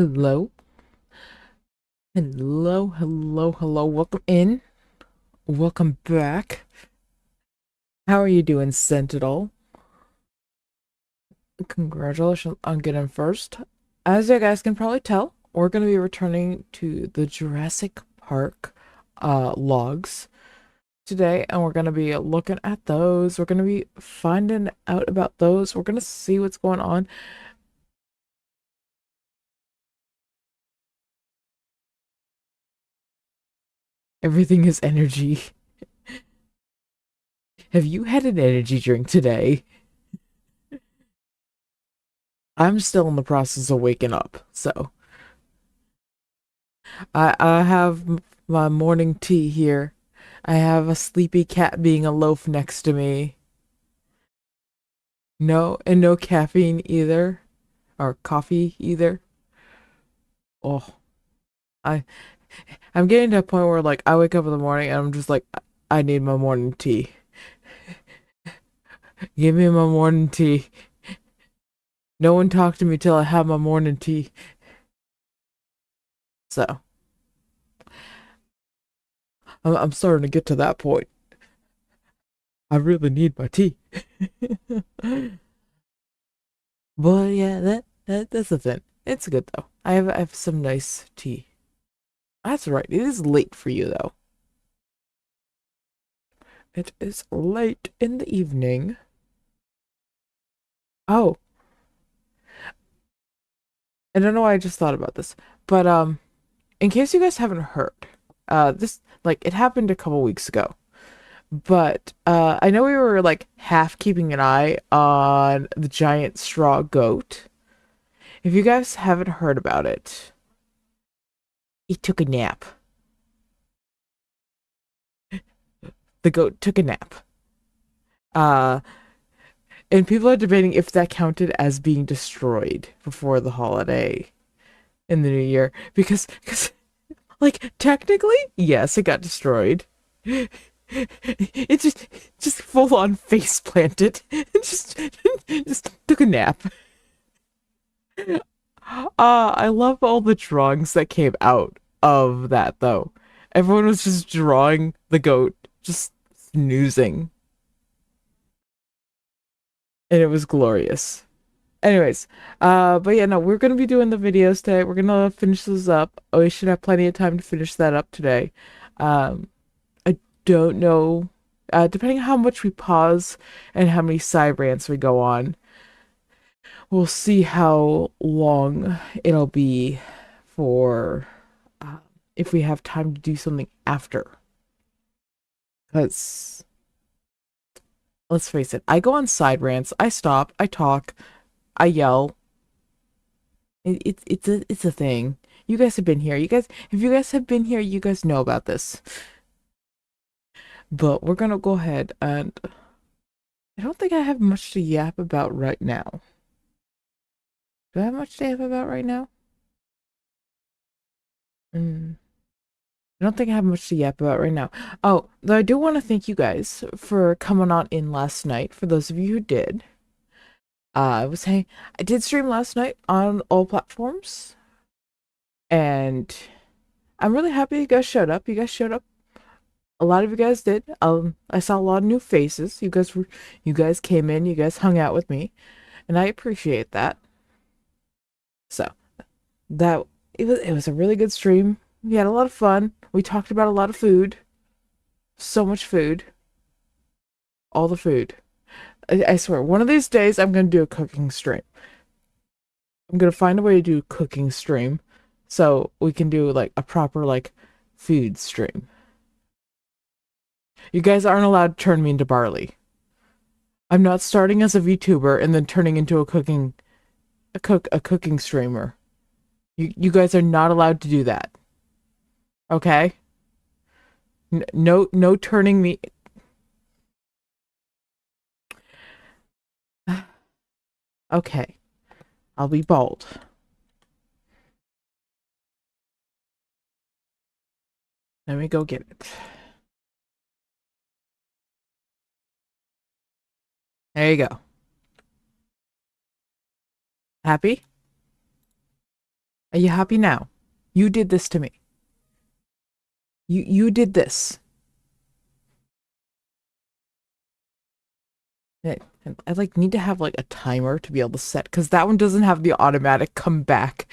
Hello, hello. Welcome in. Welcome back. How are you doing, Sentinel? Congratulations on getting first. As you guys can probably tell, we're going to be returning to the Jurassic Park logs today, and we're going to be looking at those. We're going to be finding out about those. We're going to see what's going on. Everything is energy. Have you had an energy drink today? I'm still in the process of waking up, so. I have my morning tea here. I have a sleepy cat being a loaf next to me. No, and no caffeine either, or coffee either. Oh, I I'm getting to a point where like I wake up in the morning and I'm just like I need my morning tea. Give me my morning tea. No one talk to me till I have my morning tea. So I'm starting to get to that point. I really need my tea. But yeah, that's the thing. It's good though. I have some nice tea. That's right. It is late for you though. It is late in the evening. Oh, I don't know why I just thought about this. But in case you guys haven't heard, this like it happened a couple weeks ago. But I know we were like half keeping an eye on the giant straw goat. If you guys haven't heard about it, he took a nap. The goat took a nap. Uh, and people are debating if that counted as being destroyed before the holiday in the new year because like technically, yes, it got destroyed. It just full on face planted. It just took a nap. I love all the drawings that came out of that though. Everyone was just drawing the goat just snoozing, and it was glorious. Anyways, but yeah, no, we're gonna be doing the videos today. We're gonna finish this up. Oh, we should have plenty of time to finish that up today. Um, I don't know, depending on how much we pause and how many side rants we go on, we'll see how long it'll be for if we have time to do something after. Because let's face it, I go on side rants, I stop, I talk, I yell. It's a thing. You guys have been here. You guys, if you guys have been here, you guys know about this. But we're gonna go ahead and I don't think I have much to yap about right now. Do I have much to yap about right now? Mm, I don't think I have much to yap about right now. Oh, though I do want to thank you guys for coming on in last night. For those of you who did, I was saying I did stream last night on all platforms, and I'm really happy you guys showed up. You guys showed up. A lot of you guys did. I saw a lot of new faces. You guys came in. You guys hung out with me, and I appreciate that. So that it was a really good stream. We had a lot of fun. We talked about a lot of food. So much food. All the food. I swear, one of these days I'm gonna do a cooking stream. I'm gonna find a way to do a cooking stream so we can do like a proper like food stream. You guys aren't allowed to turn me into barley. I'm not starting as a VTuber and then turning into a cooking streamer. You guys are not allowed to do that. Okay? No turning me. Okay, I'll be bold. Let me go get it. There you go. Happy? Are you happy now? You did this to me. You did this. I, I like need to have like a timer to be able to set because that one doesn't have the automatic come back.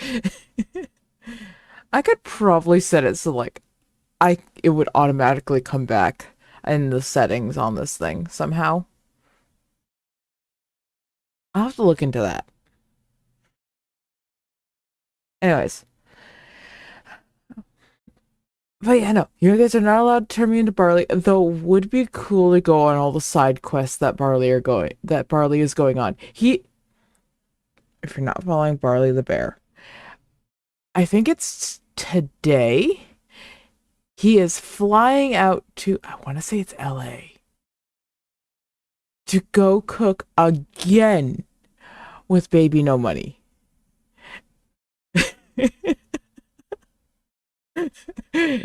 I could probably set it so like it would automatically come back in the settings on this thing somehow. I'll have to look into that. Anyways, but yeah, no, you guys are not allowed to turn me into Barley, though it would be cool to go on all the side quests that Barley is going on. If you're not following Barley the Bear, I think it's today. He is flying out to, I want to say it's LA, to go cook again with Baby No Money.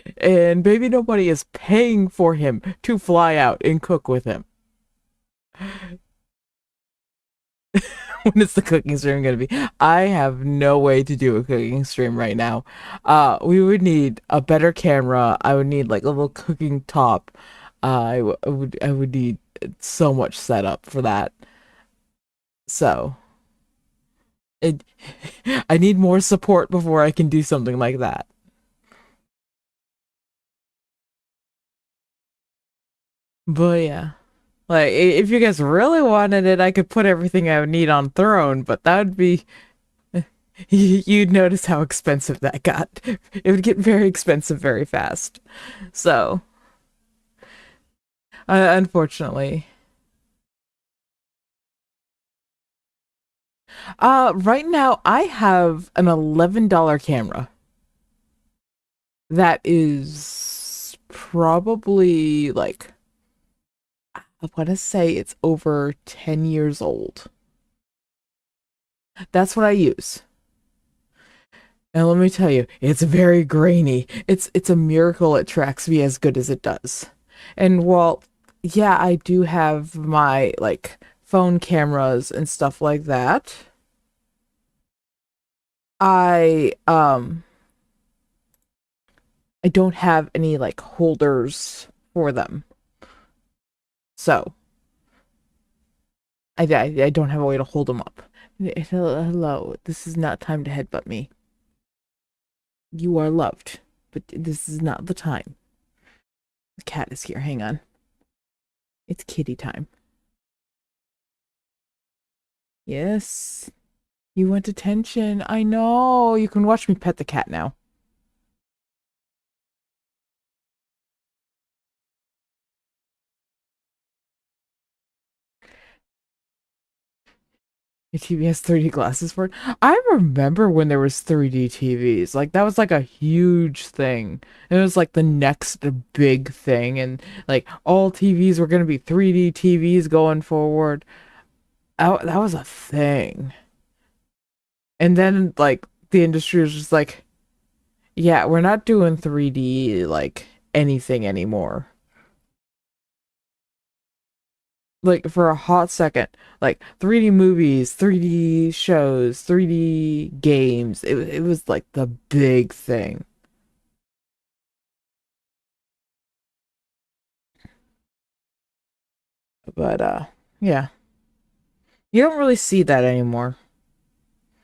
And Baby No Money is paying for him to fly out and cook with him. When is the cooking stream gonna be? I have no way to do a cooking stream right now. We would need a better camera. I would need like a little cooking top. I would need so much setup for that. So it, I need more support before I can do something like that. But yeah. Like, if you guys really wanted it, I could put everything I would need on Throne, but that would be. You'd notice how expensive that got. It would get very expensive very fast. So, unfortunately. Right now, I have an $11 camera that is probably like, I want to say it's over 10 years old. That's what I use. And let me tell you, it's very grainy. It's a miracle it tracks me as good as it does. And while yeah, I do have my like phone cameras and stuff like that, I I don't have any like holders for them. So, I don't have a way to hold them up. Hello, this is not time to headbutt me. You are loved, but this is not the time. The cat is here. Hang on. It's kitty time. Yes. You want attention. I know. You can watch me pet the cat now. Your TV has 3D glasses for it. I remember when there was 3D TVs. Like that was like a huge thing. It was like the next big thing and like all TVs were going to be 3D TVs going forward. That was a thing. And then like the industry was just like, yeah, we're not doing 3D like anything anymore. Like for a hot second, like 3D movies, 3D shows, 3D games. It was like the big thing. But yeah. You don't really see that anymore,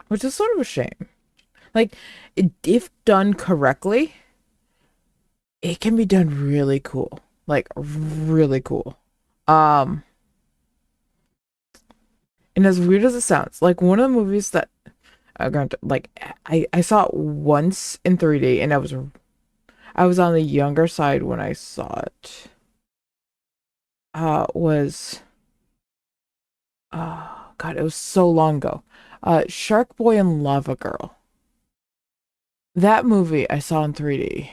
which is sort of a shame. Like if done correctly, it can be done really cool. Like really cool. Um and as weird as it sounds, like one of the movies that granted, like I saw it once in 3D and I was on the younger side when I saw it. Was God, it was so long ago. Shark Boy and Lava Girl. That movie I saw in 3D.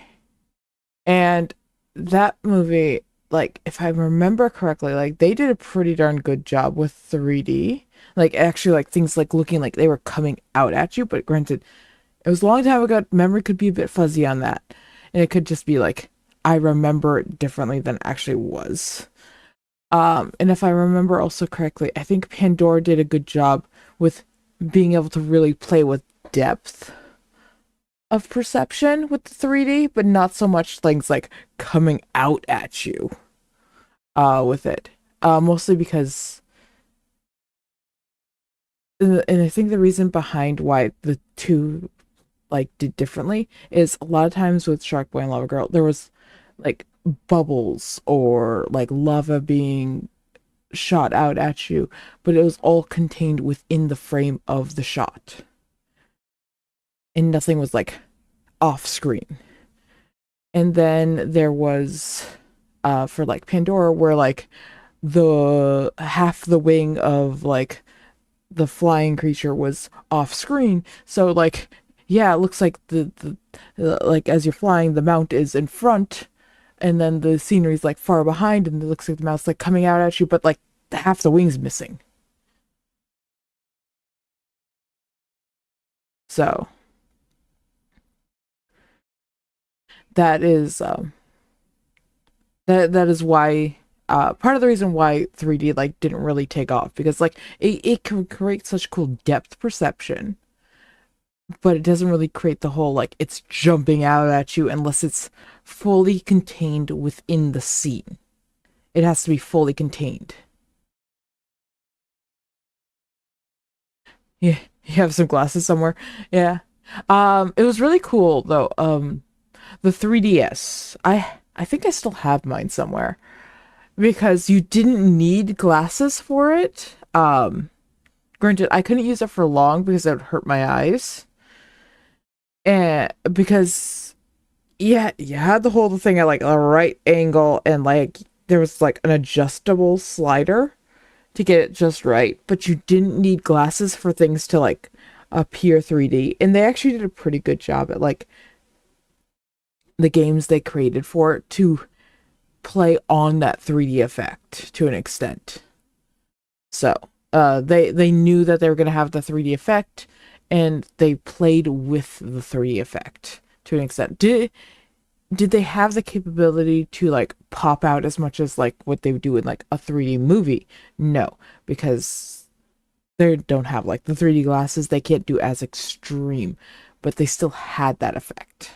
And that movie, like, if I remember correctly, like they did a pretty darn good job with 3D. Like actually like things like looking like they were coming out at you, but granted, it was a long time ago. Memory could be a bit fuzzy on that. And it could just be like I remember it differently than it actually was. And if I remember also correctly, I think Pandora did a good job with being able to really play with depth. of perception with the 3D, but not so much things like coming out at you with it. Mostly because and I think the reason behind why the two like did differently is a lot of times with Shark Boy and Lava Girl there was like bubbles or like lava being shot out at you, but it was all contained within the frame of the shot. And nothing was like off screen. And then there was for like Pandora where like the half the wing of like the flying creature was off screen. So like yeah, it looks like the like as you're flying the mount is in front and then the scenery's like far behind and it looks like the mount's like coming out at you but like half the wing's missing. So that is that is why part of the reason why 3D like didn't really take off because like it can create such cool depth perception, but it doesn't really create the whole like it's jumping out at you unless it's fully contained within the scene. It has to be fully contained. Yeah, you have some glasses somewhere. Yeah. It was really cool though. The 3DS. I think I still have mine somewhere because you didn't need glasses for it. Granted, I couldn't use it for long because it would hurt my eyes. And because yeah, you had to hold the thing at like a right angle and like there was like an adjustable slider to get it just right, but you didn't need glasses for things to like appear 3D. And they actually did a pretty good job at like the games they created for it to play on that 3D effect to an extent. So, they knew that they were going to have the 3D effect and they played with the 3D effect to an extent. Did they have the capability to like pop out as much as like what they would do in like a 3D movie? No, because they don't have like the 3D glasses. They can't do as extreme, but they still had that effect.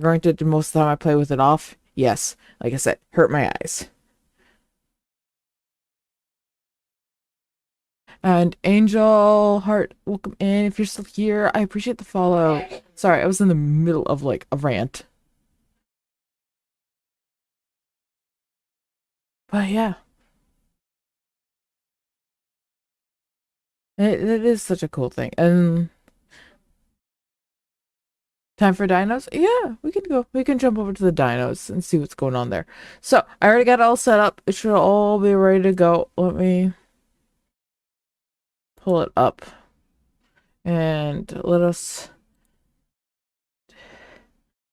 Granted, most of the time I play with it off. Yes, like I said, hurt my eyes. And Angel Heart, welcome in. If you're still here, I appreciate the follow. Sorry, I was in the middle of like a rant. But yeah, it is such a cool thing. And time for dinos? Yeah, we can go. We can jump over to the dinos and see what's going on there. So I already got it all set up. It should all be ready to go. Let me pull it up and let us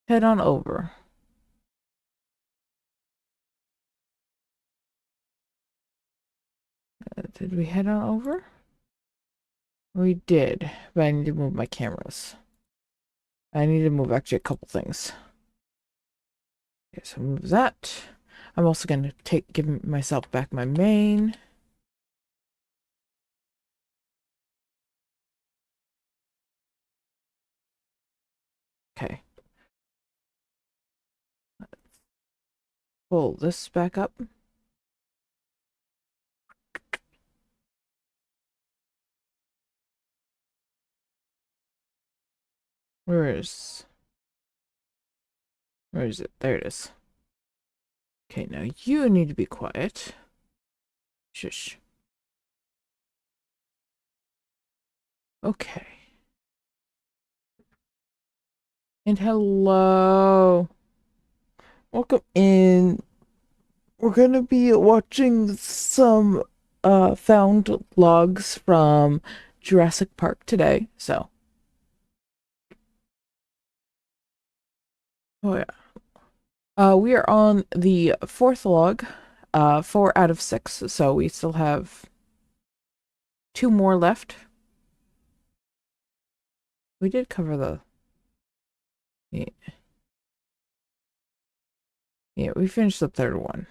head on over. Did we head on over? We did, but I need to move my cameras. I need to move actually a couple things. Okay, so move that. I'm also going to give myself back my main. Okay. Pull this back up. Where is it? There it is. Okay, now you need to be quiet. Shush. Okay. And hello. Welcome in. We're gonna be watching some found logs from Jurassic Park today. So, oh yeah. We are on the fourth log, 4 out of 6. So we still have 2 more left. We did cover the yeah, yeah, we finished the third one.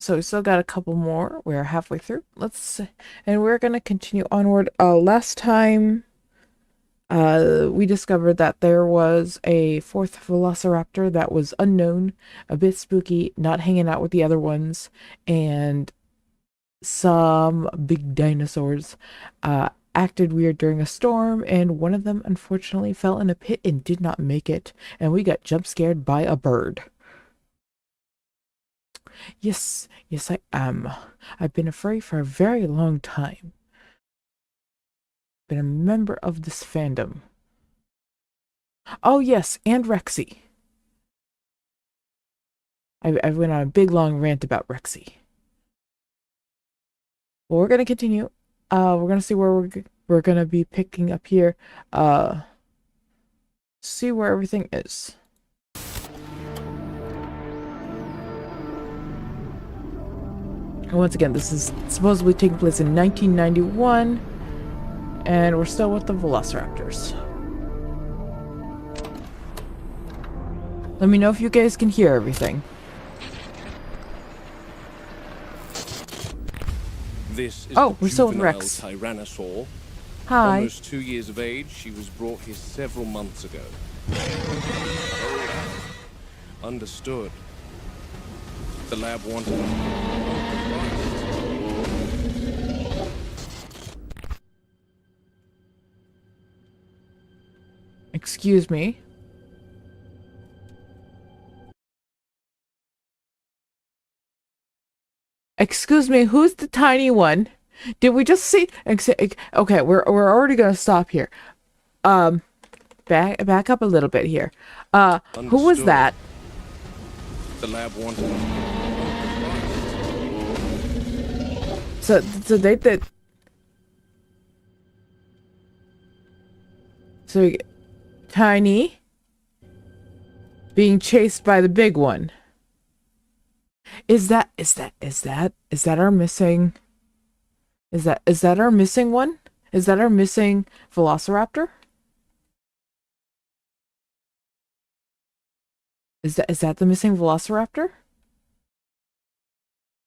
So we still got a couple more. We're halfway through. And we're gonna continue onward. Last time, we discovered that there was a fourth velociraptor that was unknown, a bit spooky, not hanging out with the other ones, and some big dinosaurs, acted weird during a storm, and one of them unfortunately fell in a pit and did not make it, and we got jump scared by a bird. Yes, yes, I am. I've been afraid for a very long time. Been a member of this fandom. Oh, yes, and Rexy. I went on a big long rant about Rexy. Well, we're gonna continue. We're gonna see where we're gonna be picking up here. See where everything is. And once again, this is supposedly taking place in 1991, and we're still with the velociraptors. Let me know if you guys can hear everything. This is we're still with Rex. Tyrannosaur. Hi. Almost 2 years of age, she was brought here several months ago. Understood. The lab wanted Excuse me. Excuse me, who's the tiny one? Did we just see? Okay, we're already gonna stop here. Back up a little bit here. Who was that? The lab wanted. So they did. So tiny being chased by the big one. Is that our missing? Is that our missing one? Is that our missing velociraptor? Is that the missing velociraptor?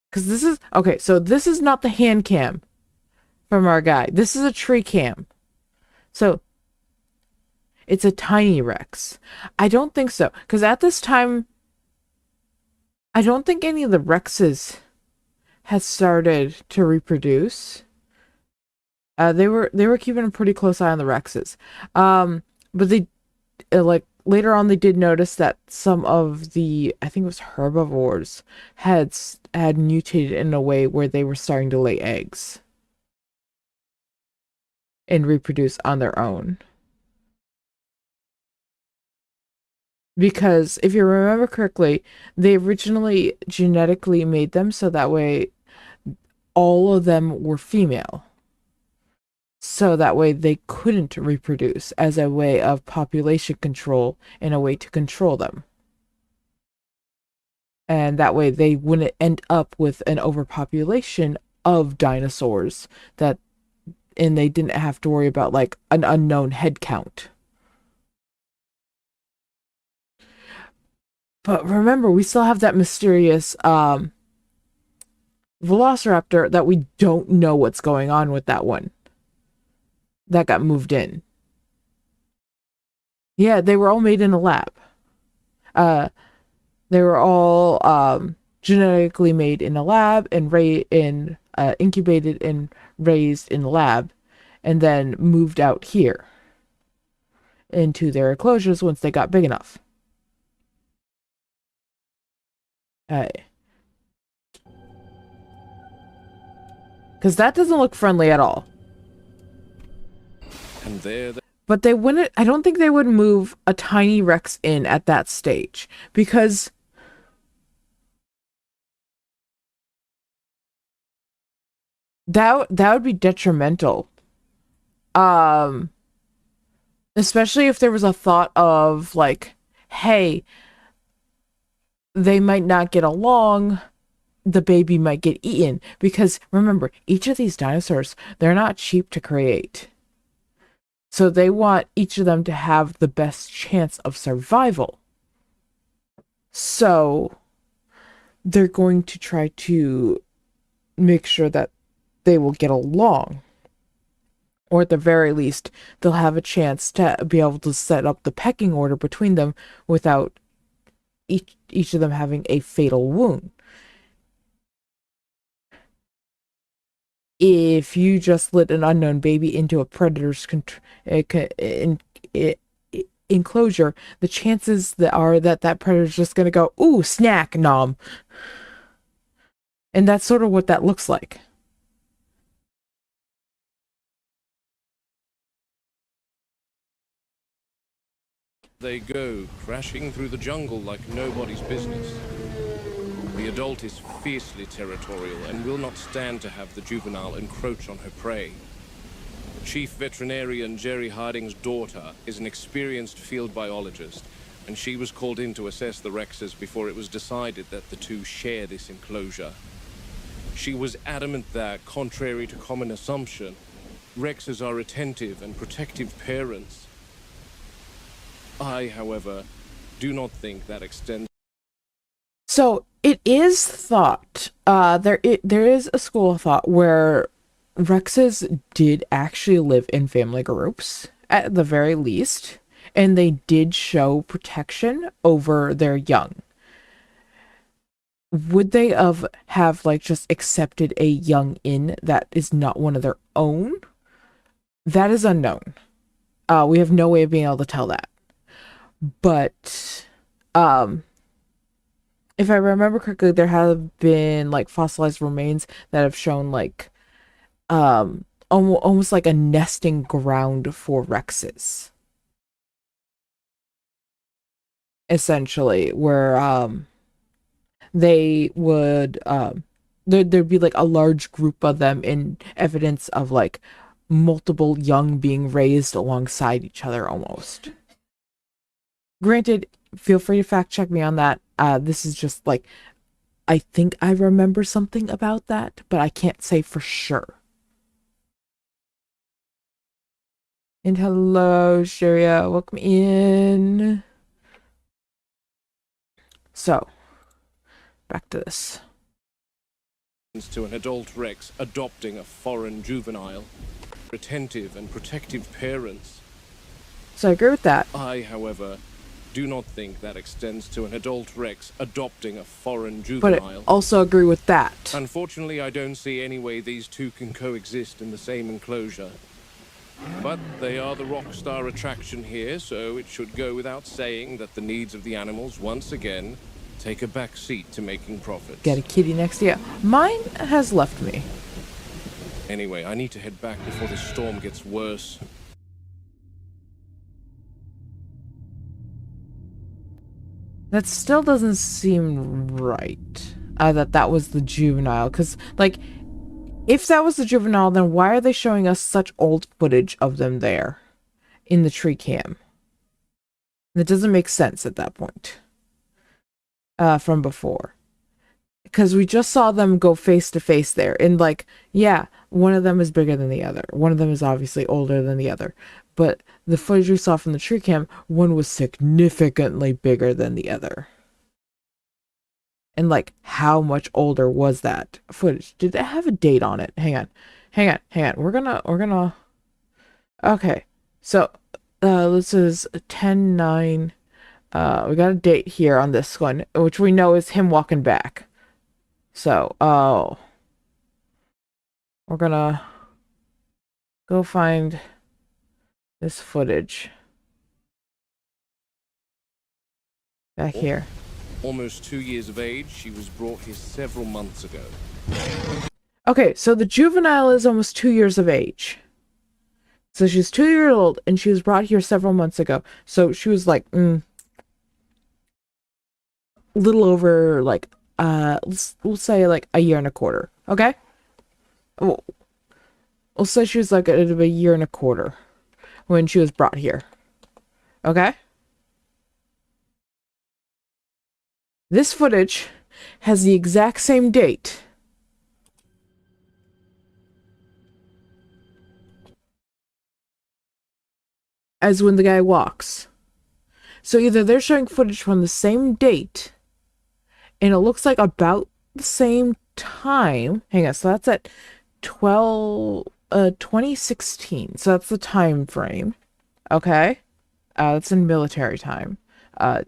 Because this is okay. So this is not the hand cam from our guy. This is a tree cam. So it's a tiny Rex. I don't think so. Because at this time, I don't think any of the Rexes had started to reproduce. They were keeping a pretty close eye on the Rexes. But they like later on they did notice that some of the, I think it was herbivores, had mutated in a way where they were starting to lay eggs and reproduce on their own. Because if you remember correctly, they originally genetically made them so that way all of them were female. So that way they couldn't reproduce as a way of population control and a way to control them. And that way they wouldn't end up with an overpopulation of dinosaurs and they didn't have to worry about like an unknown head count. But remember, we still have that mysterious velociraptor that we don't know what's going on with that one. That got moved in. Yeah, they were all made in a lab. They were all genetically made in a lab and incubated and raised in the lab, and then moved out here into their enclosures once they got big enough. Because that doesn't look friendly at all. And there but they wouldn't, I don't think they would move a tiny Rex in at that stage. Because that would be detrimental. Especially if there was a thought of like, hey, they might not get along, the baby might get eaten. Because remember, each of these dinosaurs, they're not cheap to create. So they want each of them to have the best chance of survival. So they're going to try to make sure that they will get along. Or at the very least, they'll have a chance to be able to set up the pecking order between them without each of them having a fatal wound. If you just let an unknown baby into a predator's enclosure, the chances that are that predator's just going to go, ooh, snack, nom. And that's sort of what that looks like. They go, crashing through the jungle like nobody's business. The adult is fiercely territorial and will not stand to have the juvenile encroach on her prey. Chief Veterinarian Jerry Harding's daughter is an experienced field biologist, and she was called in to assess the Rexes before it was decided that the two share this enclosure. She was adamant that, contrary to common assumption, Rexes are attentive and protective parents. I, however, do not think that extends. So it is thought, there is a school of thought where Rexes did actually live in family groups, at the very least, and they did show protection over their young. Would they have like just accepted a young in that is not one of their own? That is unknown. We have no way of being able to tell that. But if I remember correctly, there have been like fossilized remains that have shown like almost like a nesting ground for Rexes. Essentially, where they would there'd be like a large group of them in evidence of like multiple young being raised alongside each other almost. Granted, feel free to fact check me on that. This is just like, I think I remember something about that, but I can't say for sure. And hello, Sharia, welcome in. So, back to this. To an adult Rex adopting a foreign juvenile. Attentive and protective parents. So I agree with that. I, however, do not think that extends to an adult Rex adopting a foreign juvenile. But I also agree with that. Unfortunately, I don't see any way these two can coexist in the same enclosure. But they are the rock star attraction here, so it should go without saying that the needs of the animals, once again, take a back seat to making profits. Get a kitty next to you. Mine has left me. Anyway, I need to head back before the storm gets worse. That still doesn't seem right. That was the juvenile. Because, like, if that was the juvenile, then why are they showing us such old footage of them there in the tree cam? That doesn't make sense at that point. From before. Because we just saw them go face to face there. And, like, yeah, one of them is bigger than the other. One of them is obviously older than the other. But the footage we saw from the tree cam, one was significantly bigger than the other. And, like, how much older was that footage? Did it have a date on it? Hang on. We're gonna... Okay. So, this is 10/9. We got a date here on this one, which we know is him walking back. So, we're gonna go find this footage. Back here. Almost 2 years of age, she was brought here several months ago. Okay, so the juvenile is almost 2 years of age. So she's 2 years old, and she was brought here several months ago. So she was like, little over, like, we'll say like a year and a quarter. Okay? We'll say she was like a year and a quarter when she was brought here. Okay? This footage has the exact same date as when the guy walks. So either they're showing footage from the same date And it looks like about the same time. Hang on, so that's at 2016. So that's the time frame. Okay? That's in military time. Uh,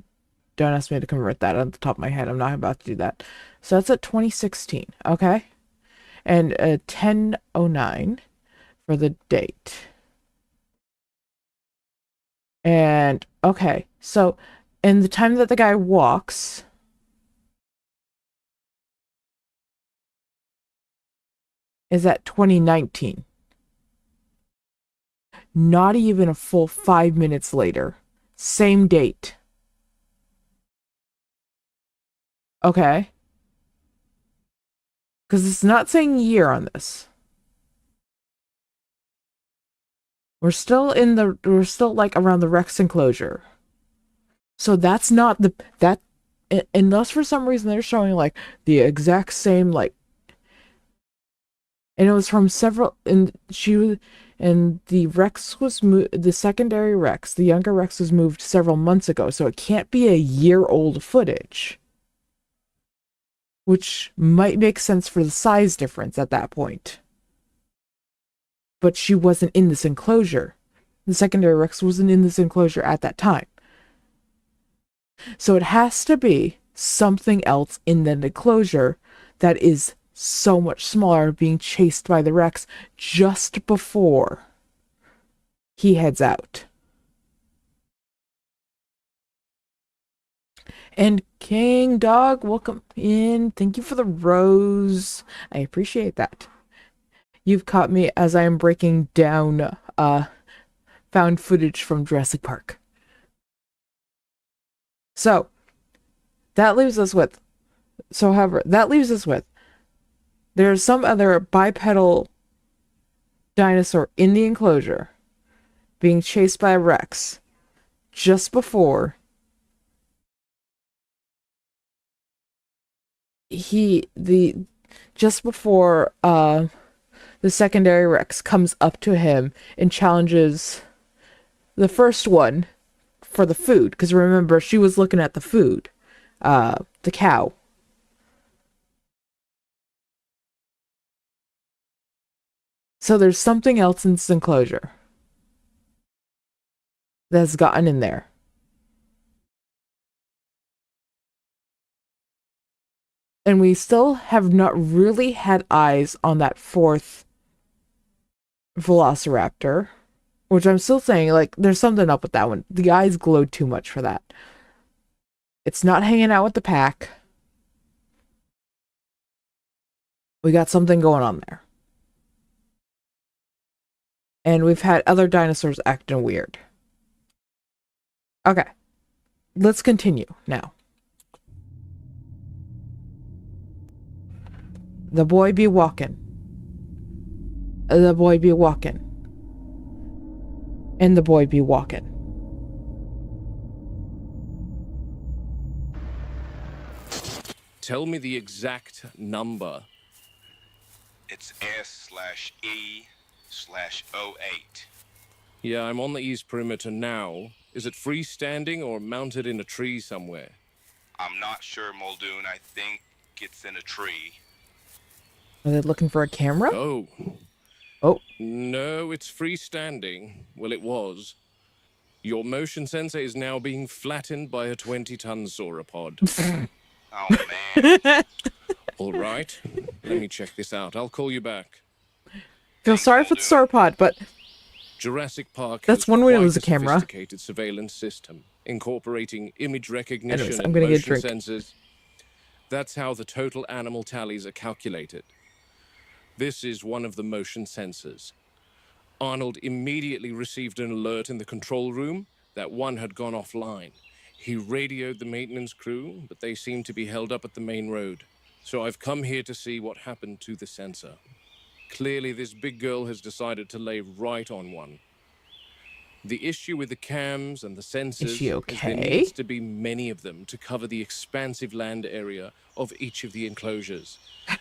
don't ask me to convert that on the top of my head. I'm not about to do that. So that's at 2016. Okay? And 10:09 for the date. And okay, so in the time that the guy walks, is at 2019. Not even a full 5 minutes later. Same date. Okay. Because it's not saying year on this. We're still like around the Rex enclosure. So that's not that, unless for some reason they're showing like the exact same, like, and it was from several, and the Rex was moved, the secondary Rex, the younger Rex was moved several months ago, so it can't be a year-old footage. Which might make sense for the size difference at that point. But she wasn't in this enclosure. The secondary Rex wasn't in this enclosure at that time. So it has to be something else in that enclosure that is so much smaller, being chased by the Rex just before he heads out. And King Dog, welcome in. Thank you for the rose. I appreciate that. You've caught me as I am breaking down found footage from Jurassic Park. So that leaves us with there's some other bipedal dinosaur in the enclosure being chased by a Rex just before the secondary Rex comes up to him and challenges the first one for the food, because remember, she was looking at the food, the cow. So there's something else in this enclosure that's gotten in there. And we still have not really had eyes on that fourth velociraptor, which I'm still saying, like, there's something up with that one. The eyes glowed too much for that. It's not hanging out with the pack. We got something going on there. And we've had other dinosaurs acting weird. Okay. Let's continue now. The boy be walking. The boy be walking. And the boy be walking. Tell me the exact number. It's S/E/08. Yeah, I'm on the east perimeter now. Is it freestanding or mounted in a tree somewhere? I'm not sure, Muldoon. I think it's in a tree. Are they looking for a camera? Oh. Oh. No, it's freestanding. Well, it was. Your motion sensor is now being flattened by a 20-ton sauropod. Oh, man. All right. Let me check this out. I'll call you back. Feel sorry for the sauropod, but Jurassic Park that's has one way to quite lose a a camera. sophisticated surveillance system, incorporating image recognition Anyways, I'm and gonna get a motion drink. sensors. That's how the total animal tallies are calculated. This is one of the motion sensors. Arnold immediately received an alert in the control room that one had gone offline. He radioed the maintenance crew, but they seemed to be held up at the main road. So I've come here to see what happened to the sensor. Clearly, this big girl has decided to lay right on one. The issue with the cams and the sensors Is she is okay? there needs to be many of them to cover the expansive land area of each of the enclosures.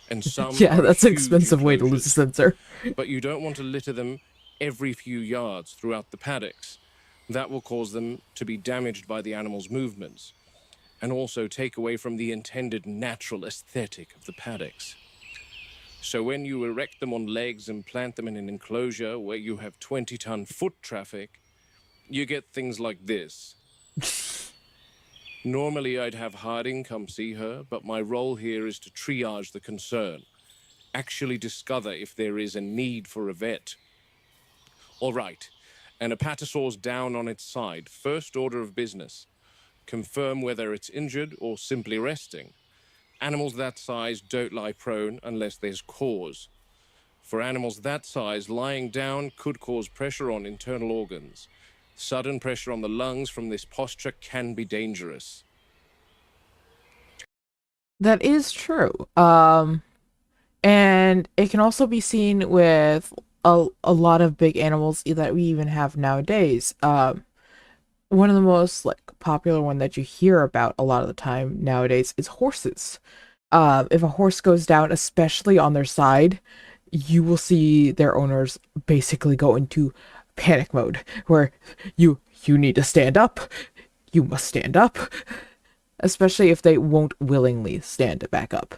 And some Yeah, are that's an huge expensive way to lose a enclosures. sensor. But you don't want to litter them every few yards throughout the paddocks. That will cause them to be damaged by the animal's movements. and also take away from the intended natural aesthetic of the paddocks. So when you erect them on legs and plant them in an enclosure where you have 20-ton foot traffic, you get things like this. Normally I'd have Harding come see her, but my role here is to triage the concern, actually discover if there is a need for a vet. All right, an apatosaur's down on its side. First order of business. Confirm whether it's injured or simply resting. Animals that size don't lie prone unless there's cause. For animals that size, lying down could cause pressure on internal organs. Sudden pressure on the lungs from this posture can be dangerous. That is true. And it can also be seen with a lot of big animals that we even have nowadays. One of the most like popular one that you hear about a lot of the time nowadays is horses. If a horse goes down, especially on their side, you will see their owners basically go into panic mode where you need to stand up. You must stand up. Especially if they won't willingly stand back up.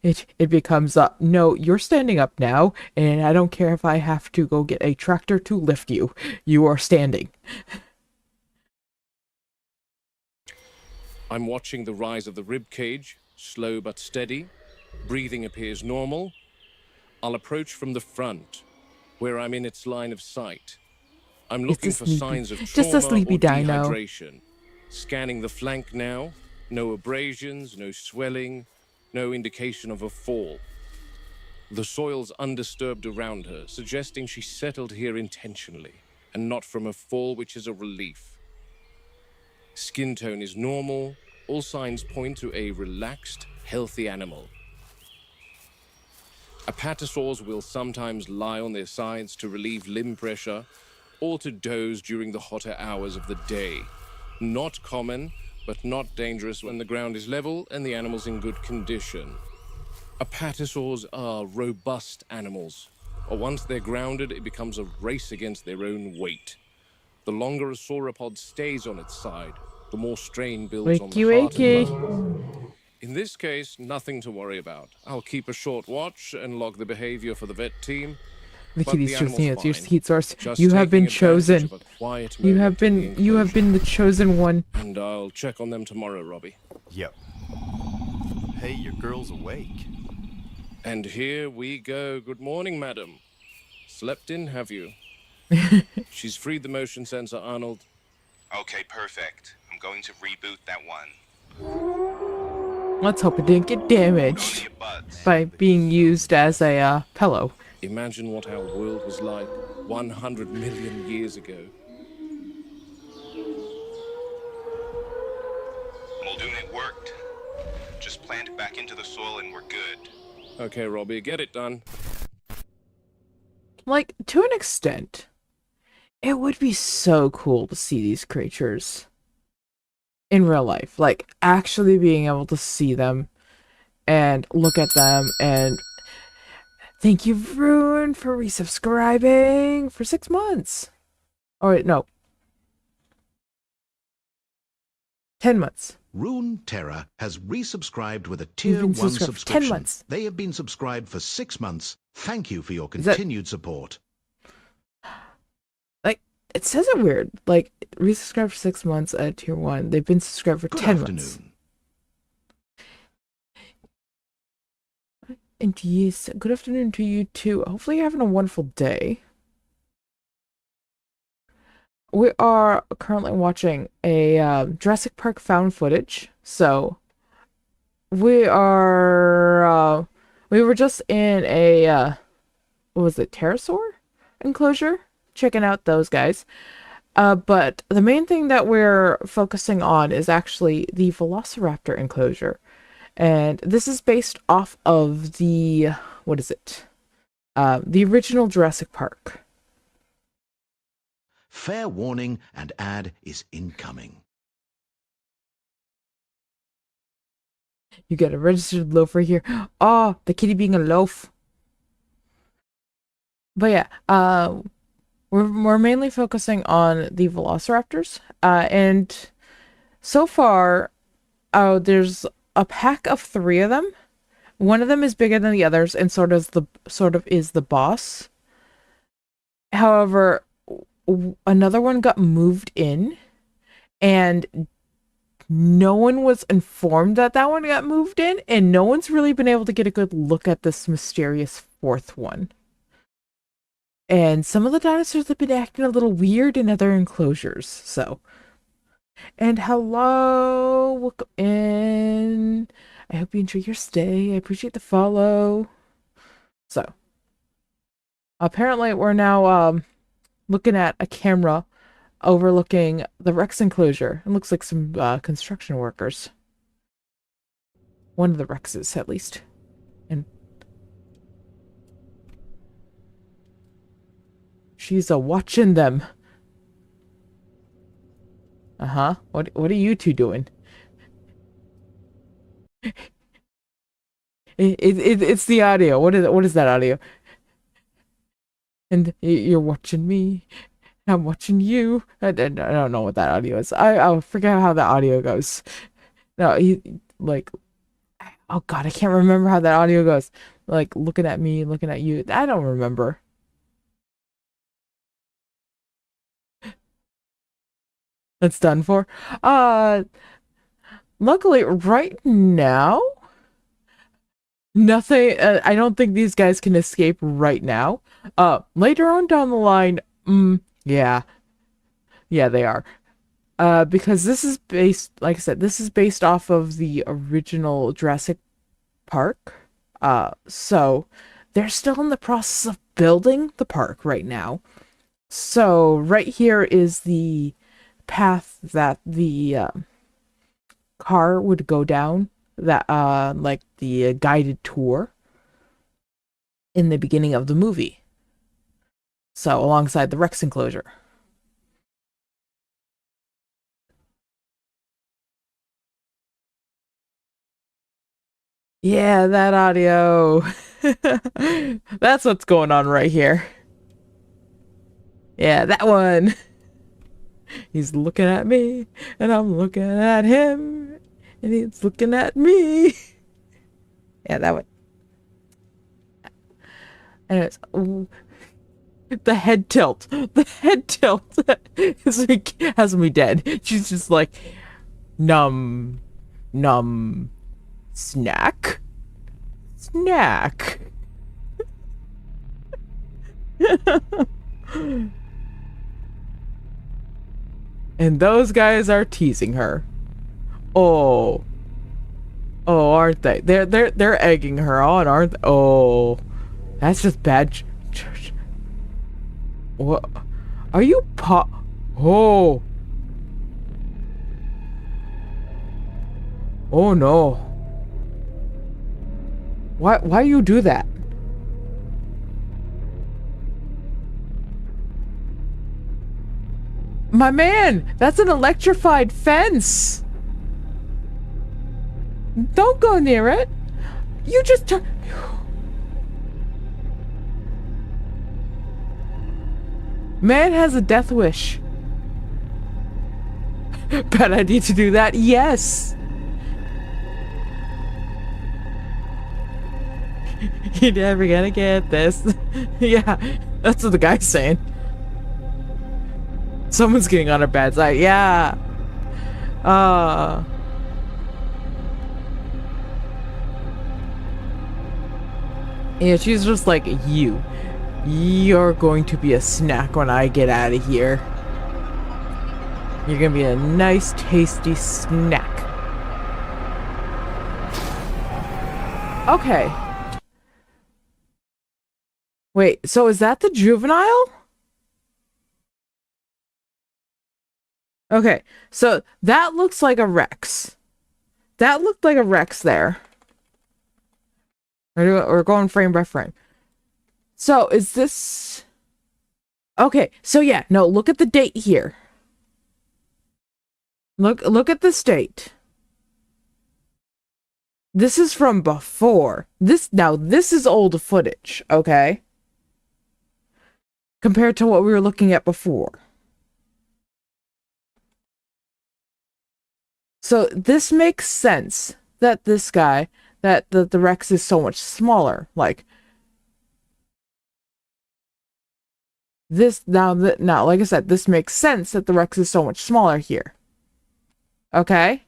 It becomes no, you're standing up now, and I don't care if I have to go get a tractor to lift you. You are standing. I'm watching the rise of the rib cage, slow but steady. Breathing appears normal. I'll approach from the front, where I'm in its line of sight. I'm looking for signs of just trauma a sleepy or dino. dehydration. Scanning the flank now. No abrasions, no swelling, no indication of a fall. The soil's undisturbed around her, suggesting she settled here intentionally, and not from a fall, which is a relief. Skin tone is normal. All signs point to a relaxed, healthy animal. Apatosaurs will sometimes lie on their sides to relieve limb pressure or to doze during the hotter hours of the day. Not common, but not dangerous when the ground is level and the animal's in good condition. Apatosaurs are robust animals, but once they're grounded, it becomes a race against their own weight. The longer a sauropod stays on its side, the more strain builds on the heart and lung. In this case, nothing to worry about. I'll keep a short watch and log the behavior for the vet team. The But kitty's the choosing animal's it's your fine. heat source. Just You have been taking advantage chosen. of a quiet You moment in the you have been the chosen one. And I'll check on them tomorrow, Robbie. Yep. Hey, your girl's awake. And here we go. Good morning, madam. Slept in, have you? She's freed the motion sensor, Arnold. Okay, perfect. I'm going to reboot that one. Let's hope it didn't get Go to damaged your buds. by being used as a pillow. Imagine what our world was like 100 million years ago. Muldoon, it worked. Just plant it back into the soil and we're good. Okay, Robbie, get it done. Like, to an extent, it would be so cool to see these creatures in real life. Like, actually being able to see them and look at them. And thank you, Rune, for resubscribing for 6 months. Oh, wait, no. 10 months. Rune Terra has resubscribed with a You've Tier been 1 subscribed for 10 subscription. months. They have been subscribed for 6 months. Thank you for your Is that- continued support. Like, it says it weird. Like, resubscribed for 6 months at Tier 1. They've been subscribed for Good 10 afternoon. months. And yes, good afternoon to you too. Hopefully you're having a wonderful day. We are currently watching a Jurassic Park found footage. So we are we were just in a what was it, pterosaur enclosure, checking out those guys. But the main thing that we're focusing on is actually the velociraptor enclosure. And this is based off of the, what is it? The original Jurassic Park. Fair warning, and ad is incoming. You get a registered loafer here. Oh, the kitty being a loaf. But yeah, we're mainly focusing on the velociraptors. And so far, there's a pack of 3 of them. One of them is bigger than the others, and sort of is the boss. However, another one got moved in, and no one was informed that that one got moved in, and no one's really been able to get a good look at this mysterious 4th one. And some of the dinosaurs have been acting a little weird in other enclosures, so. And hello, welcome in. I hope you enjoy your stay. I appreciate the follow. So, apparently we're now looking at a camera overlooking the Rex enclosure. It looks like some construction workers. One of the Rexes, at least. And she's watching them. Uh-huh. What are you two doing? It's the audio. What is that audio? And you're watching me. I'm watching you. I don't know what that audio is. I forget how the audio goes. No, like, oh God, I can't remember how that audio goes. Like, looking at me, looking at you. I don't remember. That's done for. Luckily, right now, nothing. I don't think these guys can escape right now. Later on down the line, yeah, they are. Because this is based, like I said, this is based off of the original Jurassic Park. So they're still in the process of building the park right now. So right here is the path that the car would go down, that like the guided tour in the beginning of the movie. So alongside the Rex enclosure. Yeah, that audio. That's what's going on right here. Yeah, that one. He's looking at me, and I'm looking at him, and he's looking at me. Yeah, that one. Anyways, the head tilt. The head tilt is like, has me dead. She's just like, num, snack. And those guys are teasing her. Oh, aren't they? They're egging her on, aren't they? Oh, that's just bad. What? Are you Oh. Oh no. Why you do that? My man, that's an electrified fence. Don't go near it. You just Man has a death wish. Bet I need to do that. Yes. You're never gonna get this. Yeah, that's what the guy's saying. Someone's getting on her bad side. Yeah. Yeah, she's just like, you're going to be a snack when I get out of here. You're gonna be a nice, tasty snack. Okay. Wait, so is that the juvenile? Okay, so that looks like a Rex. That looked like a Rex there. We're going frame by frame. So is this... Okay, so yeah, no, look at the date here. Look at this date. This is from before. This is old footage, okay? Compared to what we were looking at before. So this makes sense that this guy, that the Rex is so much smaller. Like this now, like I said, this makes sense that the Rex is so much smaller here. Okay?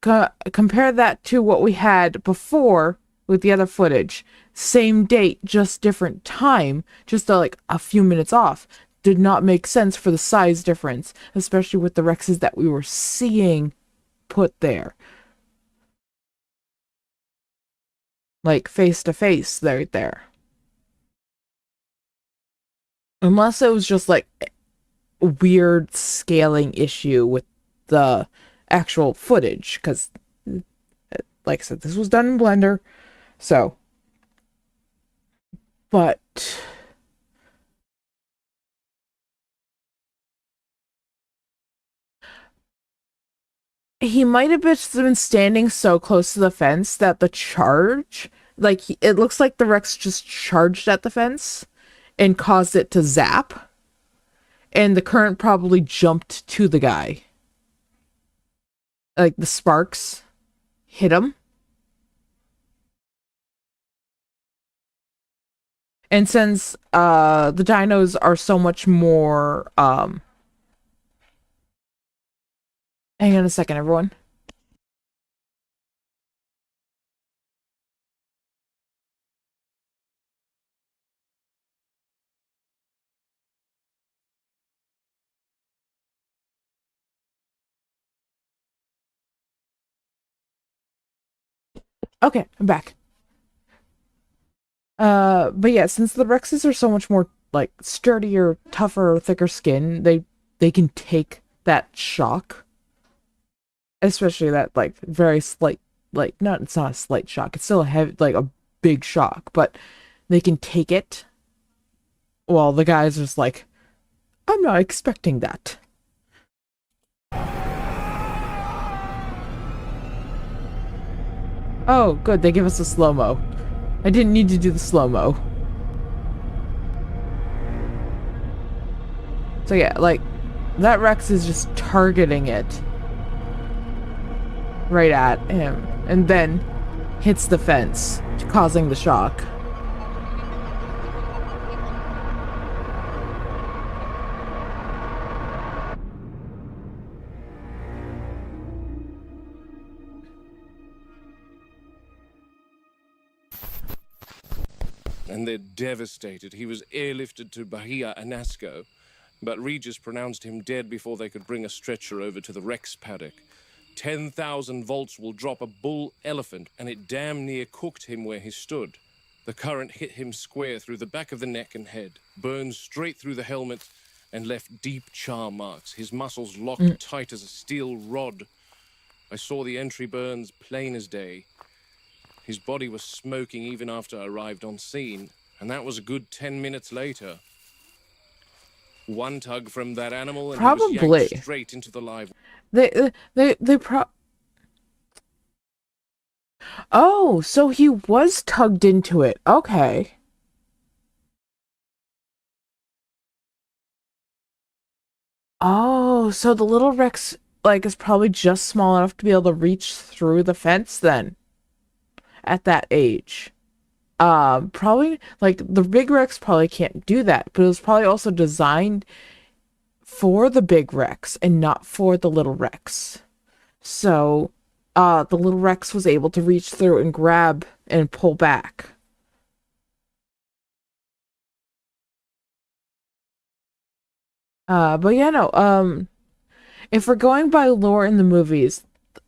Compare that to what we had before with the other footage. Same date, just different time, just like a few minutes off. Did not make sense for the size difference, especially with the Rexes that we were seeing put there. Like face to face, right there. Unless it was just like a weird scaling issue with the actual footage, because like I said, this was done in Blender, so. But he might have just been standing so close to the fence that the charge, like it looks like the Rex just charged at the fence and caused it to zap, and the current probably jumped to the guy. Like the sparks hit him. And since the dinos are so much more hang on a second, everyone. Okay, I'm back. But yeah, since the Rexes are so much more like sturdier, tougher, thicker skin, they can take that shock. Especially that like very slight, like not, it's not a slight shock, it's still a heavy, like a big shock, but they can take it. Well, the guy's just like, I'm not expecting that. Oh, good, they give us a slow-mo. I didn't need to do the slow-mo. So yeah, like, that Rex is just targeting it right at him, and then hits the fence, causing the shock. And they're devastated. He was airlifted to Bahia Anasco, but Regis pronounced him dead before they could bring a stretcher over to the Rex paddock. 10,000 volts will drop a bull elephant, and it damn near cooked him where he stood. The current hit him square through the back of the neck and head, burned straight through the helmet, and left deep char marks, his muscles locked tight as a steel rod. I saw the entry burns plain as day. His body was smoking even after I arrived on scene, and that was a good 10 minutes later. One tug from that animal, and he was yanked straight into the live. Oh, so he was tugged into it. Okay. Oh, so the little Rex, like, is probably just small enough to be able to reach through the fence then. At that age. Probably, like, the big Rex probably can't do that, but it was probably also designed for the big Rex and not for the little Rex. So, the little Rex was able to reach through and grab and pull back. But yeah, no, if we're going by lore in the movies,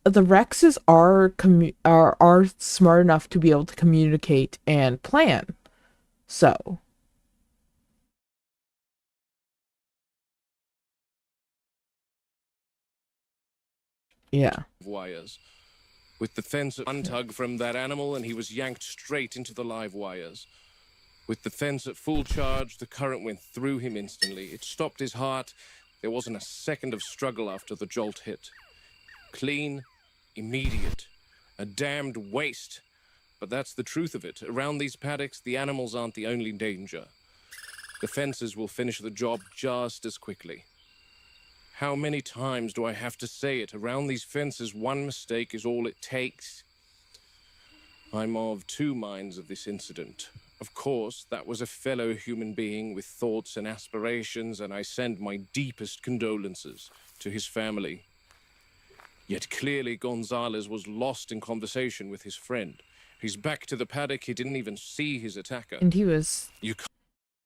the Rexes are smart enough to be able to communicate and plan. So, yeah. Wires. With the fence untug from that animal, and he was yanked straight into the live wires. With the fence at full charge, the current went through him instantly. It stopped his heart. There wasn't a second of struggle after the jolt hit. Clean, immediate. A damned waste. But that's the truth of it. Around these paddocks, the animals aren't the only danger. The fences will finish the job just as quickly. How many times do I have to say it? Around these fences, one mistake is all it takes. I'm of two minds of this incident. Of course, that was a fellow human being with thoughts and aspirations, and I send my deepest condolences to his family. Yet clearly Gonzalez was lost in conversation with his friend. He's back to the paddock. He didn't even see his attacker. And he was You can't.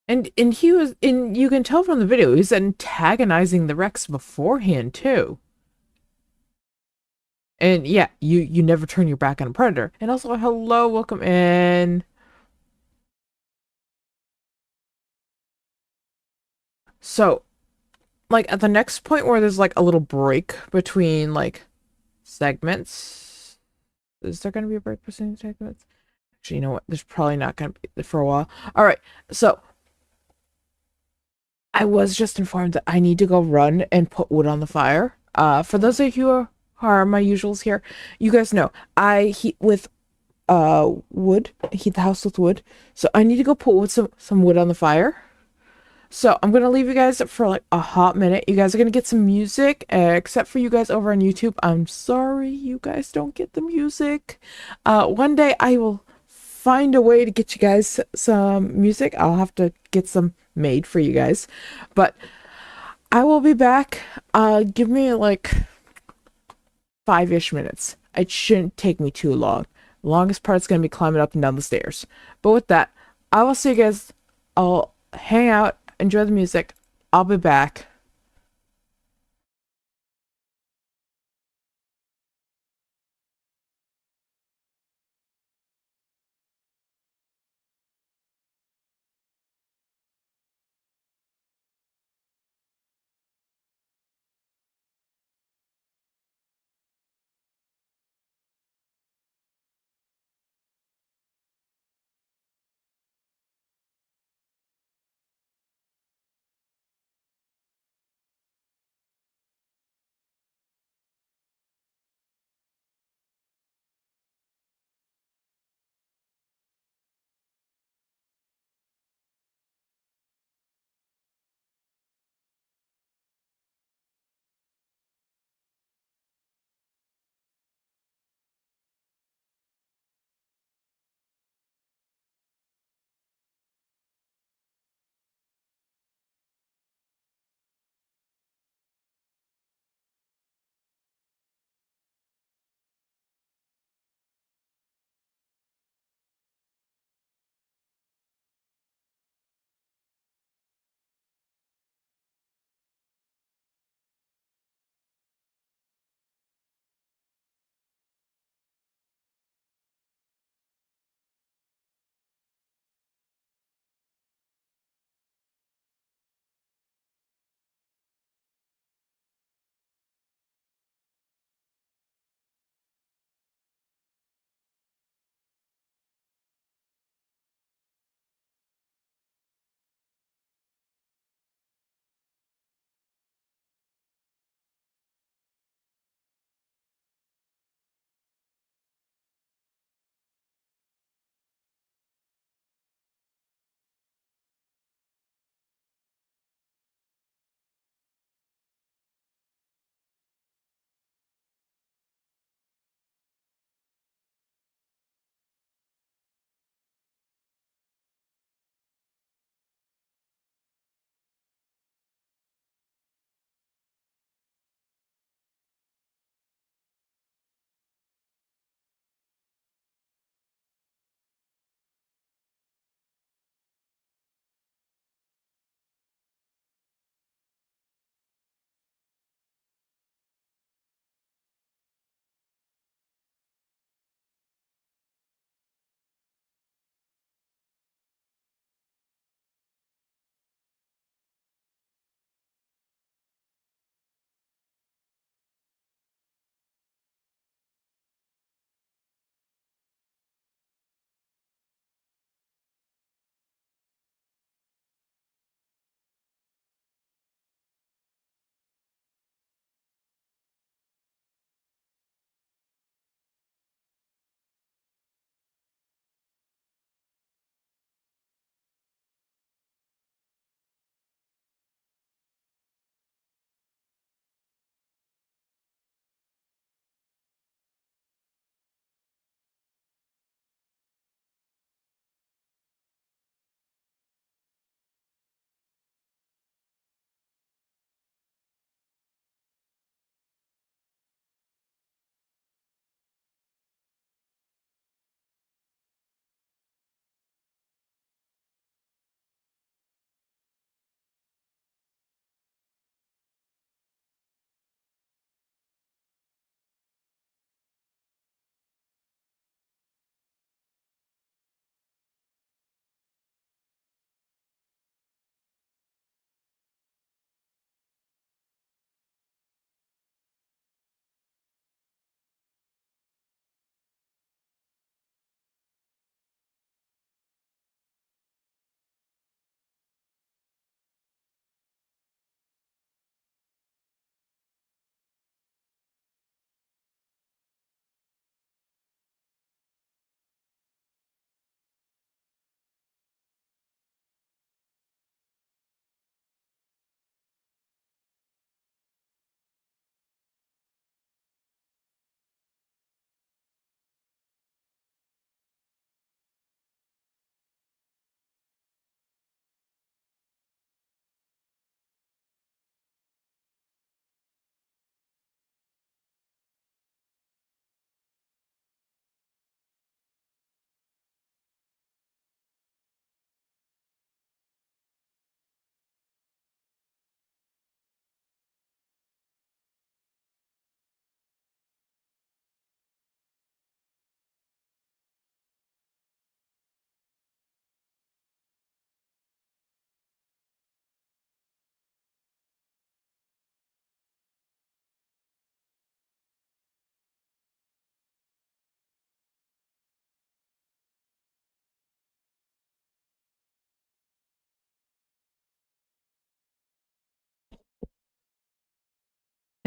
and he was, and you can tell from the video, he's antagonizing the Rex beforehand too. And yeah, you never turn your back on a predator. And also, hello, welcome in. So, like at the next point where there's like a little break between like segments, is there gonna be a break between segments? Actually, you know what? There's probably not gonna be for a while. All right, so I was just informed that I need to go run and put wood on the fire. For those of you who are my usuals here, you guys know I heat with wood. I heat the house with wood. So I need to go put some wood on the fire. So I'm gonna leave you guys for like a hot minute. You guys are gonna get some music, except for you guys over on YouTube. I'm sorry you guys don't get the music. One day I will find a way to get you guys some music. I'll have to get some made for you guys, but I will be back. Give me like 5-ish minutes. It shouldn't take me too long. The longest part's gonna be climbing up and down the stairs. But with that, I will see you guys. I'll hang out, enjoy the music. I'll be back.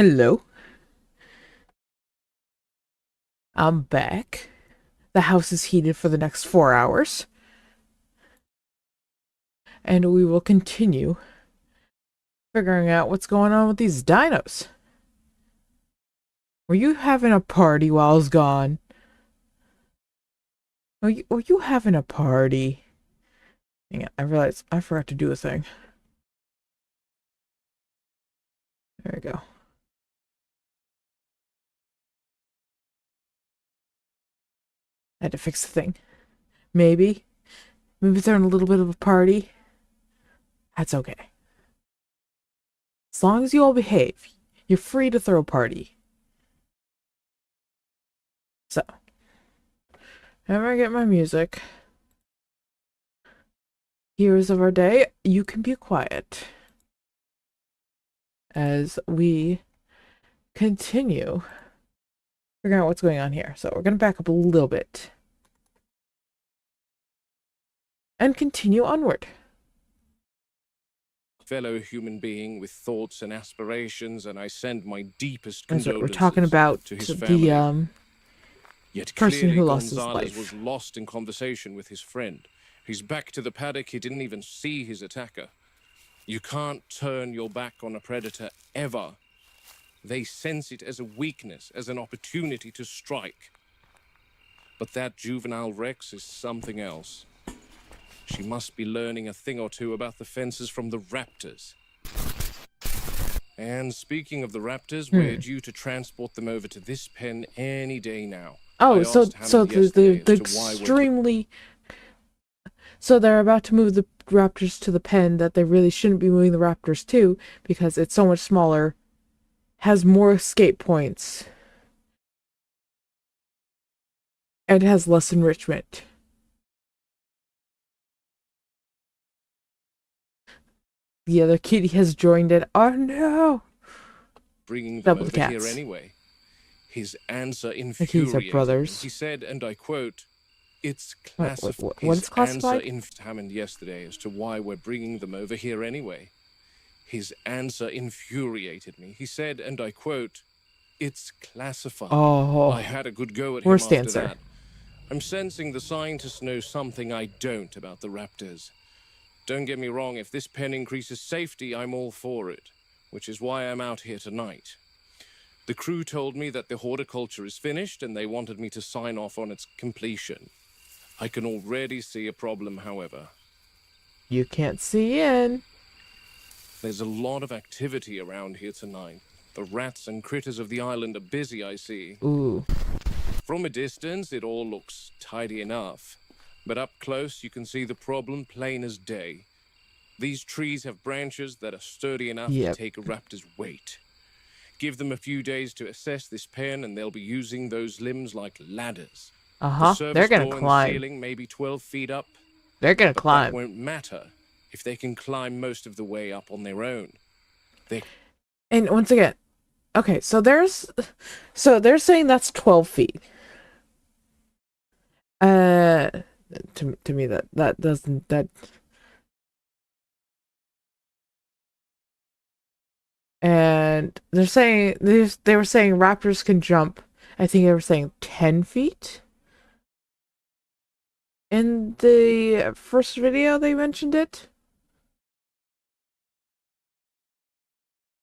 Hello. I'm back. The house is heated for the next 4 hours. And we will continue figuring out what's going on with these dinos. Were you having a party while I was gone? Were you having a party? Hang on, I realized I forgot to do a thing. There we go. I had to fix the thing. Maybe they're in a little bit of a party. That's okay. As long as you all behave, you're free to throw a party. So, whenever I get my music, heroes of our day, you can be quiet as we continue figuring out what's going on here. So we're going to back up a little bit and continue onward. Fellow human being with thoughts and aspirations, and I send my deepest That's what condolences we're talking about. to his family. The Yet person clearly who lost his Gonzalez life. was lost in conversation with his friend. He's back to the paddock. He didn't even see his attacker. You can't turn your back on a predator ever. They sense it as a weakness, as an opportunity to strike. But that juvenile Rex is something else. She must be learning a thing or two about the fences from the raptors. And speaking of the raptors, we're due to transport them over to this pen any day now. Oh, so Hammond the yesterday as to why we're extremely. So they're about to move the raptors to the pen that they really shouldn't be moving the raptors to because it's so much smaller, has more escape points, and has less enrichment. The other kitty has joined it. Oh no! bringing them Double over cats. here anyway. His answer The kitties infuriated are brothers. me. He said, and I quote, "It's What classified." is classified? His answer Hammond yesterday as to why we're bringing them over here anyway. His answer infuriated me. He said, and I quote, "It's classified." Oh, I had a good go at him worst after answer. that. I'm sensing the scientists know something I don't about the raptors. Don't get me wrong, if this pen increases safety, I'm all for it, which is why I'm out here tonight. The crew told me that the horticulture is finished and they wanted me to sign off on its completion. I can already see a problem, however. You can't see in. There's a lot of activity around here tonight. The rats and critters of the island are busy, I see. Ooh. From a distance, it all looks tidy enough. But up close, you can see the problem plain as day. These trees have branches that are sturdy enough to take a raptor's weight. Give them a few days to assess this pen, and they'll be using those limbs like ladders. The service They're gonna door in the climb. ceiling may be 12 feet up, They're gonna but climb. that won't matter if they can climb most of the way up on their own. And once again, okay, so they're saying that's 12 feet. To me that doesn't that. And they're saying they were saying raptors can jump. I think they were saying 10 feet. In the first video, they mentioned it.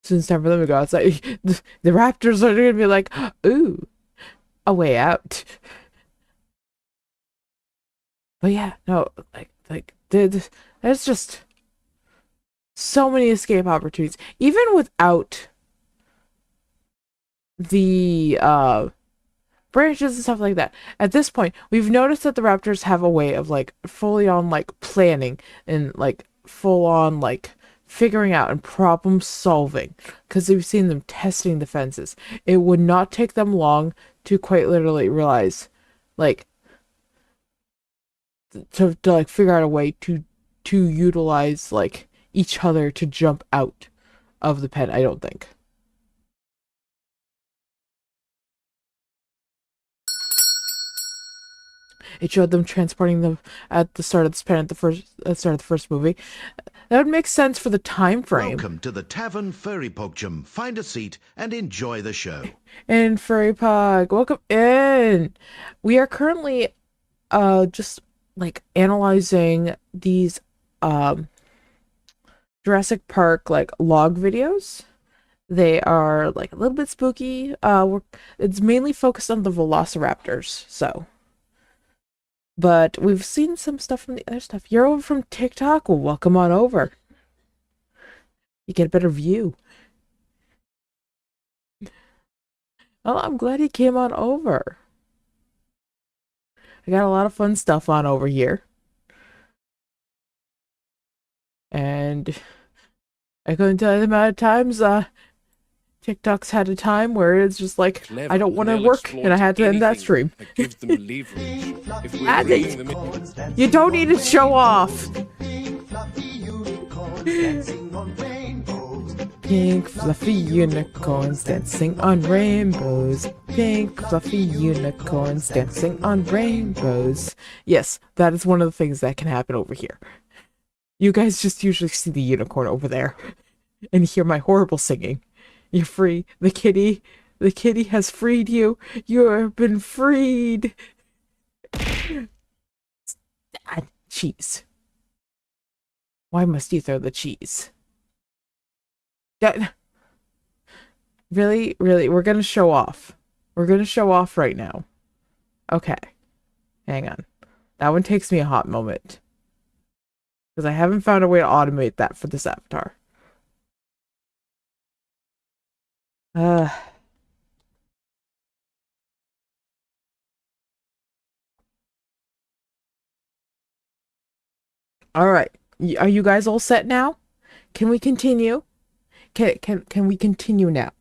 Soon it's time for them to go outside. The raptors are going to be like, ooh, a way out. But yeah, no, there's just so many escape opportunities. Even without the branches and stuff like that. At this point, we've noticed that the raptors have a way of like fully on like planning and like full on like figuring out and problem solving, because we've seen them testing the fences. It would not take them long to quite literally realize like to like figure out a way to utilize like each other to jump out of the pen. I don't think. It showed them transporting them at the start of this pen at the start of the first movie. That would make sense for the time frame. Welcome to the Tavern Furry Pogchum. Find a seat and enjoy the show. And Furry Pog, welcome in. We are currently just like analyzing these Jurassic Park like log videos. They are like a little bit spooky. It's mainly focused on the velociraptors, so. But we've seen some stuff from the other stuff. You're over from TikTok? Well, welcome on over. You get a better view. Oh, I'm glad you came on over. I got a lot of fun stuff on over here. And I couldn't tell you the amount of times TikTok's had a time where it's just like, Clever, I don't want to they'll work, and I had to end that anything stream. that gives them leverage. If we're Andy, bringing them in, you don't need to show off. Pink fluffy unicorns dancing on rainbows. Pink fluffy unicorns dancing on rainbows. Yes, that is one of the things that can happen over here. You guys just usually see the unicorn over there and hear my horrible singing. You're free. The kitty has freed you. You have been freed. Cheese. Why must you throw the cheese? That really, we're gonna show off. We're gonna show off right now. Okay. Hang on. That one takes me a hot moment. Because I haven't found a way to automate that for this avatar. Alright. Are you guys all set now? Can we continue? Can we continue now?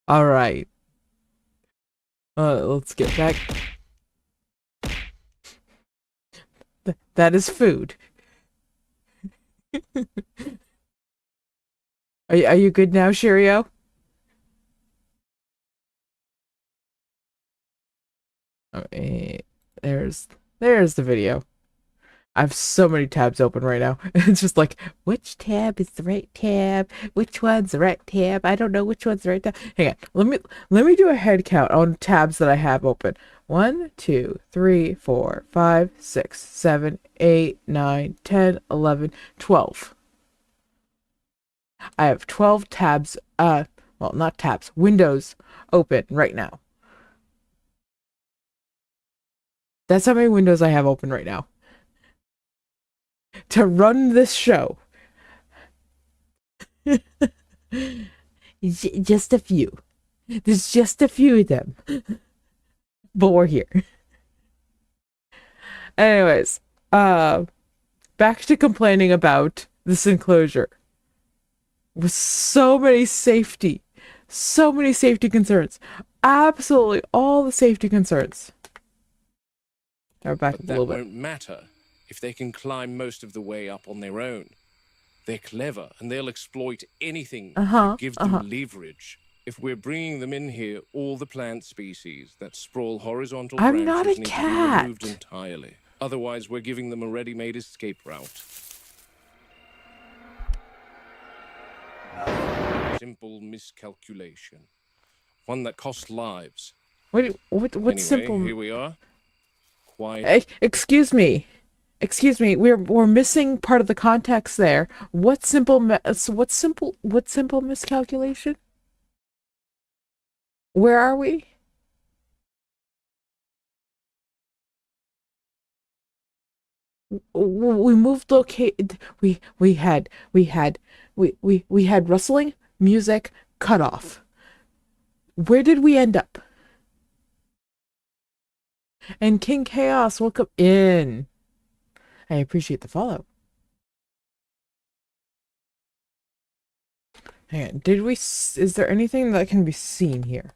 All right. Let's get back. That is food. Are you good now, Shirio? Okay, there's the video. I have so many tabs open right now. It's just like, which tab is the right tab? Which one's the right tab? I don't know which one's the right tab. Hang on. Let me do a head count on tabs that I have open. 1, 2, 3, 4, 5, 6, 7, 8, 9, 10, 11, 12. I have 12 tabs, well, not tabs, windows open right now. That's how many windows I have open right now. To run this show. Just a few. There's just a few of them. But we're here. Anyways, back to complaining about this enclosure. With so many safety concerns. Absolutely all the safety concerns. Now back but a that little bit. won't matter if they can climb most of the way up on their own. They're clever, and they'll exploit anything that gives them leverage. If we're bringing them in here, all the plant species that sprawl horizontal I'm not a branches need to be cat. removed entirely. Otherwise, we're giving them a ready-made escape route. Simple miscalculation. One that costs lives. What Anyway, simple? Here we are. Quiet. Excuse me, we're missing part of the context there. What simple miscalculation? Where are we? We moved locate. We had rustling music cut off. Where did we end up? And King Chaos, welcome in. I appreciate the follow. Hang on, is there anything that can be seen here?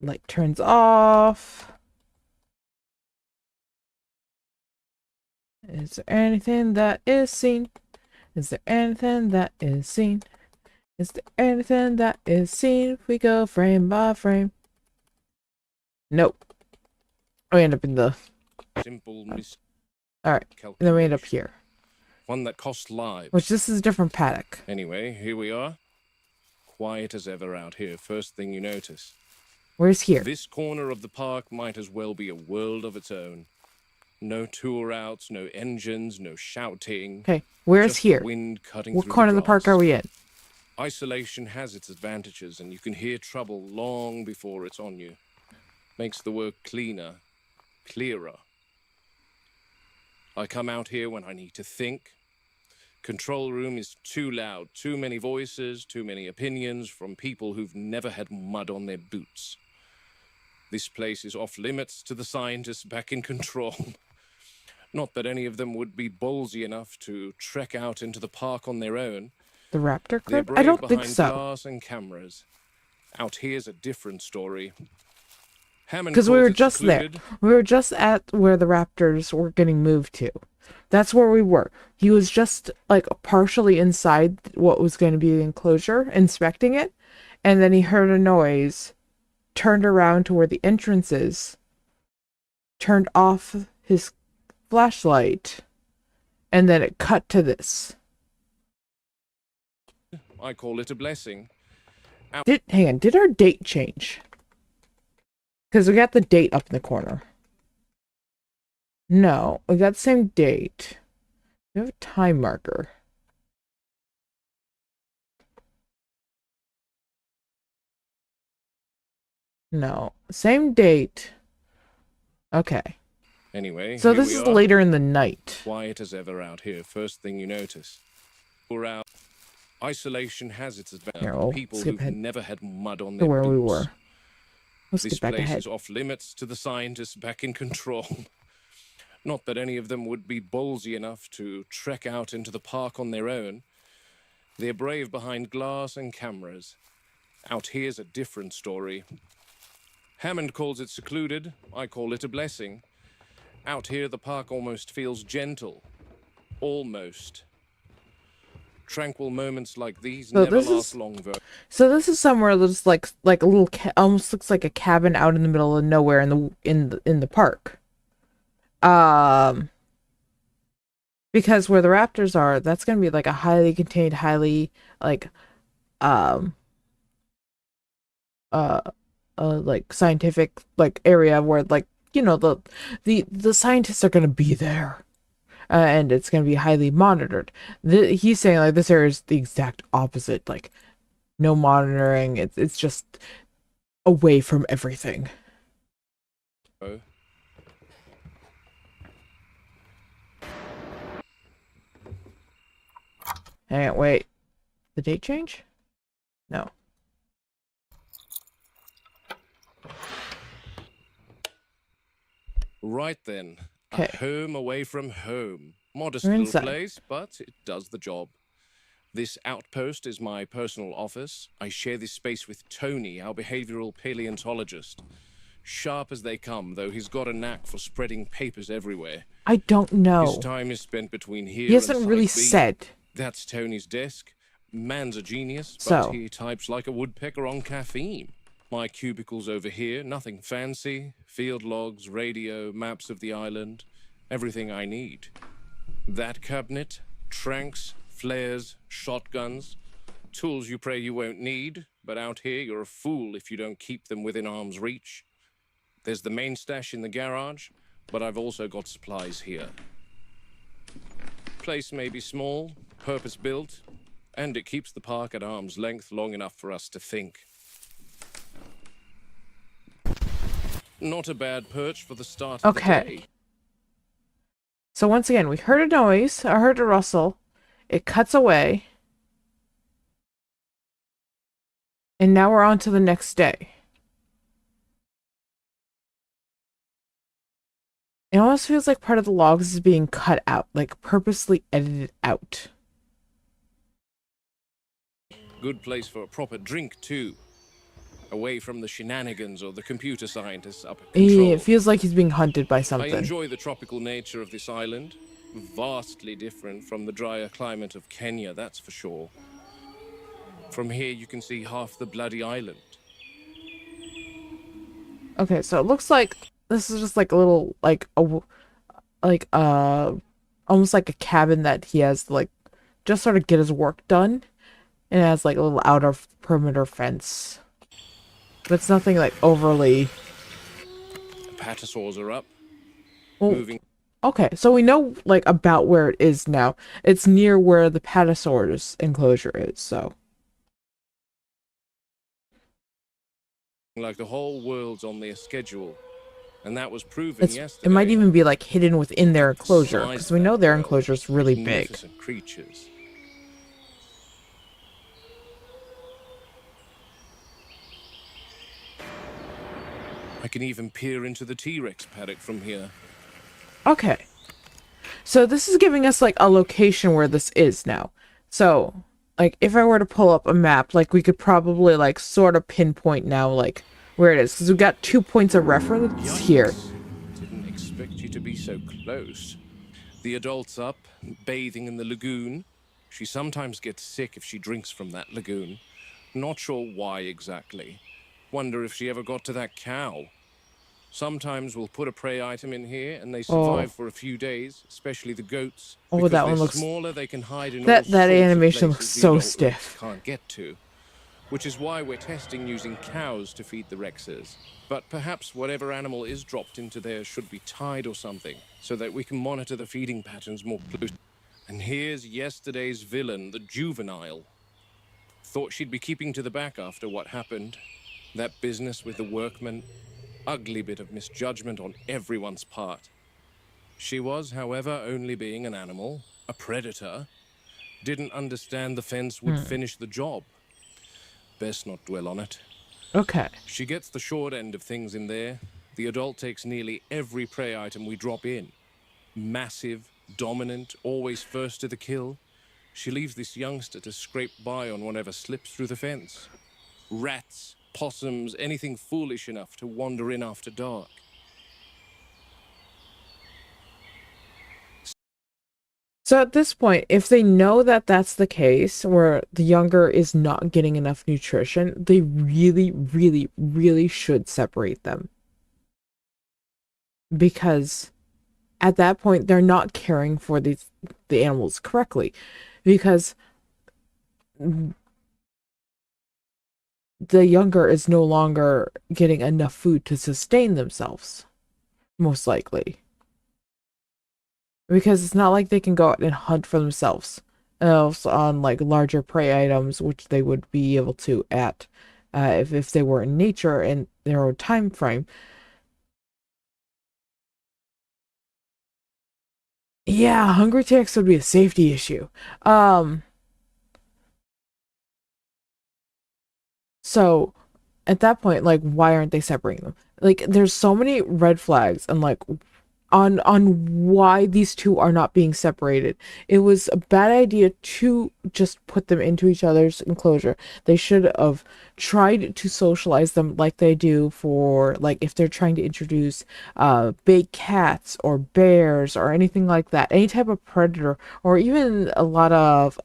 Light turns off. Is there anything that is seen? Is there anything that is seen? Is there anything that is seen? We go frame by frame. Nope. We end up in the... Simple Alright, and then we end up here. One that costs lives. Which this is a different paddock. Anyway, here we are. Quiet as ever out here. First thing you notice. Where's here? This corner of the park might as well be a world of its own. No tour outs, no engines, no shouting. Okay, where's Just here? wind cutting What through corner of the park grass. are we in? Isolation has its advantages, and you can hear trouble long before it's on you. Makes the work cleaner, clearer. I come out here when I need to think. Control room is too loud, too many voices, too many opinions from people who've never had mud on their boots. This place is off limits to the scientists back in control. Not that any of them would be ballsy enough to trek out into the park on their own. The raptor They're clip? I brave don't think behind so. glass and cameras. Out here's a different story. Because we were just there. We were just at where the raptors were getting moved to. That's where we were. He was just like partially inside what was going to be the enclosure, inspecting it, and then he heard a noise, turned around to where the entrance is, turned off his flashlight, and then it cut to this. I call it a blessing. Hang on, did our date change? Because we got the date up in the corner. No, we got the same date. We have a time marker. No, same date. Okay. Anyway, So here this we is are. later in the night. Quiet as ever out here. First thing you notice. We're out. Isolation has its Here, advantage. we'll People skip who've ahead never had mud on to their where boots. we were. Let's This get back place ahead. is off limits to the scientists back in control. Not that any of them would be ballsy enough to trek out into the park on their own. They're brave behind glass and cameras. Out here's a different story. Hammond calls it secluded. I call it a blessing. Out here, the park almost feels gentle. Almost. Tranquil moments like these So never this last is- long, though. So this is somewhere that's like a little almost looks like a cabin out in the middle of nowhere in the park. Because where the raptors are, that's gonna be like a highly contained, highly like like scientific like area where like the scientists are gonna be there. And it's going to be highly monitored. He's saying like this area is the exact opposite, like no monitoring. It's just away from everything. Oh. Hang on, wait. The date change? No. Right then. Okay. A home away from home. Modest We're little inside. place, but it does the job. This outpost is my personal office. I share this space with Tony, our behavioral paleontologist. Sharp as they come, though he's got a knack for spreading papers everywhere. I don't His know. time is spent between here He and hasn't really Site B. said. That's Tony's desk. Man's a genius, but So. he types like a woodpecker on caffeine. My cubicle's over here, nothing fancy. Field logs, radio, maps of the island. Everything I need. That cabinet, tranks, flares, shotguns. Tools you pray you won't need, but out here you're a fool if you don't keep them within arm's reach. There's the main stash in the garage, but I've also got supplies here. Place may be small, purpose-built, and it keeps the park at arm's length long enough for us to think. Not a bad perch for the start of Okay. the day. So once again, we heard a noise. I heard a rustle. It cuts away. And now we're on to the next day. It almost feels like part of the logs is being cut out, like purposely edited out. Good place for a proper drink, too. Away from the shenanigans or the computer scientists up at control. It feels like he's being hunted by I something. enjoy the tropical nature of this island. Vastly different from the drier climate of Kenya, that's for sure. From here you can see half the bloody island. Okay, so it looks like this is just like a little, like like almost like a cabin that he has to, like, just sort of get his work done, and it has like a little outer perimeter fence, but it's nothing like overly. Apatosaurs are up, Well, moving. okay, so we know like about where it is now. It's near where the Patasaurus enclosure is, so. Like the whole world's on their schedule. And that was proven yesterday. It might even be like hidden within their enclosure, Size because we know of that their world. enclosure is really big. Magnificent creatures. I can even peer into the T-Rex paddock from here. Okay. So this is giving us like a location where this is now. So, like, if I were to pull up a map, like, we could probably like sort of pinpoint now like where it is, because we've got 2 points of reference here. Didn't expect you to be so close. The adult's up, bathing in the lagoon. She sometimes gets sick if she drinks from that lagoon. Not sure why exactly. Wonder if she ever got to that cow. Sometimes we'll put a prey item in here and they survive for a few days, especially the goats. Oh, because that they're one looks. smaller, they can hide in all That sorts of animation looks places the so adult stiff. Rex can't get to. Which is why we're testing using cows to feed the Rexes. But perhaps whatever animal is dropped into there should be tied or something, so that we can monitor the feeding patterns more closely. And here's yesterday's villain, the juvenile. Thought she'd be keeping to the back after what happened. That business with the workmen. Ugly bit of misjudgment on everyone's part. She was, however, only being an animal, a predator. Didn't understand the fence would finish the job. Best not dwell on it. Okay. She gets the short end of things in there. The adult takes nearly every prey item we drop in. Massive, dominant, always first to the kill. She leaves this youngster to scrape by on whatever slips through the fence. Rats, possums, anything foolish enough to wander in after dark. So at this point, if they know that that's the case, where the younger is not getting enough nutrition, they really, really, really should separate them. Because at that point, they're not caring for the animals correctly. Because the younger is no longer getting enough food to sustain themselves, most likely. Because it's not like they can go out and hunt for themselves else on like larger prey items, which they would be able to at if they were in nature and their own time frame. Yeah, hungry ticks would be a safety issue. So at that point, like, why aren't they separating them? Like, there's so many red flags and like on why these two are not being separated. It was a bad idea to just put them into each other's enclosure. They should have tried to socialize them like they do for, like, if they're trying to introduce big cats or bears or anything like that, any type of predator, or even a lot of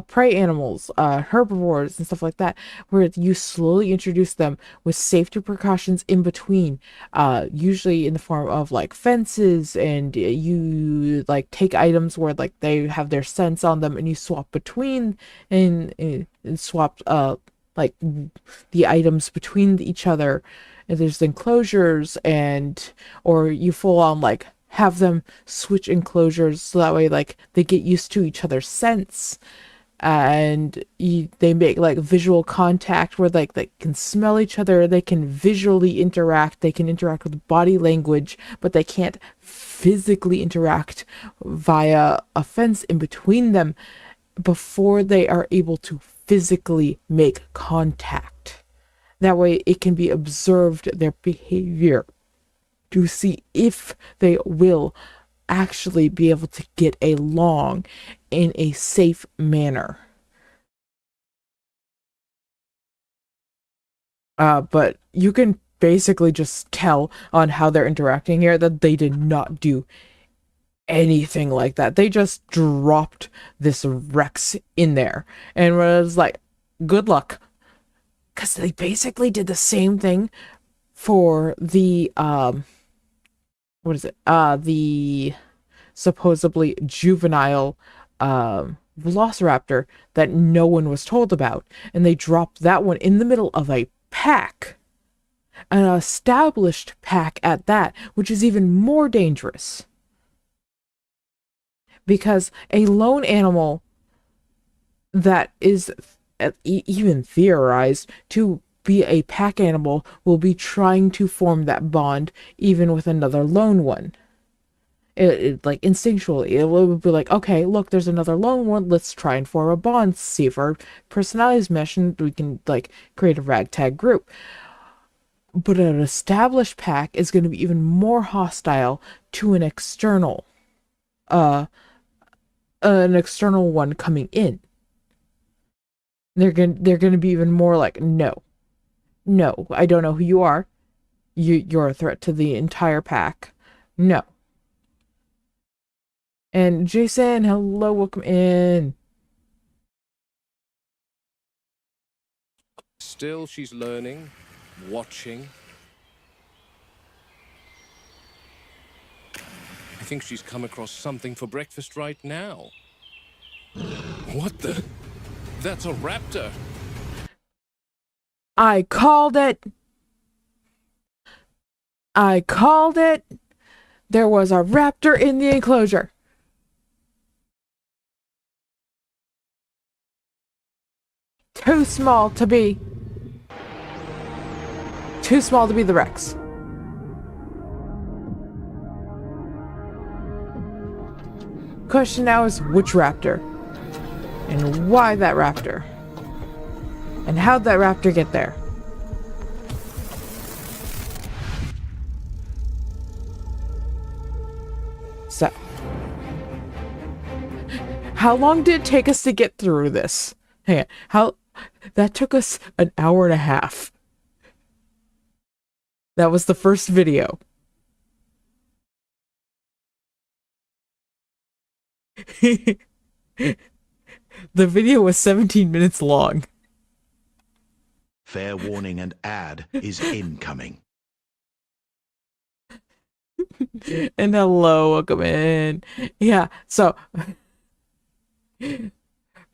prey animals, herbivores and stuff like that, where you slowly introduce them with safety precautions in between, usually in the form of like fences, and you like take items where like they have their scents on them and you swap between and swap like the items between each other, and there's enclosures, and or you full on like have them switch enclosures so that way like they get used to each other's scents, and they make like visual contact where like they can smell each other, they can visually interact, they can interact with body language, but they can't physically interact via a fence in between them before they are able to physically make contact. That way it can be observed their behavior to see if they will actually be able to get along in a safe manner. But you can basically just tell on how they're interacting here that they did not do anything like that. They just dropped this Rex in there and was like, good luck. Because they basically did the same thing for the, what is it? The supposedly juvenile, velociraptor that no one was told about. And they dropped that one in the middle of a pack. An established pack at that, which is even more dangerous. Because a lone animal that is even theorized to be a pack animal will be trying to form that bond even with another lone one. Like instinctually, it will be like, okay, look, there's another lone one. Let's try and form a bond. See if our personalities mesh, and we can like create a ragtag group. But an established pack is going to be even more hostile to an external one coming in. They're gonna be even more like, no, I don't know who you are. You're a threat to the entire pack. No. And Jason, hello, welcome in. Still, she's learning, watching. I think she's come across something for breakfast right now. What the? That's a raptor. I called it. There was a raptor in the enclosure. Too small to be the Rex. Question now is which raptor? And why that raptor? And how'd that raptor get there? So, how long did it take us to get through this? Hang on, that took us an hour and a half. That was the first video. The video was 17 minutes long. Fair warning, an ad is incoming. And hello, welcome in. Yeah, so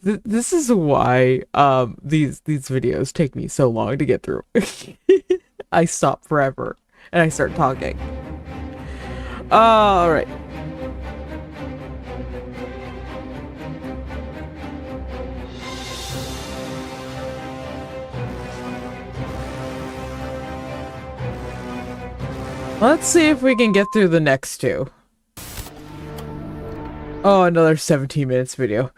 this is why these videos take me so long to get through. I stop forever and I start talking. All right. Let's see if we can get through the next two. Oh, another 17 minutes video.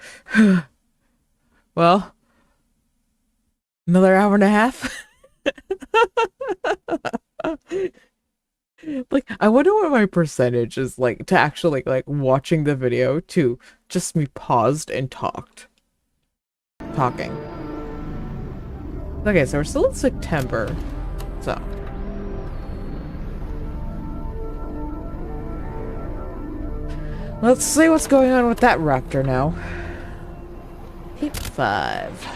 Well, another hour and a half. Like, I wonder what my percentage is like to actually like watching the video to just me paused and talking. Okay, so we're still in September. So. Let's see what's going on with that raptor now. Heap 5.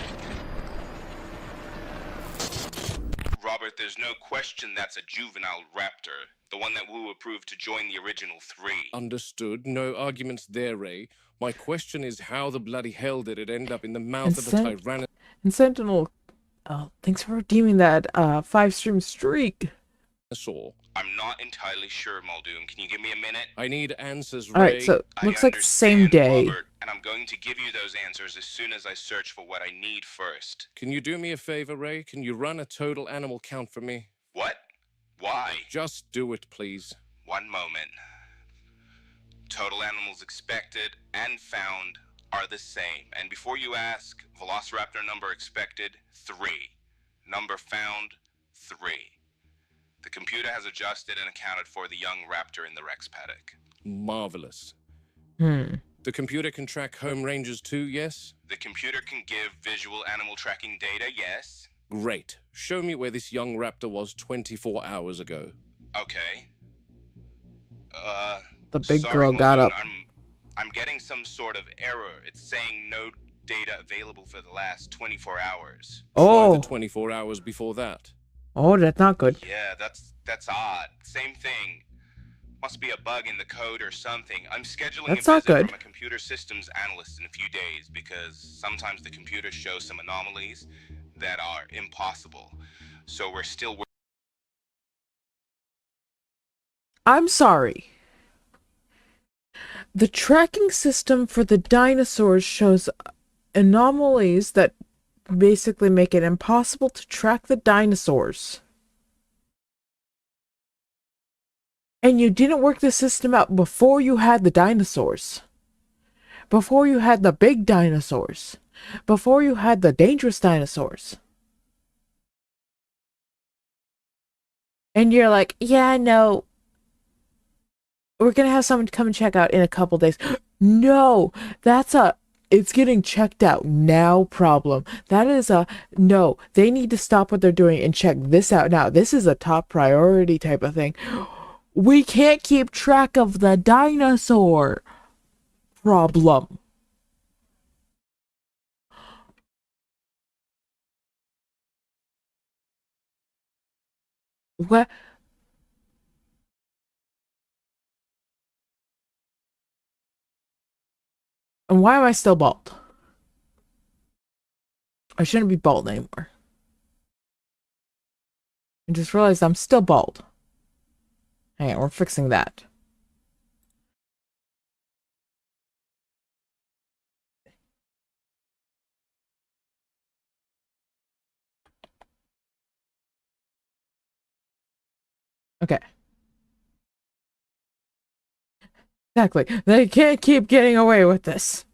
Robert, there's no question that's a juvenile raptor. The one that Wu approved to join the original 3. Understood. No arguments there, Ray. My question is how the bloody hell did it end up in the mouth of the tyrannosaurus? And Sentinel, oh, thanks for redeeming that 5-stream streak. I'm not entirely sure, Muldoon. Can you give me a minute? I need answers, Ray. Alright, so looks like the same day. Robert, and I'm going to give you those answers as soon as I search for what I need first. Can you do me a favor, Ray? Can you run a total animal count for me? What? Why? Just do it, please. One moment. Total animals expected and found are the same. And before you ask, velociraptor number expected, 3. Number found, 3. The computer has adjusted and accounted for the young raptor in the Rex paddock. Marvelous. Hmm. The computer can track home ranges too, yes? The computer can give visual animal tracking data, yes. Great. Show me where this young raptor was 24 hours ago. Okay. The big Sorry, girl got Muldoon, up. I'm getting some sort of error. It's saying no data available for the last 24 hours. Try the Oh, 24 hours before that. oh, that's not good. Yeah, that's odd. Same thing. Must be a bug in the code or something. I'm scheduling That's a not visit good. from a computer systems analyst in a few days because sometimes the computers show some anomalies that are impossible. So we're still I'm sorry. The tracking system for the dinosaurs shows anomalies that basically make it impossible to track the dinosaurs. And you didn't work the system out before you had the dinosaurs. Before you had the big dinosaurs. Before you had the dangerous dinosaurs. And you're like, yeah, no. We're gonna have someone come and check out in a couple days. No, that's a it's getting checked out now problem. That is a no, they need to stop what they're doing and check this out now. This is a top priority type of thing. We can't keep track of the dinosaur problem. What? And why am I still bald? I shouldn't be bald anymore. I just realized I'm still bald. Hang on, we're fixing that. Okay. Exactly. They can't keep getting away with this.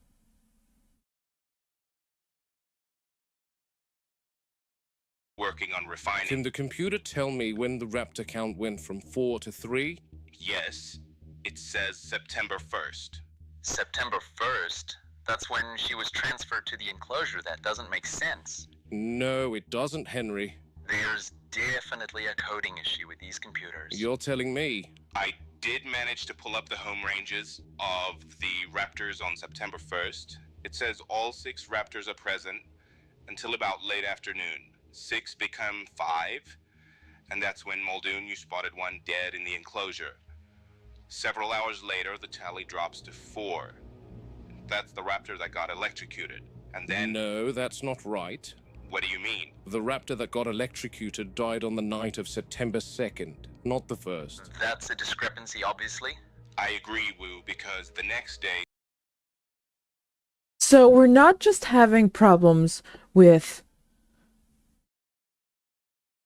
working on refining. Can the computer tell me when the raptor count went from 4 to 3? Yes, it says September 1st. September 1st? That's when she was transferred to the enclosure. That doesn't make sense. No, it doesn't, Henry. There's definitely a coding issue with these computers. You're telling me. I did manage to pull up the home ranges of the raptors on September 1st. It says all 6 raptors are present until about late afternoon. 6 become 5, and that's when Muldoon, you spotted one dead in the enclosure. Several hours later, the tally drops to 4. That's the raptor that got electrocuted. And then... No, that's not right. What do you mean? The raptor that got electrocuted died on the night of September 2nd, not the 1st. That's a discrepancy, obviously. I agree, Wu, because the next day... So we're not just having problems with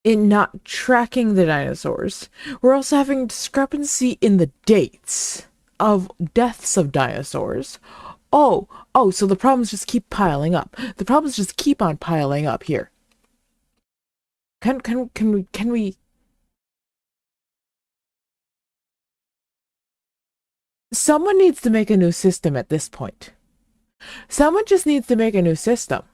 in not tracking the dinosaurs. We're also having discrepancy in the dates of deaths of dinosaurs. Oh, so the problems just keep piling up. The problems just keep on piling up here. Can we Someone needs to make a new system at this point. Someone just needs to make a new system.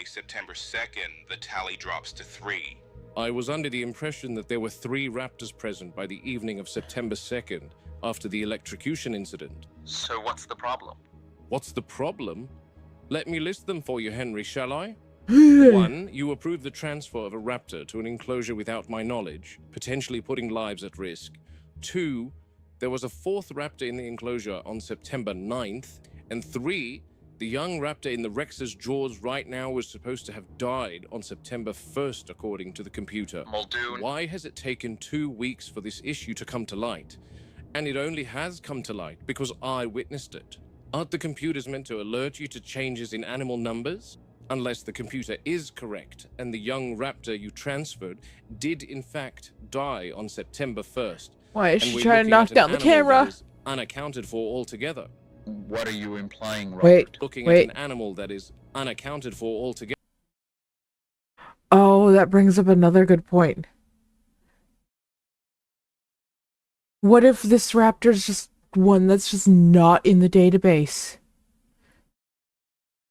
September 2nd, the tally drops to 3. I was under the impression that there were 3 raptors present by the evening of September 2nd, after the electrocution incident. So what's the problem? What's the problem? Let me list them for you, Henry, shall I? 1. You approved the transfer of a raptor to an enclosure without my knowledge, potentially putting lives at risk. 2. There was a 4th raptor in the enclosure on September 9th. And 3. The young raptor in the Rex's jaws right now was supposed to have died on September 1st, according to the computer. Muldoon. Why has it taken 2 weeks for this issue to come to light? And it only has come to light because I witnessed it. Aren't the computers meant to alert you to changes in animal numbers? Unless the computer is correct, and the young raptor you transferred did in fact die on September 1st. Why is And she we're trying to looking knock at an down the animal that camera? is unaccounted for altogether. What are you implying, Robert? Wait. Looking at an animal that is unaccounted for altogether. Oh, that brings up another good point. What if this raptor's just one that's just not in the database?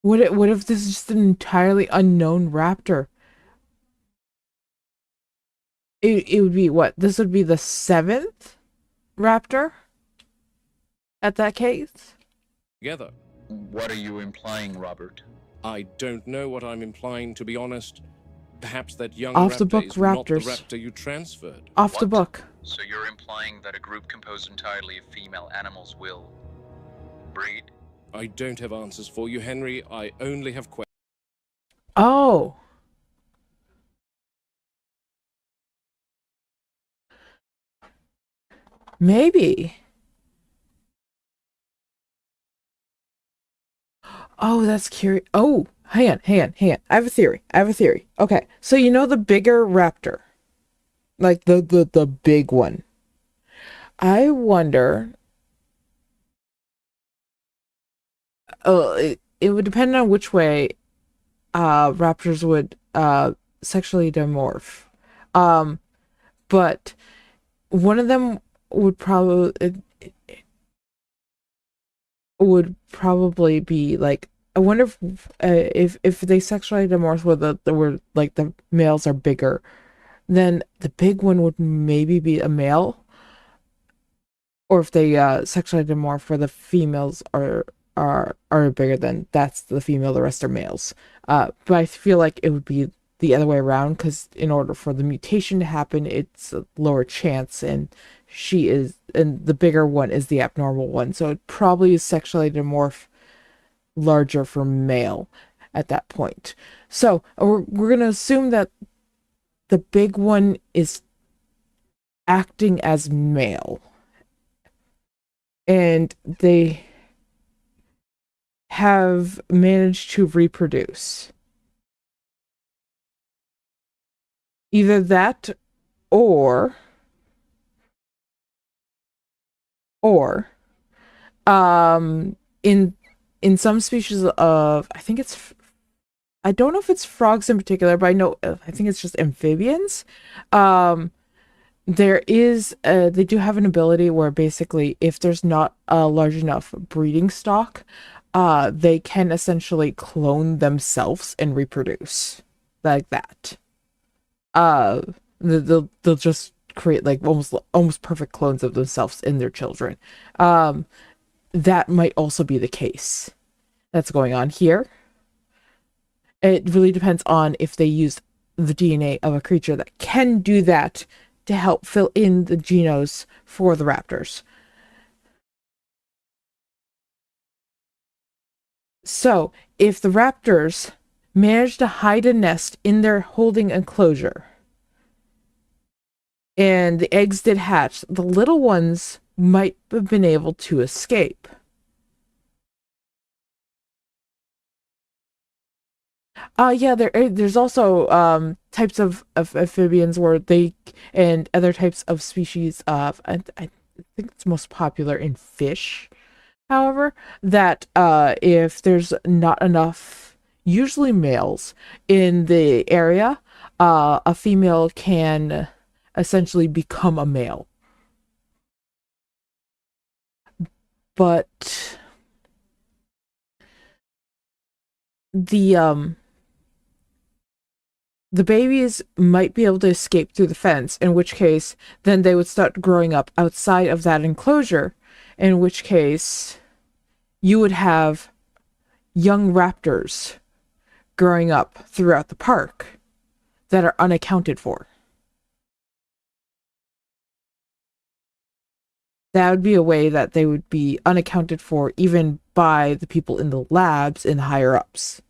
What if this is just an entirely unknown raptor? It would be what? This would be the 7th raptor at that case? Together. What are you implying, Robert? I don't know what I'm implying, to be honest. Perhaps that young Off the raptor book is not the raptors. raptor you transferred. Off the What? book. So you're implying that a group composed entirely of female animals will breed? I don't have answers for you, Henry. I only have questions. Oh. Maybe. Oh, that's curious. Oh, hang on. I have a theory. Okay, so you know the bigger raptor, like the big one. I wonder. It would depend on which way raptors would sexually dimorph. Um, but one of them would probably be like, I wonder if they sexually dimorph where where like the males are bigger, then the big one would maybe be a male, or if they sexually dimorph where the females are bigger, then that's the female, the rest are males. But I feel like it would be the other way around, because in order for the mutation to happen, it's a lower chance, and the bigger one is the abnormal one, so it probably is sexually dimorph larger for male at that point. So we're gonna assume that the big one is acting as male, and they have managed to reproduce. Either that, or or in some species of, I don't know if it's frogs in particular, but I think it's just amphibians. Um, there is they do have an ability where basically if there's not a large enough breeding stock, they can essentially clone themselves and reproduce like that. Uh, they'll just create like almost perfect clones of themselves in their children. That might also be the case that's going on here. It really depends on if they use the DNA of a creature that can do that to help fill in the genomes for the raptors. So, if the raptors manage to hide a nest in their holding enclosure, and the eggs did hatch, the little ones might have been able to escape. Yeah, there's also types of amphibians where they, and other types of species of, I think it's most popular in fish, however, that if there's not enough, usually males, in the area, a female can essentially become a male. But the the babies might be able to escape through the fence, in which case, then they would start growing up outside of that enclosure, in which case, you would have young raptors growing up throughout the park that are unaccounted for. That would be a way that they would be unaccounted for even by the people in the labs and higher ups.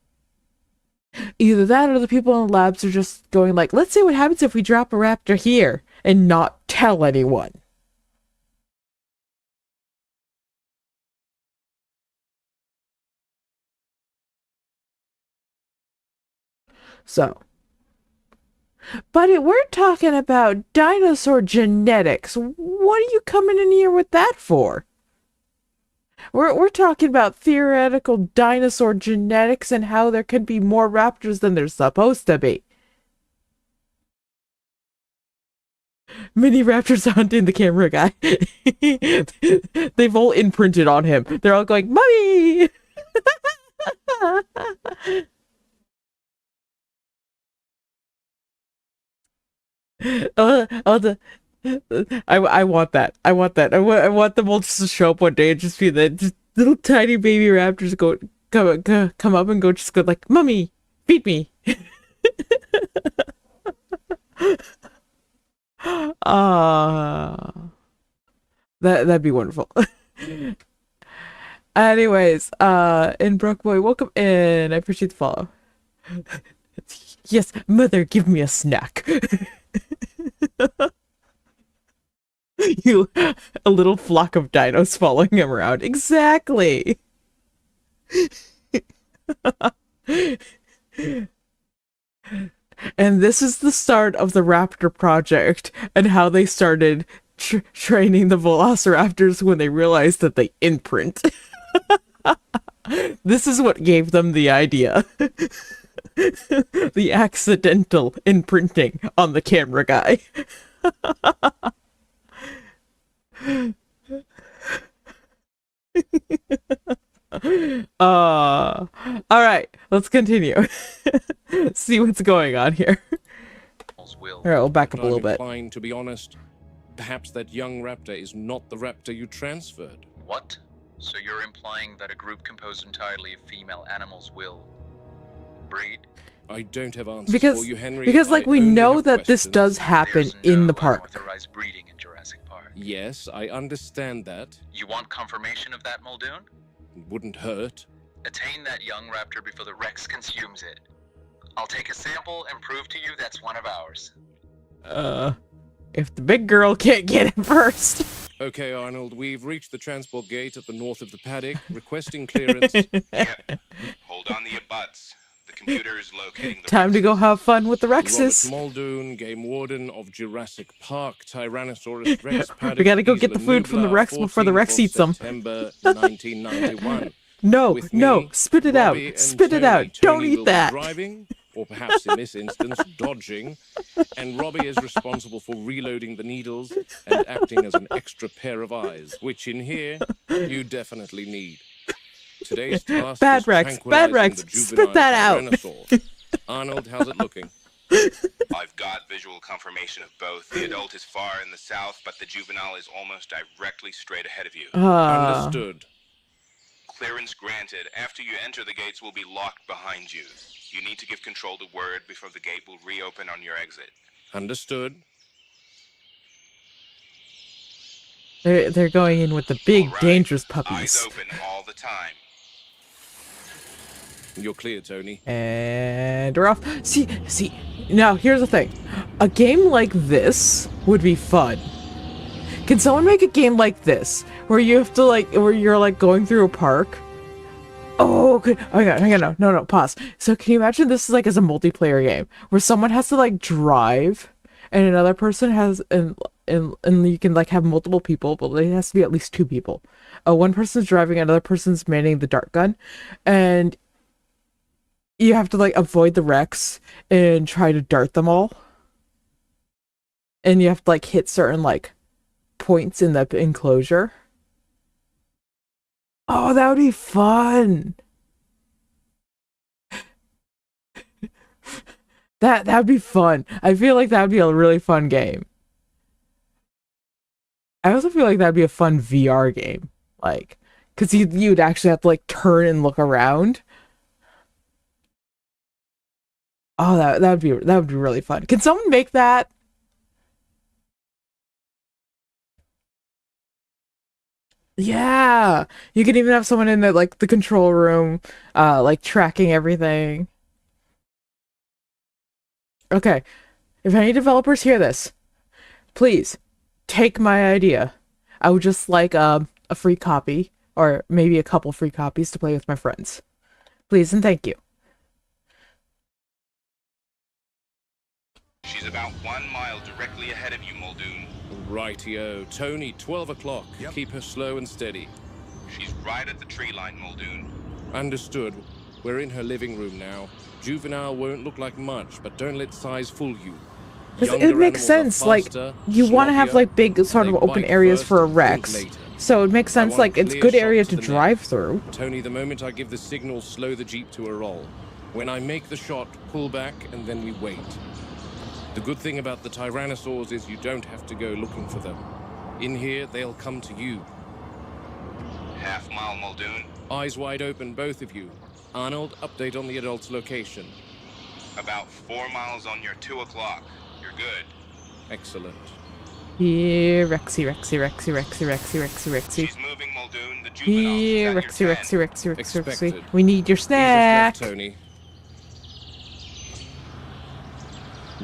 Either that, or the people in the labs are just going like, let's see what happens if we drop a raptor here and not tell anyone. So, but we're talking about dinosaur genetics. What are you coming in here with that for? We're talking about theoretical dinosaur genetics and how there could be more raptors than there's supposed to be. Mini raptors hunting the camera guy. They've all imprinted on him. They're all going, "Mommy!" Oh, I want that. I want that. I want them all just to show up one day and just be the just little tiny baby raptors come up and go like, "Mummy, feed me." Ah, that'd be wonderful. Anyways, in Brookboy, welcome in. I appreciate the follow. Yes, mother, give me a snack. You, a little flock of dinos following him around. Exactly. And this is the start of the Raptor Project and how they started training the velociraptors when they realized that they imprint. This is what gave them the idea. The accidental imprinting on the camera guy. All right, let's continue. See what's going on here. All right, we'll back up a little bit. To be honest, perhaps that young raptor is not the raptor you transferred. What? So you're implying that a group composed entirely of female animals will breed? I don't have answers for you, Henry. Because like we know that this does happen There's in no the park. unauthorized breeding in Jurassic Park. Yes, I understand that. You want confirmation of that, Muldoon? It wouldn't hurt. Attain that young raptor before the Rex consumes it. I'll take a sample and prove to you that's one of ours. If the big girl can't get it first. Okay, Arnold, we've reached the transport gate at the north of the paddock, requesting clearance. Yep. Hold on to your butts. The computer is locating the Time to go have fun with the Robert Rexes. Muldoon, Game Warden of Jurassic Park, Tyrannosaurus Rex paddock. We gotta go get the food from the Rex before the Rex eats them. September 1991. No, With no, me, spit it out. Robbie and Spit it Tony. out. Don't Tony eat will be that. Driving, or perhaps in this instance, dodging, and Robbie is responsible for reloading the needles and acting as an extra pair of eyes, which in here you definitely need. Today's task Bad is Rex, bad tranquilizing Rex, the spit that out. Tyrannosaur. Arnold, how's it looking? I've got visual confirmation of both. The adult is far in the south, but the juvenile is almost directly straight ahead of you. Understood. Clearance granted. After you enter, the gates will be locked behind you. You need to give control to Word before the gate will reopen on your exit. Understood. They're going in with the big, All right. dangerous Eyes puppies. open all the time. You're clear, Tony. And we're off. See, now here's the thing. A game like this would be fun. Can someone make a game like this where you have to where you're like going through a park? Oh, good. Oh, hang on, no, pause. So can you imagine this is like as a multiplayer game where someone has to like drive and another person has and you can like have multiple people, but it has to be at least 2 people. One person's driving, another person's manning the dart gun, and you have to like avoid the Rex and try to dart them all. And you have to like hit certain like points in the enclosure. Oh, that would be fun. That'd be fun. I feel like that would be a really fun game. I also feel like that'd be a fun VR game. Like, cause you'd actually have to like turn and look around. Oh, that would be really fun. Can someone make that? Yeah, you could even have someone in the control room, like tracking everything. Okay, if any developers hear this, please take my idea. I would just like a free copy, or maybe a couple free copies to play with my friends. Please and thank you. She's about 1 mile directly ahead of you, Muldoon. Rightio. Tony, 12 o'clock. Yep. Keep her slow and steady. She's right at the tree line, Muldoon. Understood. We're in her living room now. Juvenile won't look like much, but don't let size fool you. Because it Younger makes animals sense, are like, faster, you want to have, sloppier, like, big sort of they open bite areas first for a and Rex. think later. So it makes sense, want like, a it's clear good shot area to to the neck. drive through. Tony, the moment I give the signal, slow the Jeep to a roll. When I make the shot, pull back, and then we wait. The good thing about the tyrannosaurs is you don't have to go looking for them. In here, they'll come to you. Half-mile, Muldoon. Eyes wide open, both of you. Arnold, update on the adult's location. About 4 miles on your 2 o'clock. You're good. Excellent. Here, Rexy. She's moving, Muldoon. The juvenile Here, is at your 10. Rexy. Expected. We need your Ease us snack. left, Tony.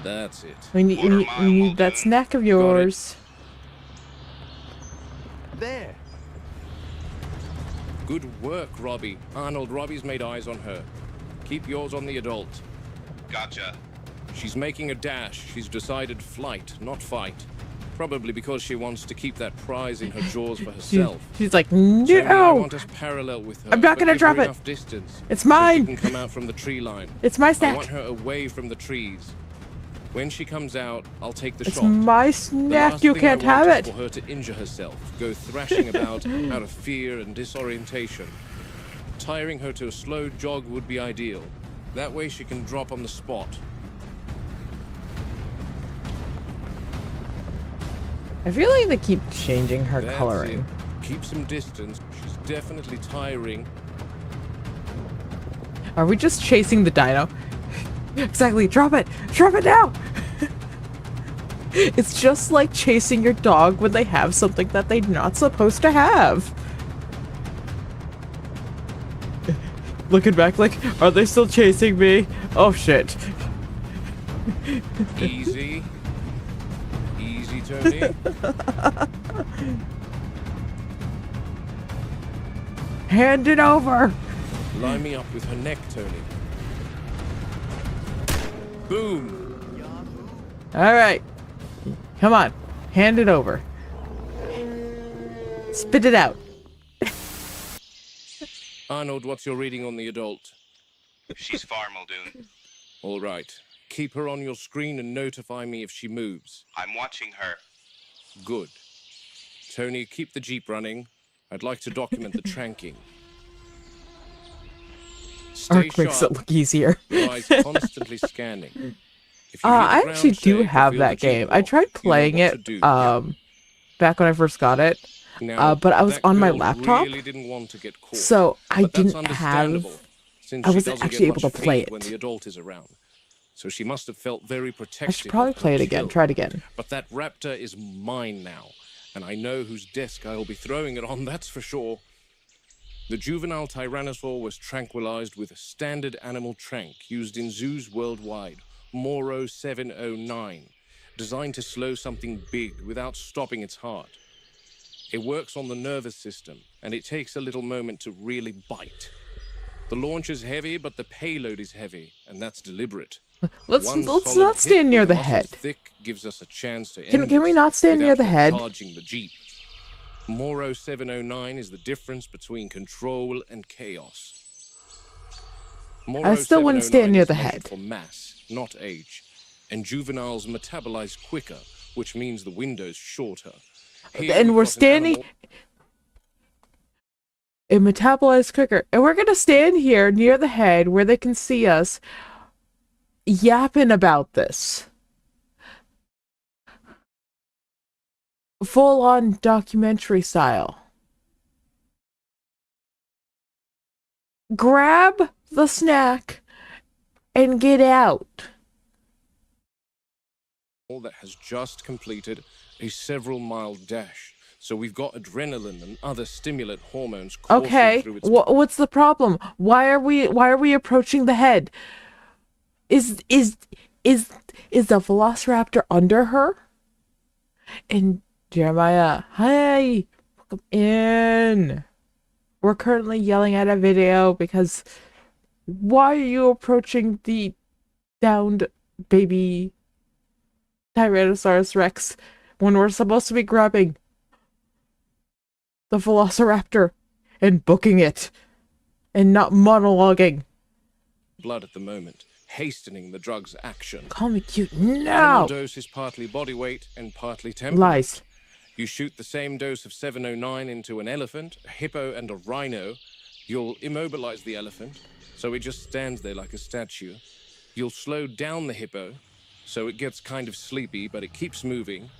That's it. We need that snack of yours. There. Good work, Robbie. Arnold, Robbie's made eyes on her. Keep yours on the adult. Gotcha. She's making a dash. She's decided flight, not fight. Probably because she wants to keep that prize in her jaws for herself. She's like, Tony, I no! want us parallel with her. I'm not but gonna give drop her it. enough distance It's so mine. she can come out from the tree line. It's my I snack. want her away from the trees. When she comes out, I'll take the It's shot. my The snack. last You thing can't I want have is it. for her to injure herself, go thrashing about out of fear and disorientation. Tiring her to a slow jog would be ideal. That way she can drop on the spot. I feel like they keep changing her That's coloring. it. Keep some distance. She's definitely tiring. Are we just chasing the dino? Exactly. Drop it. Drop it now. It's just like chasing your dog when they have something that they're not supposed to have. Looking back like, are they still chasing me? Oh shit. Easy. Easy, Tony. Hand it over. Line me up with her neck, Tony. Boom. All right. Come on. Hand it over. Spit it out. Arnold, what's your reading on the adult? She's far, Muldoon. All right. Keep her on your screen and notify me if she moves. I'm watching her. Good. Tony, keep the Jeep running. I'd like to document the tranking. Stay Arc makes it sharp. look easier. Your eyes constantly scanning. If you hear the I ground actually do shake or have feel that the Jeep game. I rock, tried you know playing what to it do. back when I first got it. Now, but I was that on my girl laptop, really didn't want to get caught, so I but that's didn't have. understandable, since I she wasn't doesn't actually get able to much play feed when it. the adult is around. So she must have felt very protective. I should probably of her play it again. kill. Try it again. But that raptor is mine now, and I know whose desk I'll be throwing it on, that's for sure. The juvenile tyrannosaur was tranquilized with a standard animal trank used in zoos worldwide, Moro 709, designed to slow something big without stopping its heart. It works on the nervous system, and it takes a little moment to really bite. The launch is heavy, but the payload is heavy, and that's deliberate. Let's One not solid stand hit near with the muscles head. thick gives us a chance to Can end we this not stand near without the head? charging the Jeep. Moro 709 is the difference between control and chaos. Moro I still wouldn't stand 709 near is the measured head. for mass, not age, and juveniles metabolize quicker, which means the window's shorter. Here And we've we're got an standing. animal- It metabolized quicker, and we're gonna stand here near the head where they can see us yapping about this. Full on documentary style. Grab the snack and get out. that has just completed a several-mile dash. So we've got adrenaline and other stimulant hormones coursing Okay, through its what's the problem? Why are we approaching the head? Is the velociraptor under her? And Jeremiah, hi, welcome in. We're currently yelling at a video because why are you approaching the downed baby Tyrannosaurus Rex when we're supposed to be grabbing the velociraptor and booking it and not monologuing? blood at the moment, hastening the drug's action. Call me cute. Animal No! dose is partly body weight and partly temperament. Lies. You shoot the same dose of 709 into an elephant, a hippo, and a rhino. You'll immobilize the elephant, so it just stands there like a statue. You'll slow down the hippo, so it gets kind of sleepy, but it keeps moving,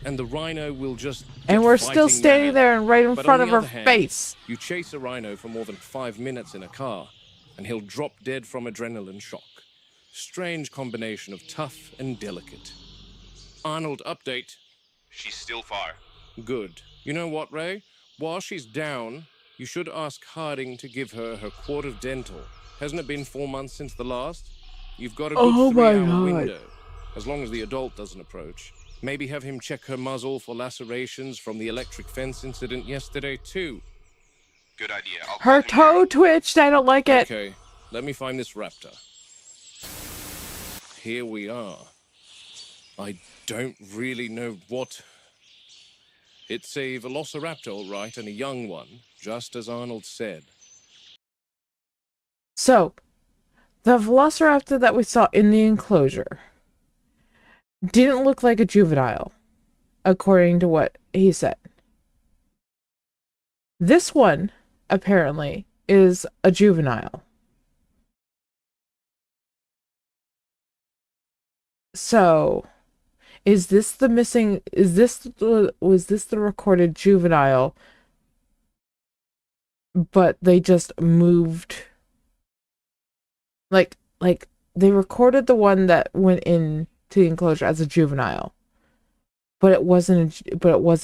and the rhino will just And get we're still fighting standing mad. there and right in But front on of the her other hand, face. you chase a rhino for more than 5 minutes in a car, and he'll drop dead from adrenaline shock. Strange combination of tough and delicate. Arnold, update. She's still far. Good. You know what, Ray? While she's down, you should ask Harding to give her her quart of dental. Hasn't it been 4 months since the last? You've got a good Oh my 3-hour God. window, as long as the adult doesn't approach. Maybe have him check her muzzle for lacerations from the electric fence incident yesterday, too. Good idea. I'll Her call him toe twitched. I don't like it. Okay, let me find this raptor. Here we are. I don't really know what... It's a velociraptor, all right, and a young one, just as Arnold said. So, the velociraptor that we saw in the enclosure didn't look like a juvenile, according to what he said. This one, apparently, is a juvenile. So, was this the recorded juvenile, but they just moved, like they recorded the one that went in to the enclosure as a juvenile, but it wasn't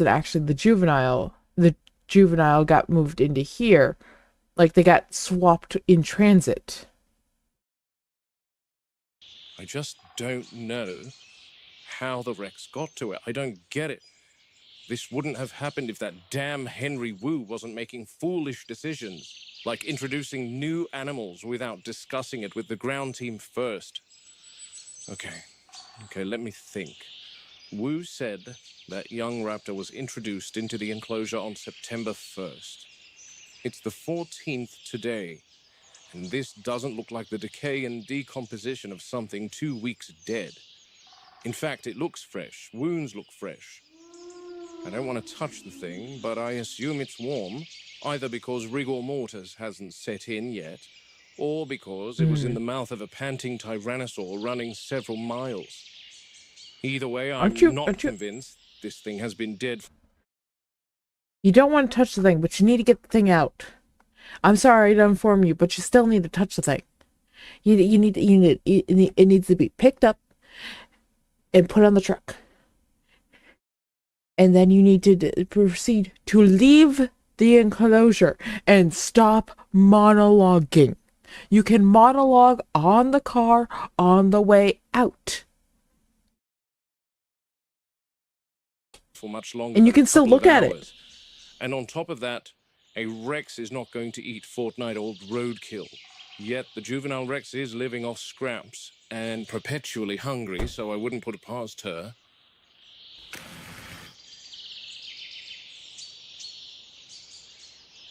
actually the juvenile. The juvenile got moved into here, like they got swapped in transit. I just don't know how the Rex got to it. I don't get it. This wouldn't have happened if that damn Henry Wu wasn't making foolish decisions, like introducing new animals without discussing it with the ground team first. Okay, let me think. Wu said that young raptor was introduced into the enclosure on September 1st. It's the 14th today, and this doesn't look like the decay and decomposition of something 2 weeks dead. In fact, it looks fresh. Wounds look fresh. I don't want to touch the thing, but I assume it's warm, either because rigor mortis hasn't set in yet, or because it was in the mouth of a panting tyrannosaur running several miles. Either way, I'm not convinced this thing has been dead. You don't want to touch the thing, but you need to get the thing out. I'm sorry to inform you, but you still need to touch the thing. It needs to be picked up and put on the truck. And then you need to proceed to leave the enclosure and stop monologuing. You can monologue on the car on the way out. For much longer, and you can still look at it. And on top of that, a Rex is not going to eat fortnight-old roadkill. Yet the juvenile Rex is living off scraps and perpetually hungry, so I wouldn't put it past her.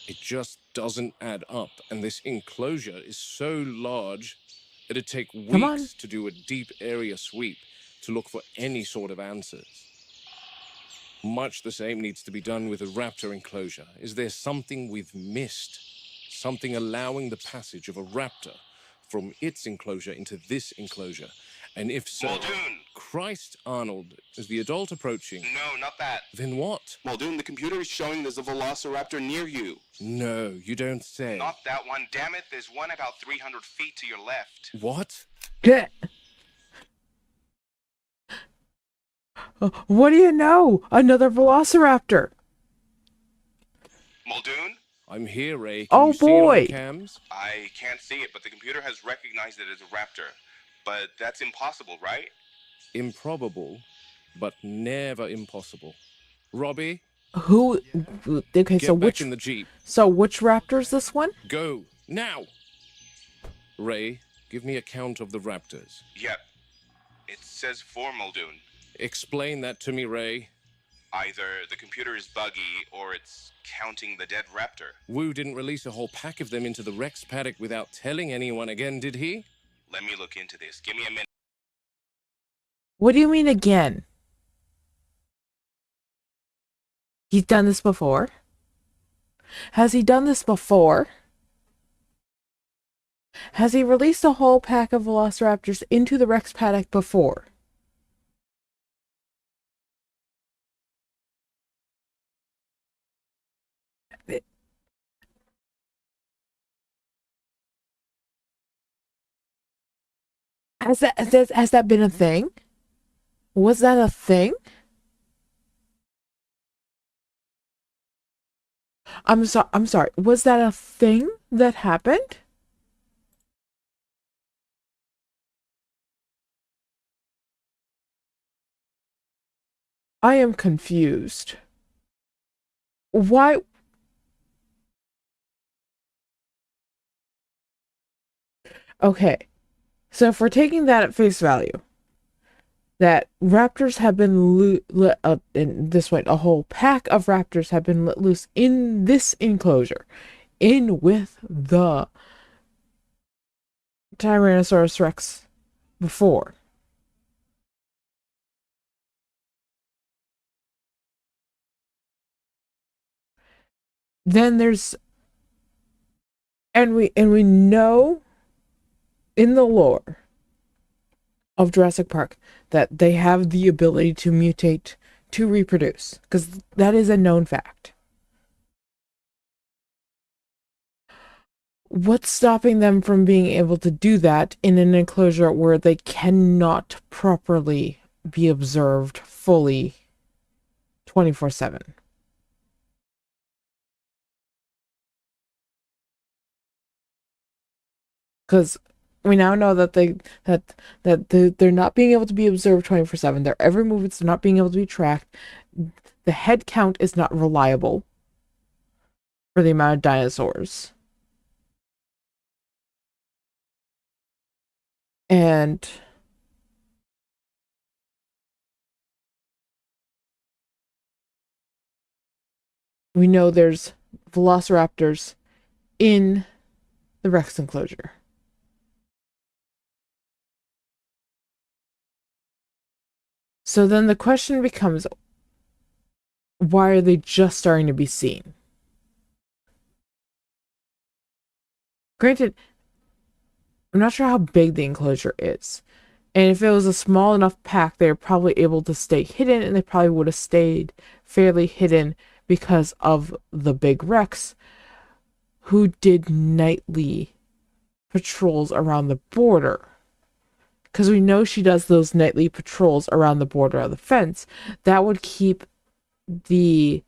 It just doesn't add up, and this enclosure is so large it'd take weeks to do a deep area sweep to look for any sort of answers. Much the same needs to be done with a raptor enclosure. Is there something we've missed? Something allowing the passage of a raptor from its enclosure into this enclosure? And if so... Muldoon! Christ, Arnold, is the adult approaching? No, not that. Then what? Muldoon, the computer is showing there's a velociraptor near you. No, you don't say. Not that one, damn it. There's one about 300 feet to your left. What? What do you know? Another velociraptor. Muldoon? I'm here, Ray. Oh, you see it on boy. the cams? I can't see it, but the computer has recognized it as a raptor. But that's impossible, right? Improbable, but never impossible. Robbie? Who? Okay, Get back in the Jeep. So which raptor is this one? Go, now! Ray, give me a count of the raptors. Yep. It says 4, Muldoon. Explain that to me, Ray. Either the computer is buggy, or it's counting the dead raptor. Wu didn't release a whole pack of them into the Rex paddock without telling anyone again, did he? Let me look into this. Give me a minute. What do you mean again? He's done this before? Has he done this before? Has he released a whole pack of velociraptors into the Rex paddock before? Has that been a thing? Was that a thing? I'm sorry. Was that a thing that happened? I am confused. Why? Okay. So if we're taking that at face value, that raptors have been in this way, a whole pack of raptors have been let loose in this enclosure, in with the Tyrannosaurus Rex before. Then there's and we know in the lore of Jurassic Park that they have the ability to mutate to reproduce, because that is a known fact. What's stopping them from being able to do that in an enclosure where they cannot properly be observed fully 24/7? Because we now know that they're not being able to be observed 24/7. Their every movement's not being able to be tracked. The head count is not reliable for the amount of dinosaurs. And we know there's velociraptors in the Rex enclosure. So then the question becomes, why are they just starting to be seen? Granted, I'm not sure how big the enclosure is. And if it was a small enough pack, they're probably able to stay hidden, and they probably would have stayed fairly hidden because of the big Rex, who did nightly patrols around the border. Because we know she does those nightly patrols around the border of the fence. That would keep the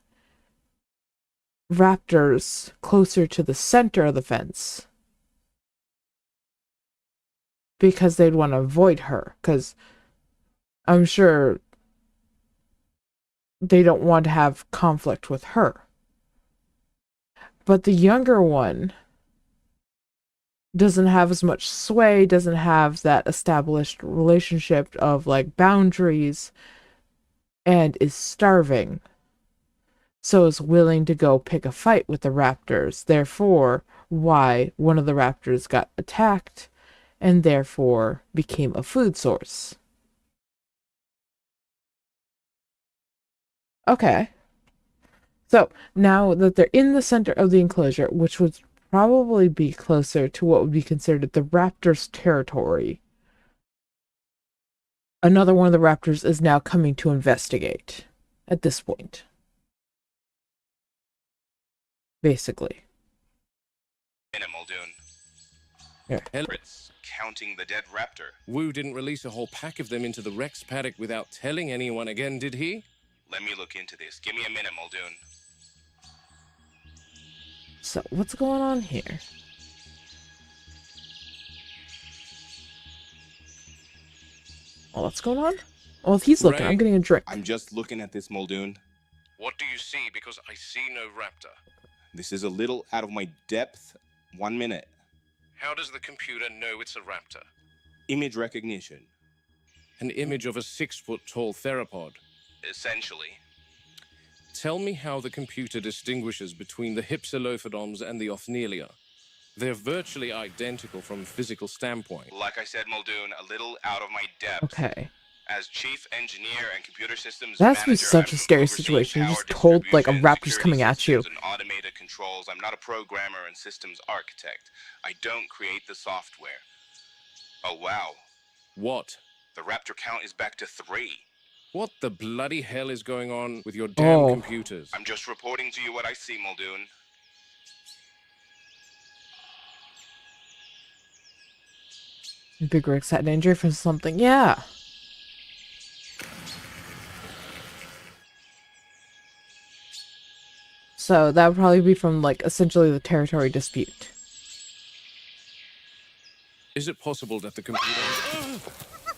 raptors closer to the center of the fence, because they'd want to avoid her, because I'm sure they don't want to have conflict with her. But the younger one doesn't have as much sway, doesn't have that established relationship of like boundaries, and is starving. So is willing to go pick a fight with the raptors. Therefore, why one of the raptors got attacked and therefore became a food source. Okay. So now that they're in the center of the enclosure, which would probably be closer to what would be considered the raptor's territory, another one of the raptors is now coming to investigate at this point. Basically. Minimal, Dune. Yeah. It's counting the dead raptor. Wu didn't release a whole pack of them into the Rex paddock without telling anyone again, did he? Let me look into this. Give me a minute, Muldoon. So what's going on here? Oh, what's going on? Well, if he's looking, Ray? I'm getting a drink. I'm just looking at this, Muldoon. What do you see? Because I see no raptor. This is a little out of my depth. 1 minute. How does the computer know it's a raptor? Image recognition. An image of a 6-foot-tall theropod. Essentially. Tell me how the computer distinguishes between the Hypsilophodons and the Othnielia. They're virtually identical from a physical standpoint. Like I said, Muldoon, a little out of my depth. Okay. As chief engineer and computer systems That's be manager, such a I'm scary overseeing situation. You're power just told like a distribution, raptor's security coming at you. systems, and automated controls. I'm not a programmer and systems architect. I don't create the software. Oh wow, What? the raptor count is back to 3. What the bloody hell is going on with your damn computers? I'm just reporting to you what I see, Muldoon. Big Rick's had an injury from something. Yeah. So that would probably be from, like, essentially the territory dispute. Is it possible that the computer...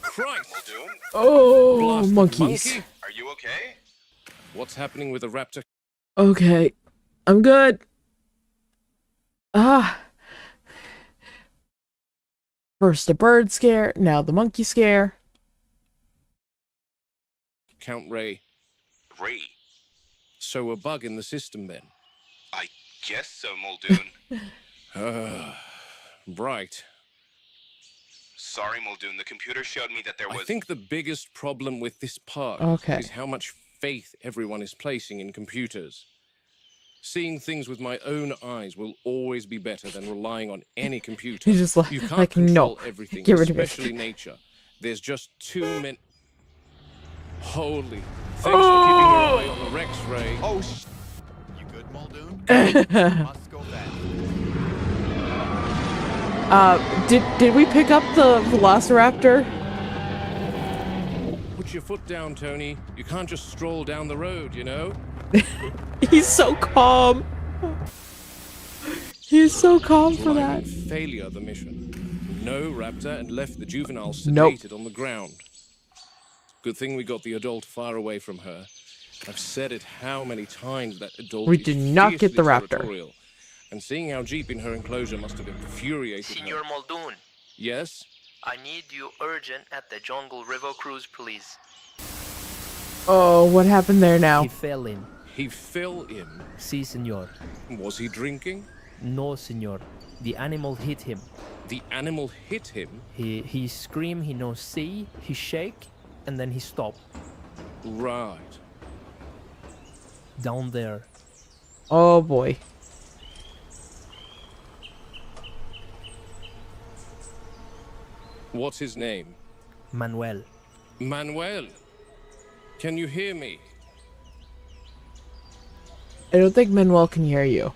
Christ! Muldoon, Oh, Blasted monkeys. monkey? are you okay? What's happening with the raptor? Okay. I'm good. Ah. First a bird scare, now the monkey scare. Count Ray. Ray. So a bug in the system then? I guess so, Muldoon. Right. Sorry, Muldoon. The computer showed me that there was... I think the biggest problem with this part Okay. is how much faith everyone is placing in computers. Seeing things with my own eyes will always be better than relying on any computer. He's just You can't like, control no, everything, get rid of it. especially nature. There's just too many... Holy... Thanks for keeping your eye on the Rex, Ray. Oh, you good, Muldoon? Must go fast. Did we pick up the velociraptor? Put your foot down, Tony. You can't just stroll down the road, you know? He's so calm. He's so calm for that. Failure of the mission. No raptor and left the juvenile Nope. sedated on the ground. Good thing we got the adult far away from her. I've said it how many times that adult We is did not get the fiercely raptor. territorial. And seeing our jeep in her enclosure must have infuriated Senor her. Muldoon, Yes? I need you urgent at the Jungle River Cruise, please. Oh, what happened there now? He fell in. He fell in. Si, senor. Was he drinking? No, senor. The animal hit him. The animal hit him? He screamed, he no see, he shake, and then he stop. Right. Down there. Oh boy. What's his name? Manuel. Manuel. Can you hear me? I don't think Manuel can hear you.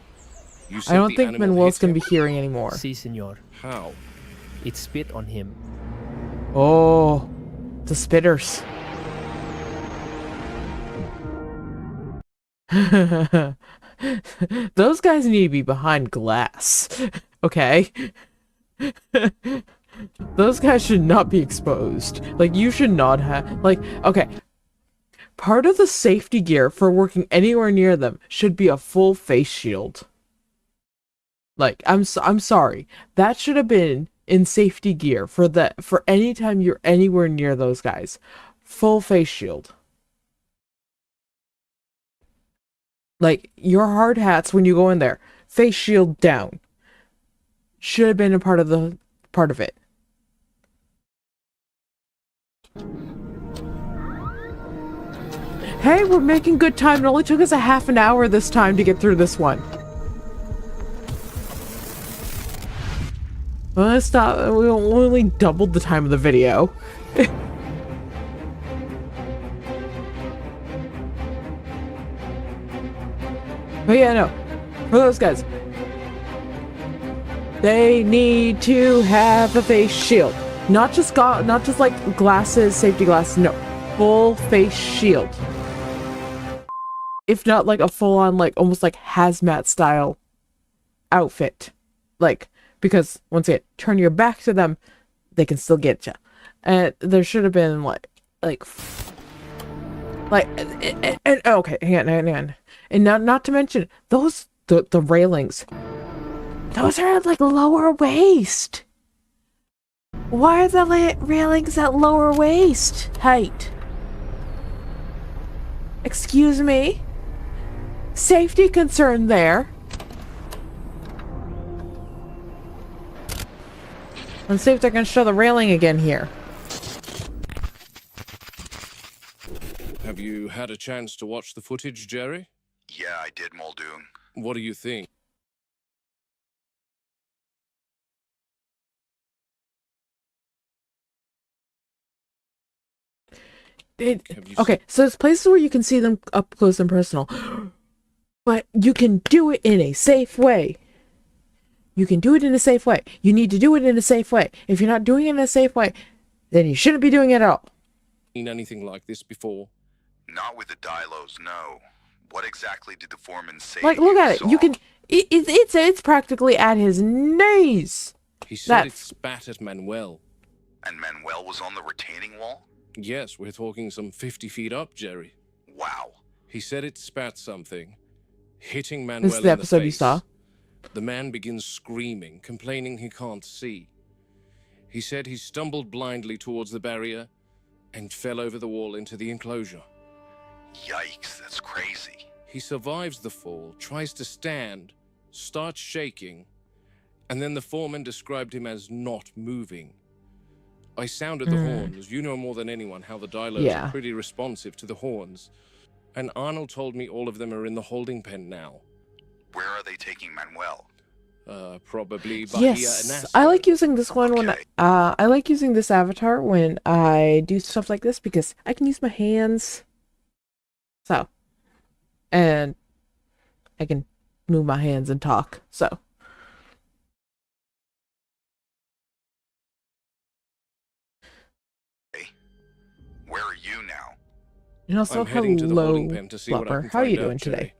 You said I don't the think animal Manuel's hit gonna him. be hearing anymore. Si, senor. How? It spit on him. Oh, the spitters. Those guys need to be behind glass. Okay? Those guys should not be exposed. Like, you should not have... Like, okay. Part of the safety gear for working anywhere near them should be a full face shield. Like, I'm sorry. That should have been in safety gear for any time you're anywhere near those guys. Full face shield. Like, your hard hats when you go in there. Face shield down. Should have been a part of it. Hey, we're making good time. It only took us a half an hour this time to get through this one. Well, let's stop. We only doubled the time of the video. But yeah, no. For those guys, they need to have a face shield. Not just like glasses, safety glasses. No, full face shield. If not like a full-on, like almost like hazmat style outfit. Like, because once again, turn your back to them, they can still get you. And there should have been okay, hang on. And not to mention those the railings. Those are at like lower waist. Why are the railings at lower waist height? Excuse me? Safety concern there. Let's see if they're gonna show the railing again here. Have you had a chance to watch the footage, Jerry? Yeah, I did, Muldoon. What do you think? Okay, so there's places where you can see them up close and personal, but you can do it in a safe way. You can do it in a safe way. You need to do it in a safe way. If you're not doing it in a safe way, then you shouldn't be doing it at all. Seen anything like this before? Not with the Dilos, no. What exactly did the foreman say? Like, look at it. You can. It's practically at his knees. He said it spat at Manuel. And Manuel was on the retaining wall? Yes, we're talking some 50 feet up, Jerry. Wow. He said it spat something, hitting Manuel This is the in the episode face. you saw. The man begins screaming, complaining he can't see. He said he stumbled blindly towards the barrier and fell over the wall into the enclosure. Yikes, that's crazy. He survives the fall, tries to stand, starts shaking, and then the foreman described him as not moving. I sounded the horns. You know more than anyone how the Dilos are pretty responsive to the horns. And Arnold told me all of them are in the holding pen now. Where are they taking Manuel? Probably Bahia and Yes, Asco. I like using this one when I like using this avatar when I do stuff like this because I can use my hands. So, and I can move my hands and talk. So, Where are you now? and also I'm heading to the hello, holding pen to see what I Flupper. can How are you find doing out, today? Jerry.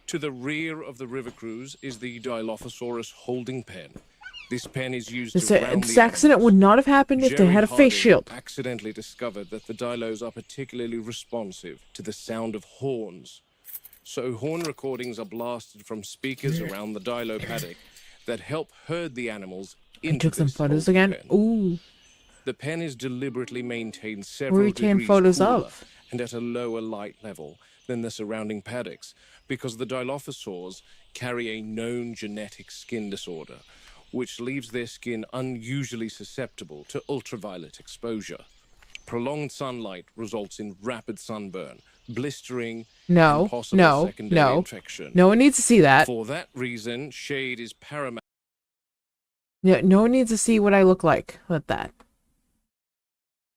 To the rear of the river cruise is the Dilophosaurus holding pen. This pen is used to ground This the accident would animals. not have happened if they Jerry had a face Harding shield. accidentally discovered that the Dilos are particularly responsive to the sound of horns. So horn recordings are blasted from speakers around the Dilo paddock that help herd the animals I into took some this photos holding again. pen. Ooh, The pen is deliberately maintained where are several you taking degrees photos cooler of? and at a lower light level than the surrounding paddocks because the Dilophosaurs carry a known genetic skin disorder, which leaves their skin unusually susceptible to ultraviolet exposure. Prolonged sunlight results in rapid sunburn, blistering, No, and possible no, secondary no. infection. No one needs to see that. For that reason, shade is paramount. No one needs to see what I look like with that.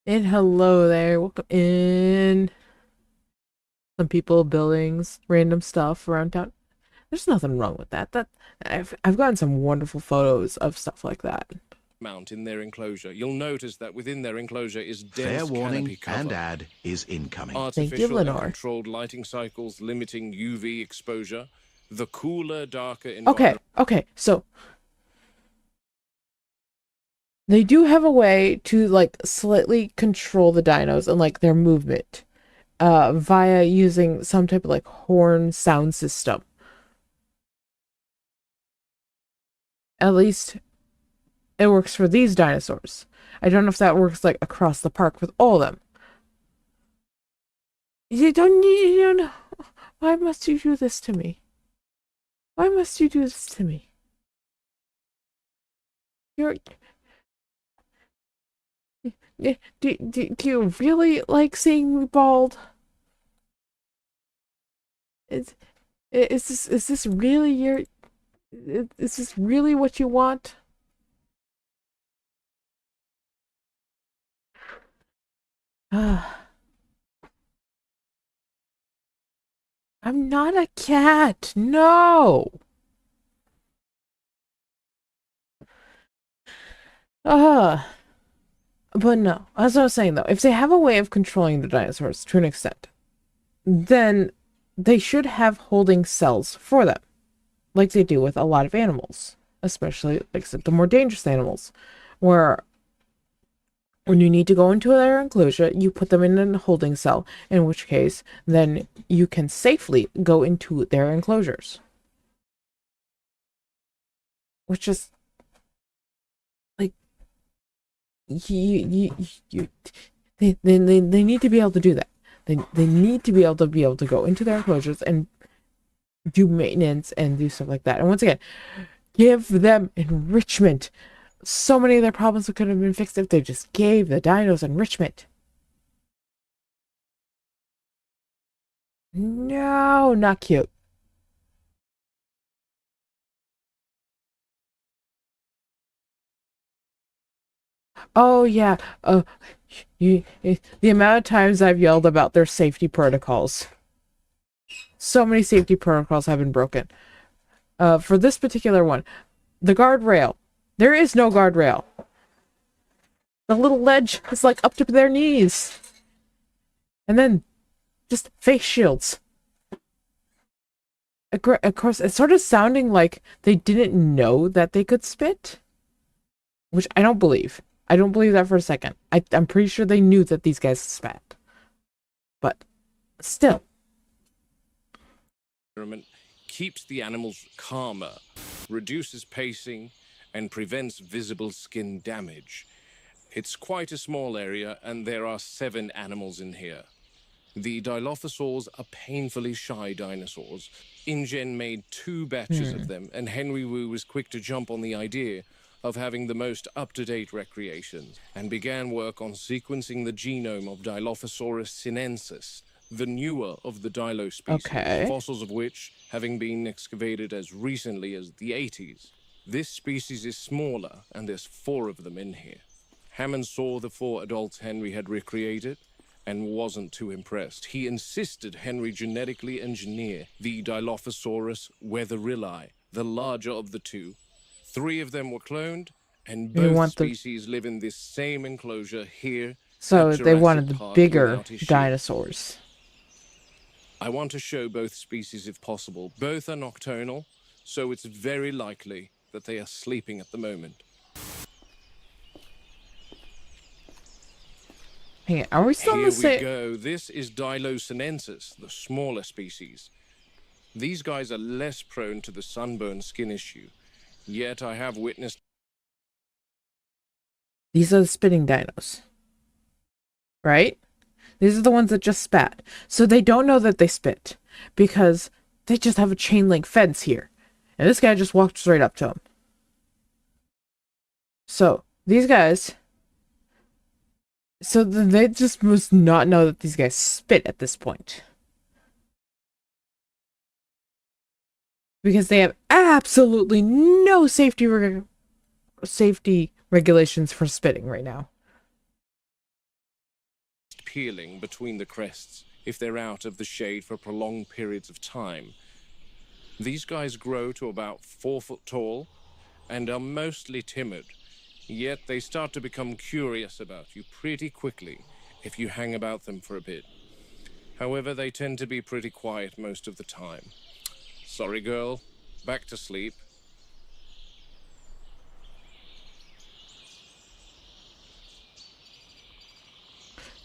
And hello there, welcome in. Some people, buildings, random stuff around town. There's nothing wrong with that. I've gotten some wonderful photos of stuff like that. In their enclosure. You'll notice that within their enclosure is dense Fair warning canopy cover. and ad is incoming. Artificial and Lenore. controlled lighting cycles limiting UV exposure. The cooler, darker Okay, environment. okay, so they do have a way to like slightly control the dinos and like their movement via using some type of like horn sound system. At least it works for these dinosaurs. I don't know if that works like across the park with all of them. You don't know. Why must you do this to me? Why must you do this to me? Do you really like seeing me bald? Is this really your... Is this really what you want? I'm not a cat. No. But no, as I was saying though, if they have a way of controlling the dinosaurs to an extent, then they should have holding cells for them, like they do with a lot of animals, especially like I said, the more dangerous animals, where when you need to go into their enclosure, you put them in a holding cell, in which case then you can safely go into their enclosures. Which is like they need to be able to do that. They need to be able to go into their enclosures and do maintenance and do stuff like that. And once again, give them enrichment. So many of their problems could have been fixed if they just gave the dinos enrichment. No, not cute. Oh yeah, the amount of times I've yelled about their safety protocols. So many safety protocols have been broken. For this particular one, the guardrail. There is no guardrail. The little ledge is like up to their knees. And then just face shields. Of course, it's sort of sounding like they didn't know that they could spit. Which I don't believe. I don't believe that for a second. I'm pretty sure they knew that these guys spat. But still. Keeps the animals calmer, reduces pacing, and prevents visible skin damage. It's quite a small area, and there are 7 animals in here. The Dilophosaurs are painfully shy dinosaurs. InGen made 2 batches of them, and Henry Wu was quick to jump on the idea of having the most up-to-date recreations, and began work on sequencing the genome of Dilophosaurus sinensis, the newer of the Dilo species, Okay. fossils of which having been excavated as recently as the 80s. This species is smaller, and there's 4 of them in here. Hammond saw the 4 adults Henry had recreated, and wasn't too impressed. He insisted Henry genetically engineer the Dilophosaurus weatherilli, the larger of the 2. 3 of them were cloned, and They both want the- species live in this same enclosure here. So at they Jurassic wanted the Park bigger without issue. dinosaurs. I want to show both species if possible. Both are nocturnal, so it's very likely that they are sleeping at the moment. Hang on, are we still in Here the we same? go. This is Dilosinensis, the smaller species. These guys are less prone to the sunburn skin issue. Yet I have witnessed... These are the spitting dinos. Right? These are the ones that just spat. So they don't know that they spit. Because they just have a chain link fence here. And this guy just walked straight up to him. So, these guys... So they just must not know that these guys spit at this point. Because they have absolutely no safety regulations for spitting right now. peeling between the crests if they're out of the shade for prolonged periods of time. These guys grow to about 4 foot tall and are mostly timid, yet they start to become curious about you pretty quickly if you hang about them for a bit. However, they tend to be pretty quiet most of the time. Sorry, girl. Back to sleep.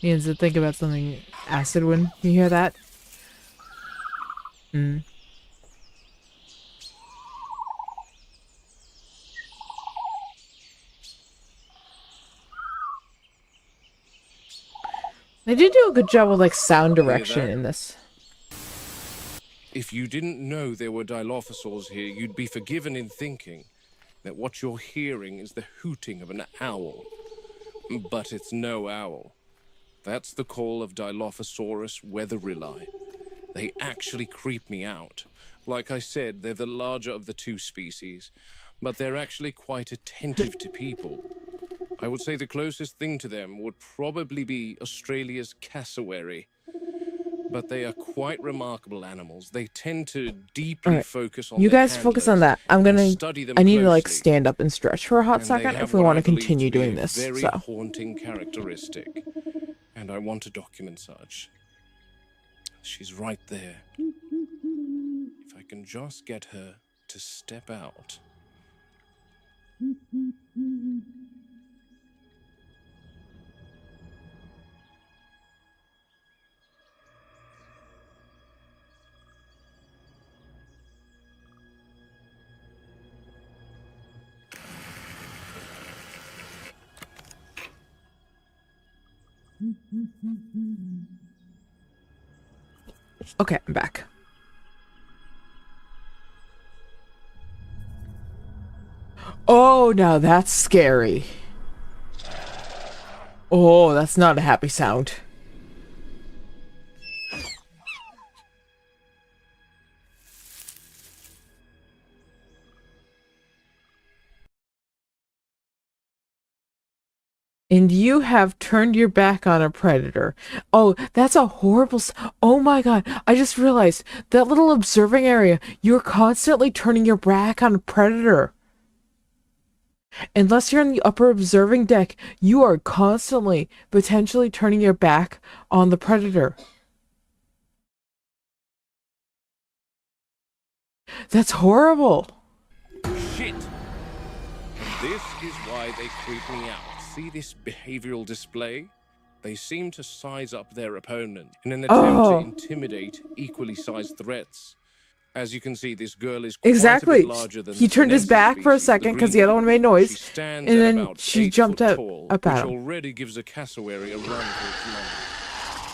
You need to think about something acid when you hear that. They did do a good job with like sound direction in this. If you didn't know there were Dilophosaurs here, you'd be forgiven in thinking that what you're hearing is the hooting of an owl. But it's no owl. That's the call of Dilophosaurus weatherilli. They actually creep me out. Like I said, they're the larger of the 2 species, but they're actually quite attentive to people. I would say the closest thing to them would probably be Australia's cassowary. But they are quite remarkable animals. They tend to deeply focus on You their guys focus handlers on that. I'm and gonna. study them I need to like closely. stand up and stretch for a hot And they second have if we what want I to believe continue be doing a this. very So. haunting characteristic, and I want to document such. She's right there. If I can just get her to step out. Okay, I'm back. Oh, now that's scary. Oh, that's not a happy sound. and you have turned your back on a predator. Oh, that's a horrible. Oh my god! I just realized that little observing area. You're constantly turning your back on a predator. Unless you're in the upper observing deck, you are constantly potentially turning your back on the predator. That's horrible. Shit! And this is why they creep me out. See this behavioral display? They seem to size up their opponent in an attempt to Oh, intimidate equally sized threats. As you can see, this girl is quite a bit exactly. larger than He the turned his Sinensis back for a species, the second because green the other one made She noise, stands and at then about she 8 jumped foot up, tall, up which at him. already gives a cassowary a run for its money.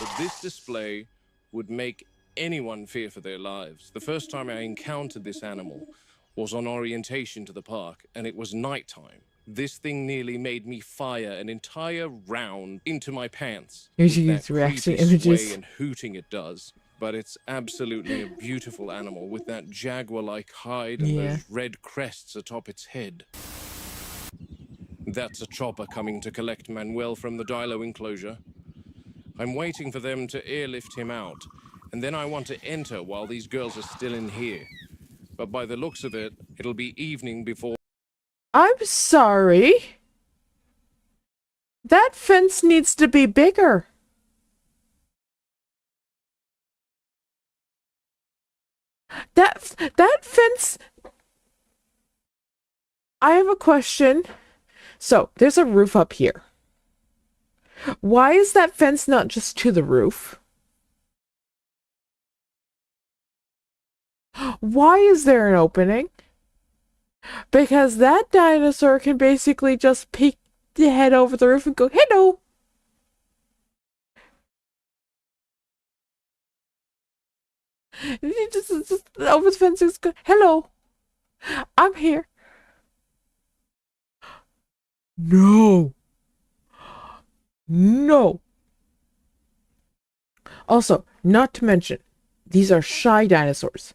But this display would make anyone fear for their lives. The first time I encountered this animal was on orientation to the park, and it was nighttime. This thing nearly made me fire an entire round into my pants You with should that use reaction creepy sway images. and hooting it does. But it's absolutely a beautiful animal with that jaguar-like hide and Yeah. those red crests atop its head. That's a chopper coming to collect Manuel from the Dilo enclosure. I'm waiting for them to airlift him out, and then I want to enter while these girls are still in here. But by the looks of it, it'll be evening before... I'm sorry. That fence needs to be bigger. That fence. I have a question. So, there's a roof up here. Why is that fence not just to the roof? Why is there an opening? Because that dinosaur can basically just peek the head over the roof and go, hello. Just over the fence and go, hello. I'm here. No. No. Also, not to mention, these are shy dinosaurs.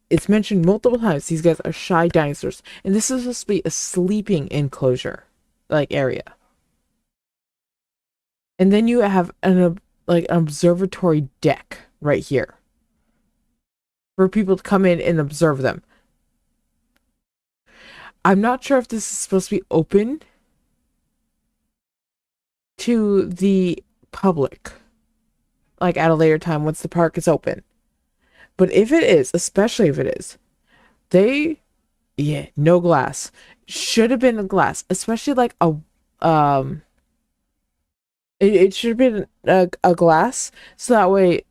It's mentioned multiple times. These guys are shy dinosaurs. And this is supposed to be a sleeping enclosure, like, area. And then you have an observatory deck right here for people to come in and observe them. I'm not sure if this is supposed to be open to the public, like at a later time once the park is open. But if it is, especially if it is, no glass. Should have been a glass, especially like it should have been a glass, so that way,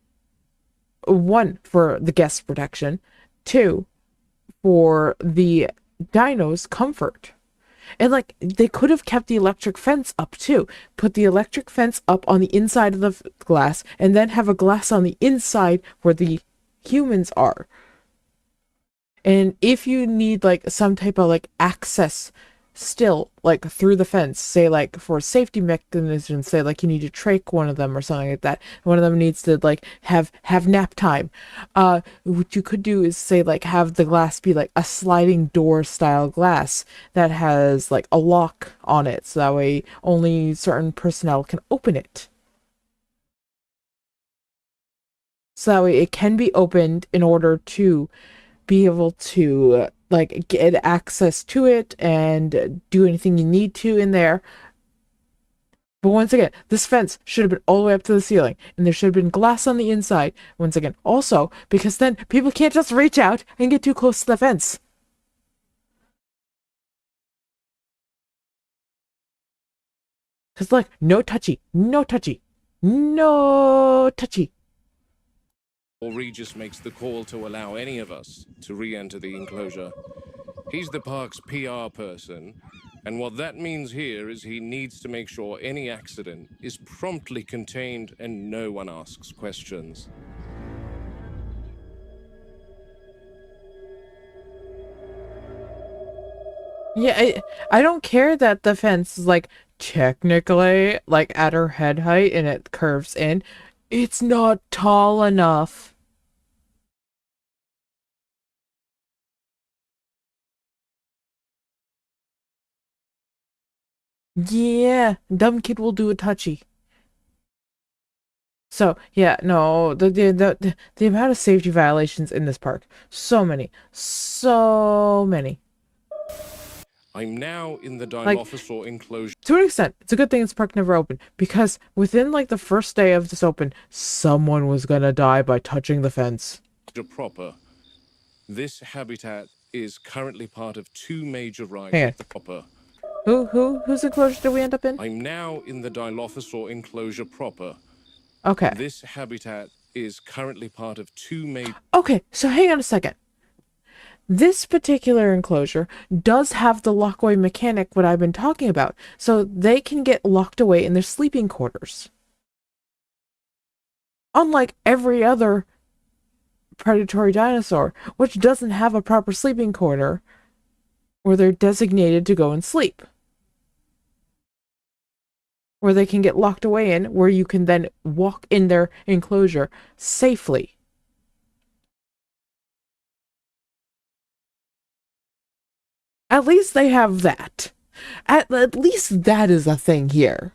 one, for the guest protection, two, for the dino's comfort. And like, they could have kept the electric fence up too. Put the electric fence up on the inside of the glass, and then have a glass on the inside where the humans are. And if you need like some type of like access still like through the fence, say like for safety mechanisms, say like you need to trach one of them or something like that, one of them needs to like have nap time, what you could do is say like have the glass be like a sliding door style glass that has like a lock on it, so that way only certain personnel can open it, so that way it can be opened in order to be able to like get access to it and do anything you need to in there. But once again, this fence should have been all the way up to the ceiling, and there should have been glass on the inside. Once again, also because then people can't just reach out and get too close to the fence. Because like, no touchy, no touchy, no touchy. Or Regis makes the call to allow any of us to re-enter the enclosure. He's the park's PR person, and what that means here is he needs to make sure any accident is promptly contained and no one asks questions. Yeah, I don't care that the fence is like technically like at her head height and it curves in. It's not tall enough. Yeah, dumb kid will do a touchy. So yeah, no, the amount of safety violations in this park, so many, so many. I'm now in the Like, Dilophosaur enclosure to an extent, it's a good thing this park never opened, because within like the first day of this open, someone was gonna die by touching the fence. proper. This habitat is currently part of 2 major rides Hang on. at the proper. Whose enclosure did we end up in? I'm now in the Dilophosaur enclosure proper. Okay. This habitat is currently part of 2 major... Okay, so hang on a second. This particular enclosure does have the lockaway mechanic what I've been talking about, so they can get locked away in their sleeping quarters. Unlike every other predatory dinosaur, which doesn't have a proper sleeping quarter where they're designated to go and sleep. Where they can get locked away in, where you can then walk in their enclosure safely. At least they have that. At least that is a thing here.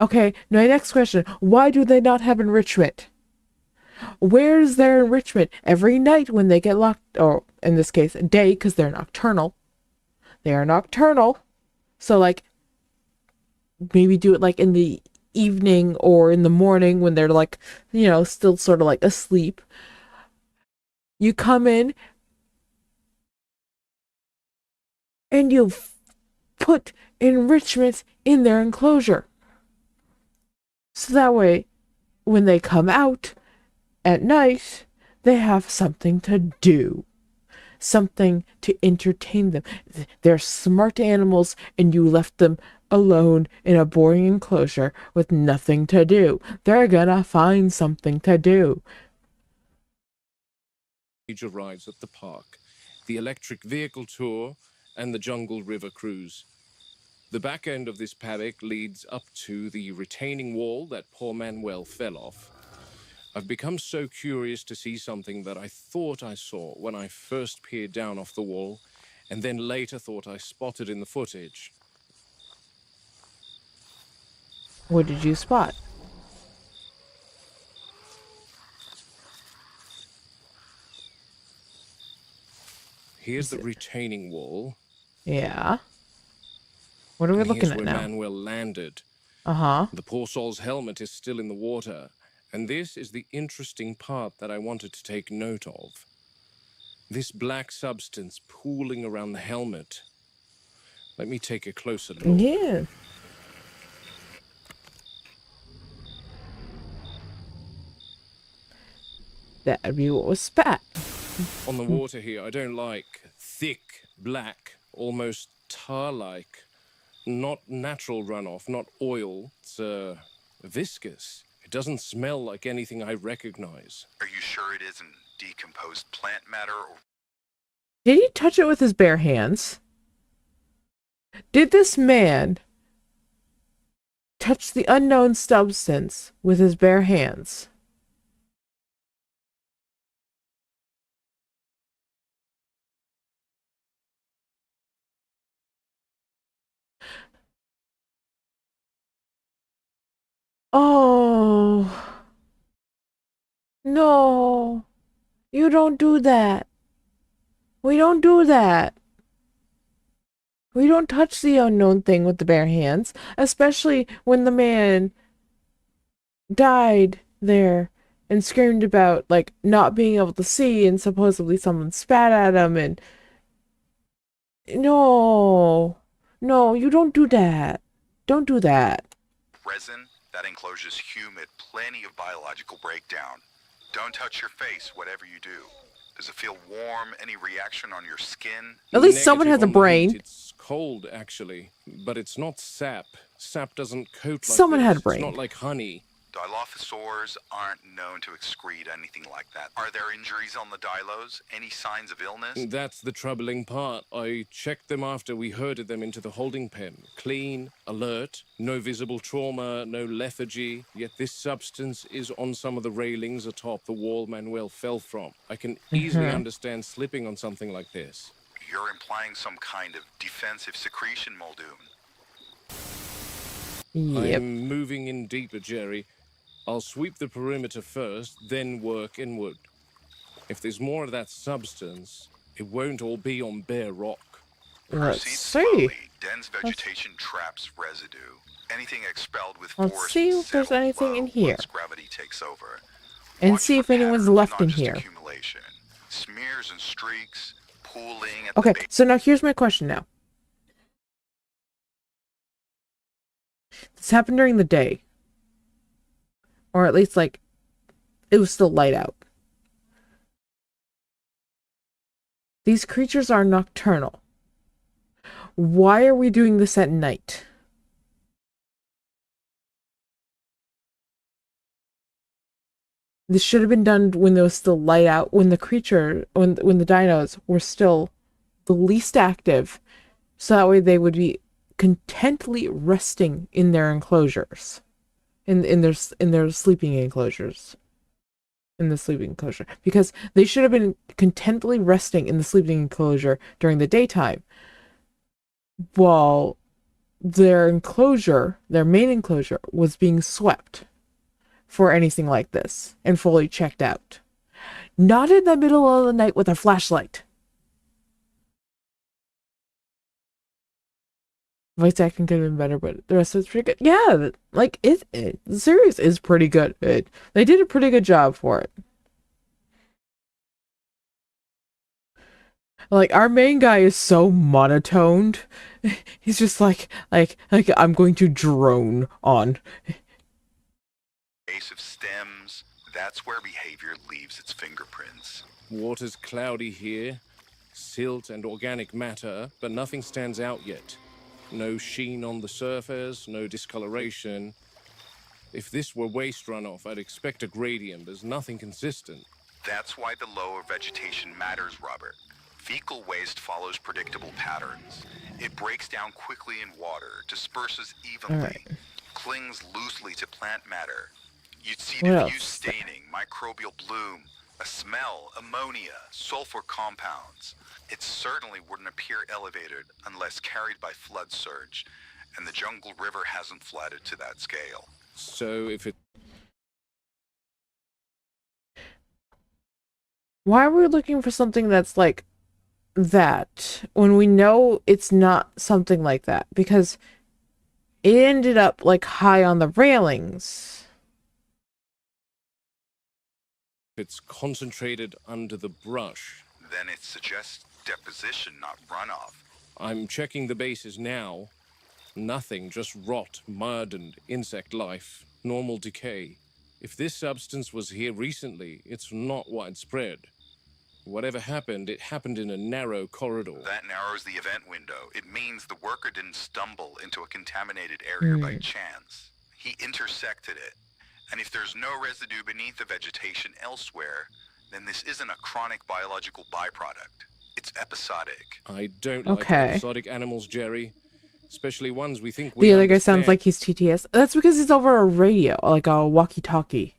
Okay, my next question. Why do they not have enrichment? Where's their enrichment? Every night when they get locked, or in this case, day, because they're nocturnal. They are nocturnal. So, like, maybe do it, like, in the evening or in the morning when they're, like, you know, still sort of, like, asleep. You come in and you put enrichment in their enclosure. So that way, when they come out at night, they have something to do. Something to entertain them. They're smart animals, and you left them alone in a boring enclosure with nothing to do. They're gonna find something to do. Major rides at the park. The electric vehicle tour and the Jungle River cruise. The back end of this paddock leads up to the retaining wall that poor Manuel fell off. I've become so curious to see something that I thought I saw when I first peered down off the wall, and then later thought I spotted in the footage. What did you spot? Here's the retaining wall. Yeah. What are we looking Here's at where now? Manuel landed. Uh-huh. The poor soul's helmet is still in the water, and this is the interesting part that I wanted to take note of. This black substance pooling around the helmet. Let me take a closer look. Yeah. That'd be what was spat. On the water here, I don't like thick, black, almost tar-like. Not natural runoff, not oil. It's viscous. It doesn't smell like anything I recognize. Are you sure it isn't decomposed plant matter or... Did he touch it with his bare hands? Did this man touch the unknown substance with his bare hands? Oh, no, you don't do that. We don't do that. We don't touch the unknown thing with the bare hands, especially when the man died there and screamed about, like, not being able to see and supposedly someone spat at him and... No, no, you don't do that. Don't do that. resin? That enclosure's humid, plenty of biological breakdown. Don't touch your face, whatever you do. Does it feel warm? Any reaction on your skin? At least someone has a Negative on the brain. heat. It's cold, actually, but it's not sap. Sap doesn't coat like Someone this. had a brain. It's not like honey. Dilophosaurs aren't known to excrete anything like that. Are there injuries on the dilos? Any signs of illness? That's the troubling part. I checked them after we herded them into the holding pen. Clean, alert, no visible trauma, no lethargy. Yet this substance is on some of the railings atop the wall Manuel fell from. I can easily understand slipping on something like this. You're implying some kind of defensive secretion, Muldoon. Yep. I'm moving in deeper, Jerry. I'll sweep the perimeter first, then work inward. If there's more of that substance, it won't all be on bare rock. Let's Proceed see. slowly. Dense vegetation traps residue. Anything expelled with Let's force see if there's settles anything low in here. once gravity takes over. And Watch see for if anyone's patterns, left not in just here. accumulation. Smears and streaks, pooling at Okay, the base. so now here's my question now. This happened during the day. Or at least, like, it was still light out. These creatures are nocturnal. Why are we doing this at night? This should have been done when there was still light out, when the dinos were still the least active, so that way they would be contently resting in their enclosures, in their sleeping enclosures, in the sleeping enclosure, because they should have been contently resting in the sleeping enclosure during the daytime, while their main enclosure, was being swept for anything like this and fully checked out. Not in the middle of the night with a flashlight. Voice acting could have been better, but the rest of it's pretty good. Yeah, like the series is pretty good. They did a pretty good job for it. Like, our main guy is so monotoned. He's just like I'm going to drone on. Base of stems, that's where behavior leaves its fingerprints. Water's cloudy here, silt and organic matter, but nothing stands out yet. No sheen on the surface, no discoloration. If this were waste runoff, I'd expect a gradient. There's nothing consistent. That's why the lower vegetation matters, Robert. Fecal waste follows predictable patterns. It breaks down quickly in water, disperses evenly, clings loosely to plant matter. You'd see diffuse staining, microbial bloom, a smell, ammonia, sulfur compounds. It certainly wouldn't appear elevated unless carried by flood surge, and the Jungle River hasn't flooded to that scale. So if it... Why are we looking for something that's like that when we know it's not something like that? Because it ended up like high on the railings. It's concentrated under the brush. Then it suggests deposition, not runoff. I'm checking the bases now. Nothing, just rot, mud, and insect life. Normal decay. If this substance was here recently, it's not widespread. Whatever happened, it happened in a narrow corridor. That narrows the event window. It means the worker didn't stumble into a contaminated area by chance. He intersected it. And if there's no residue beneath the vegetation elsewhere, then this isn't a chronic biological byproduct. It's episodic. I don't like episodic animals, Jerry. Especially ones we think we The other guy understand. sounds like he's TTS. That's because he's over a radio, like a walkie-talkie.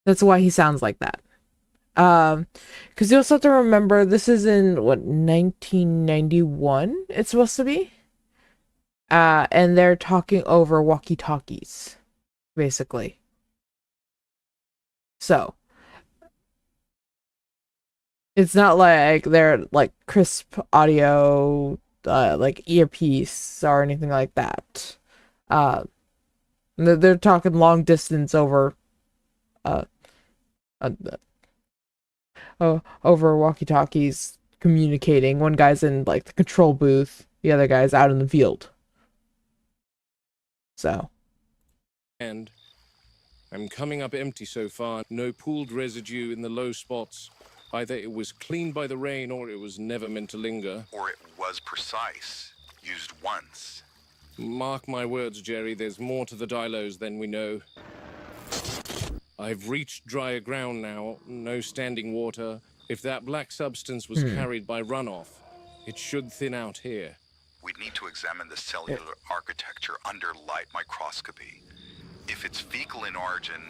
That's why he sounds like that. Because you also have to remember, this is in, 1991, it's supposed to be? And they're talking over walkie-talkies, basically. So, it's not like they're, like, crisp audio, like, earpiece or anything like that. They're talking long distance over, over walkie-talkies, communicating. One guy's in, like, the control booth, the other guy's out in the field. So. And I'm coming up empty so far. No pooled residue in the low spots. Either it was cleaned by the rain or it was never meant to linger. Or it was precise, used once. Mark my words, Jerry, there's more to the dilos than we know. I've reached drier ground now, no standing water. If that black substance was carried by runoff, it should thin out here. We'd need to examine the cellular architecture under light microscopy. If it's fecal in origin,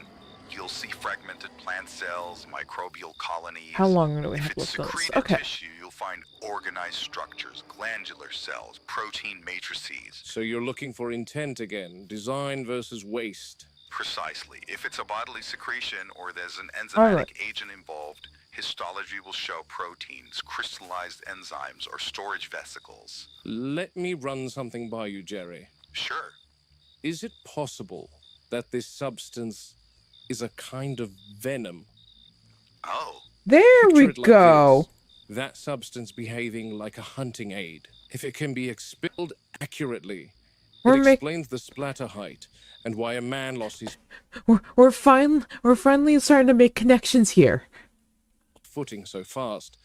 You'll see fragmented plant cells, microbial colonies. How long do we If have it's to look at this? secreted Okay. tissue, you'll find organized structures, glandular cells, protein matrices. So you're looking for intent again, design versus waste. Precisely. If it's a bodily secretion or there's an enzymatic Alright. agent involved, histology will show proteins, crystallized enzymes, or storage vesicles. Let me run something by you, Jerry. Sure. Is it possible that this substance is a kind of venom? Oh, There Picture we it like go. this. That substance behaving like a hunting aid. If it can be expelled accurately, We're it make- explains the splatter height and why a man lost his We're finally starting to make connections here. footing so fast.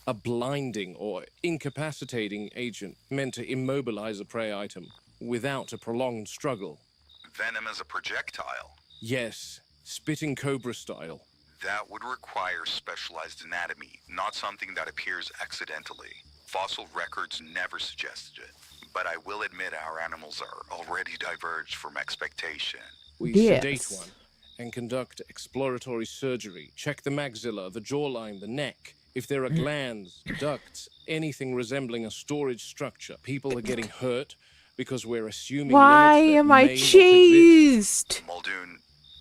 A blinding or incapacitating agent meant to immobilize a prey item without a prolonged struggle. venom as a projectile. Yes, spitting cobra style. That would require specialized anatomy, not something that appears accidentally. Fossil records never suggested it. But I will admit our animals are already diverged from expectation. We Yes. sedate one and conduct exploratory surgery. Check the maxilla, the jawline, the neck. If there are glands, ducts, anything resembling a storage structure, people are getting hurt because we're assuming Why limits that am I may not exist. cheesed? Muldoon,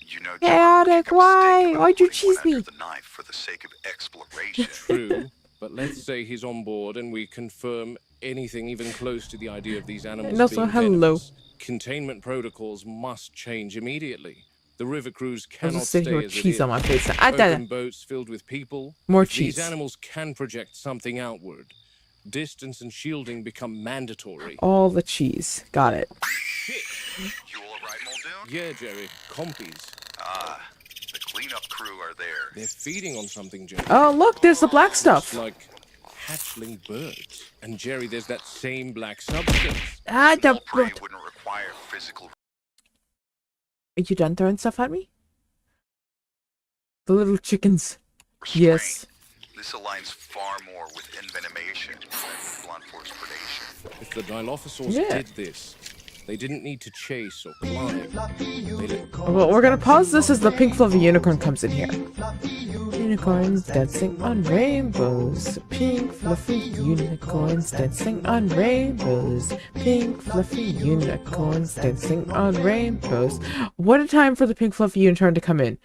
you know, Chaotic, John, why? Why'd you cheese me? The knife for the sake of exploration. True, but let's say he's on board and we confirm anything even close to the idea of these animals And also, being hello. venomous. Containment protocols must change immediately. The river cruise I'll cannot just sit stay here with as it cheese is. on my face. Ah, Open boats filled with people. More If cheese. These animals can project something outward. Distance and shielding become mandatory. All the cheese. Got it. You all right, Muldoon? Yeah, Jerry. Compies. Ah, the cleanup crew are there. They're feeding on something, Jerry. Oh, look, there's the black It's stuff. like hatchling birds. And Jerry, there's that same black substance. Ah, Small prey the... wouldn't require physical Are you done throwing stuff at me? The little chickens. restraint. Yes. This aligns far more with envenomation than blunt force predation. If the Dilophosaurs Yeah. did this, they didn't need to chase or climb. They Well, we're gonna pause this as the pink fluffy unicorn comes in here. Unicorns dancing on rainbows. Pink fluffy unicorns dancing on rainbows. Pink fluffy unicorns dancing on rainbows. What a time for the pink fluffy unicorn to come in.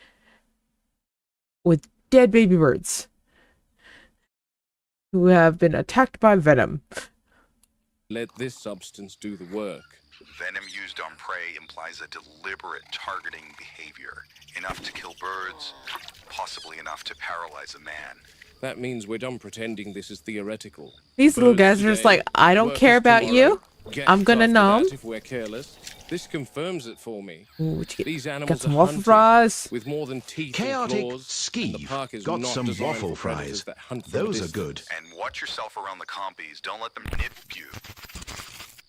With dead baby birds. Who have been attacked by venom. let this substance do the work. Venom used on prey implies a deliberate targeting behavior. Enough to kill birds, possibly enough to paralyze a man. That means we're done pretending this is theoretical. These little Birds guys are just today, like, I don't workers care about tomorrow. you. Get I'm gonna after numb. that if we're careless. This confirms it for me. Ooh, what you get? These Got animals some are waffle hunting fries. with more than teeth Chaotic and claws. and the Skeeve park is got not some designed waffle for predators fries. that hunt from a Those are distance. good. And watch yourself around the compies. Don't let them nip you.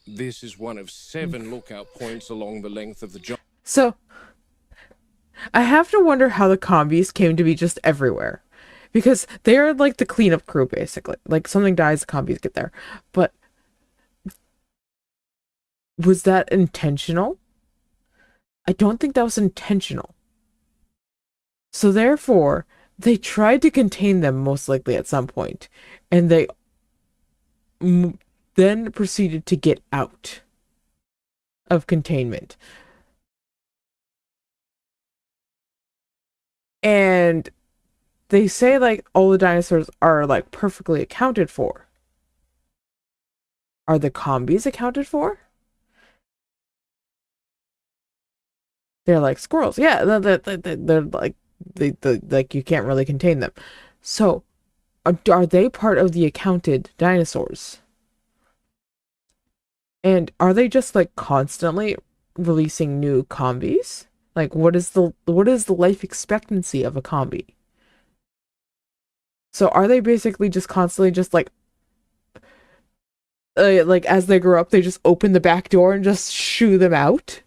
This is one of 7 lookout points along the length of the jungle. So, I have to wonder how the combies came to be just everywhere. Because they're like the cleanup crew, basically. Like, something dies, the combies get there. But, was that intentional? I don't think that was intentional. So, therefore, they tried to contain them, most likely, at some point. And they then proceeded to get out of containment. And they say, like, all the dinosaurs are, like, perfectly accounted for. Are the combies accounted for? They're like squirrels. Yeah, they're like, like, you can't really contain them. So, are they part of the accounted dinosaurs? And are they just, like, constantly releasing new combies? Like, what is the life expectancy of a combi? So are they basically just constantly just like as they grow up, they just open the back door and just shoo them out?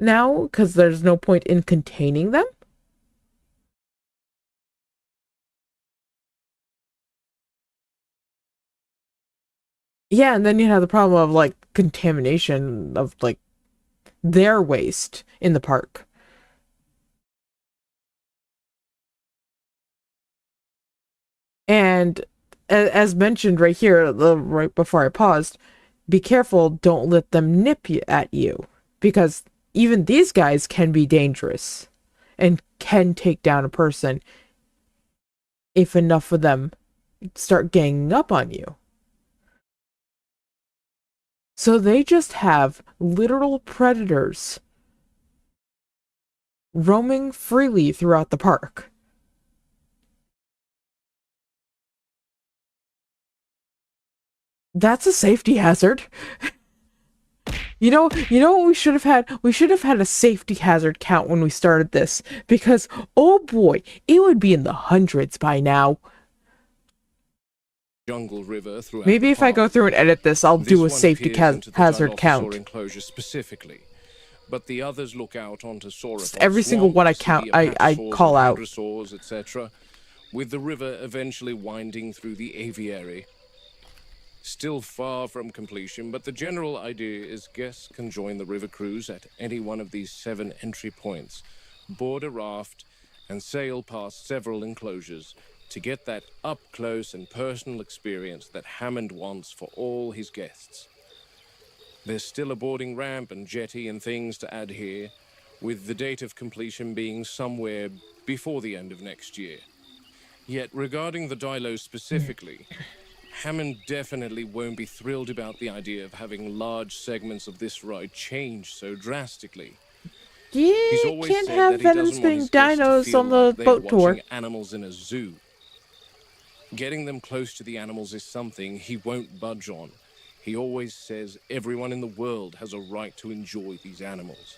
Now, because there's no point in containing them? Yeah, and then you have the problem of, like, contamination of, like, their waste in the park. And as mentioned right here, right before I paused, be careful, don't let them nip at you, because even these guys can be dangerous and can take down a person if enough of them start ganging up on you. So they just have literal predators roaming freely throughout the park. That's a safety hazard. You know what we should have had? We should have had a safety hazard count when we started this, because oh boy, it would be in the hundreds by now. Jungle river throughout Maybe the if I park. go through and edit this, I'll do a one safety appears into the hazard Dilophosaur count. enclosure specifically, but the others look out onto sauropod Every single one I count, I call out. Etc., with the river eventually winding through the aviary. Still far from completion, but the general idea is guests can join the river cruise at any one of these 7 entry points, board a raft, and sail past several enclosures to get that up-close and personal experience that Hammond wants for all his guests. There's still a boarding ramp and jetty and things to add here, with the date of completion being somewhere before the end of next year. Yet regarding the Dilo specifically, Hammond definitely won't be thrilled about the idea of having large segments of this ride change so drastically. Yeah, He's you always can't said have that he venom doesn't want spitting his guests to dinos feel on the like they're boat tour. watching animals in a zoo. Getting them close to the animals is something he won't budge on. He always says everyone in the world has a right to enjoy these animals.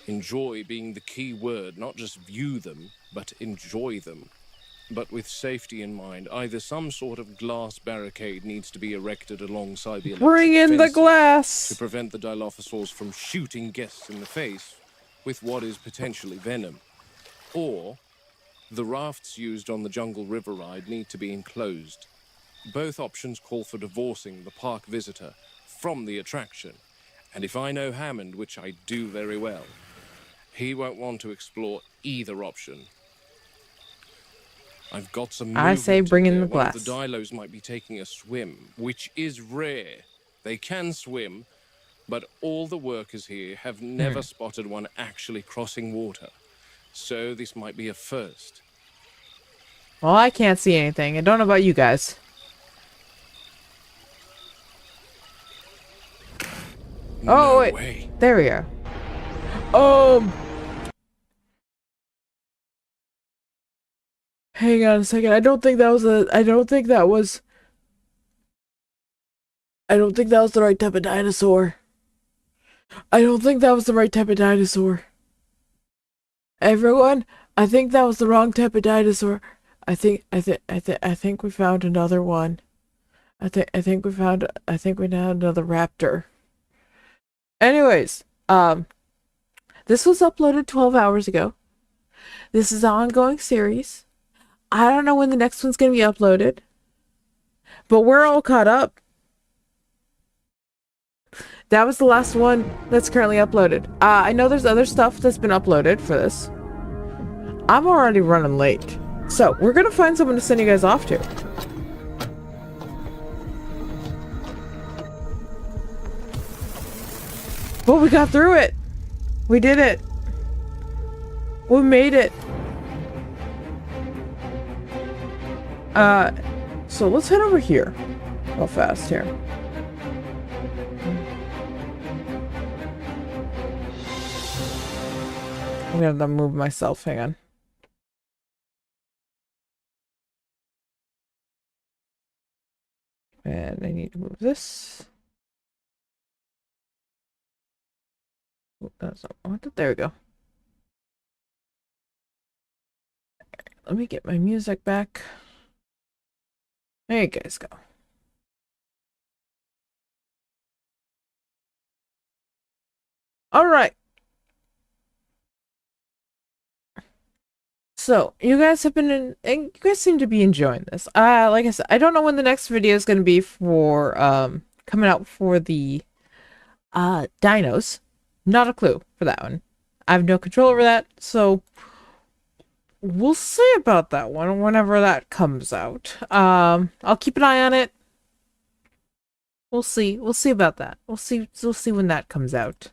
Enjoy being the key word, not just view them, but enjoy them. But with safety in mind, either some sort of glass barricade needs to be erected alongside the electric Bring in the fences glass! to prevent the Dilophosaurs from shooting guests in the face with what is potentially venom. Or the rafts used on the Jungle River ride need to be enclosed. Both options call for divorcing the park visitor from the attraction. And if I know Hammond, which I do very well, he won't want to explore either option. I've got some I say movement bring in there. the One of glass. the Dilos might be taking a swim, which is rare. They can swim, but all the workers here have never spotted one actually crossing water. So this might be a first. Well, I can't see anything. I don't know about you guys. No wait. way. There we go. Hang on a second. I don't think that was the right type of dinosaur. Everyone, I think that was the wrong type of dinosaur. I think we found another one. I think we found another raptor. Anyways, this was uploaded 12 hours ago. This is an ongoing series. I don't know when the next one's going to be uploaded, but we're all caught up. That was the last one that's currently uploaded. I know there's other stuff that's been uploaded for this. I'm already running late, so we're going to find someone to send you guys off to. But we got through it. We did it. We made it. So let's head over here. Real fast here. I'm gonna move myself. Hang on. And I need to move this. Oh, that's not what. There we go. Let me get my music back. There you guys go. All right. So you guys have been you guys seem to be enjoying this. Like I said, I don't know when the next video is going to be for coming out for the dinos. Not a clue for that one. I have no control over that, so we'll see about that one whenever that comes out. I'll keep an eye on it. We'll see. We'll see about that. We'll see when that comes out.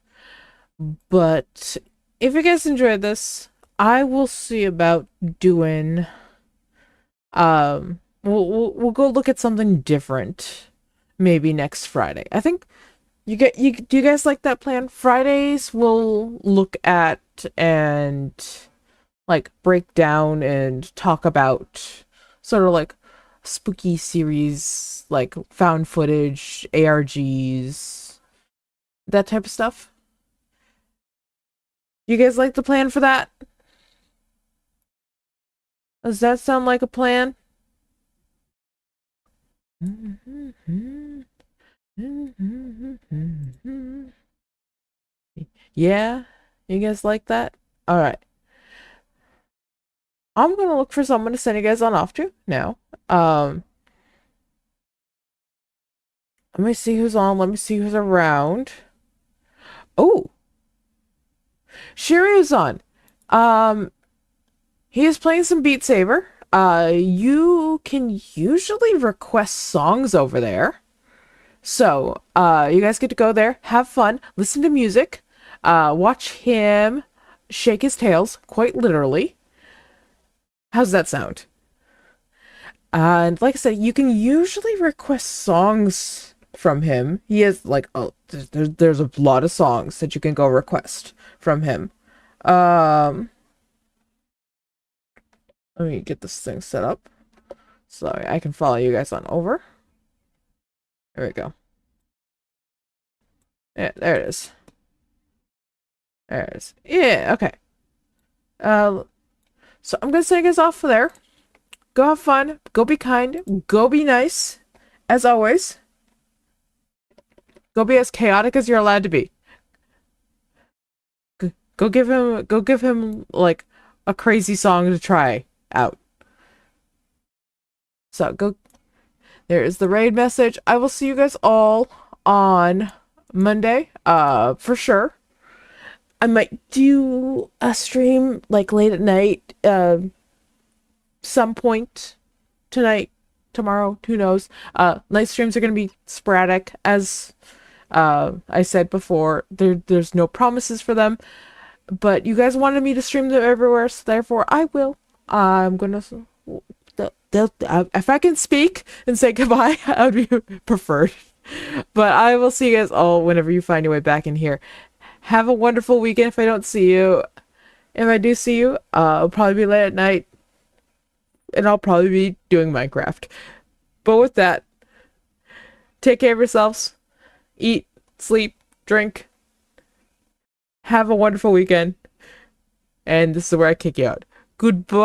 But if you guys enjoyed this, I will see about doing we'll go look at something different maybe next Friday. I think do you guys like that plan? Fridays we'll look at and like break down and talk about sort of like spooky series, like found footage, ARGs, that type of stuff. You guys like the plan for that? Does that sound like a plan? Yeah? You guys like that? Alright. I'm gonna look for someone to send you guys on off to now. Let me see who's on. Let me see who's around. Oh! Shiryu is on. He is playing some Beat Saber. You can usually request songs over there. So, you guys get to go there, have fun, listen to music, watch him shake his tails, quite literally. How's that sound? And like I said, you can usually request songs from him. He has like, oh, there's a lot of songs that you can go request from him. Let me get this thing set up so I can follow you guys on over. There we go. Yeah, there it is. There it is. Yeah, okay. So I'm gonna send you guys off for there. Go have fun. Go be kind. Go be nice. As always. Go be as chaotic as you're allowed to be. Go give him like a crazy song to try out. So go. There is the raid message. I will see you guys all on Monday. For sure. I might do a stream like late at night. Some point tonight, tomorrow, who knows. Night streams are gonna be sporadic, as I said before. There's no promises for them. But you guys wanted me to stream them everywhere, so therefore I will. I'm gonna... if I can speak and say goodbye, I would be preferred. But I will see you guys all whenever you find your way back in here. Have a wonderful weekend if I don't see you. If I do see you, it'll probably be late at night. And I'll probably be doing Minecraft. But with that, take care of yourselves. Eat, sleep, drink. Have a wonderful weekend. And this is where I kick you out. Goodbye.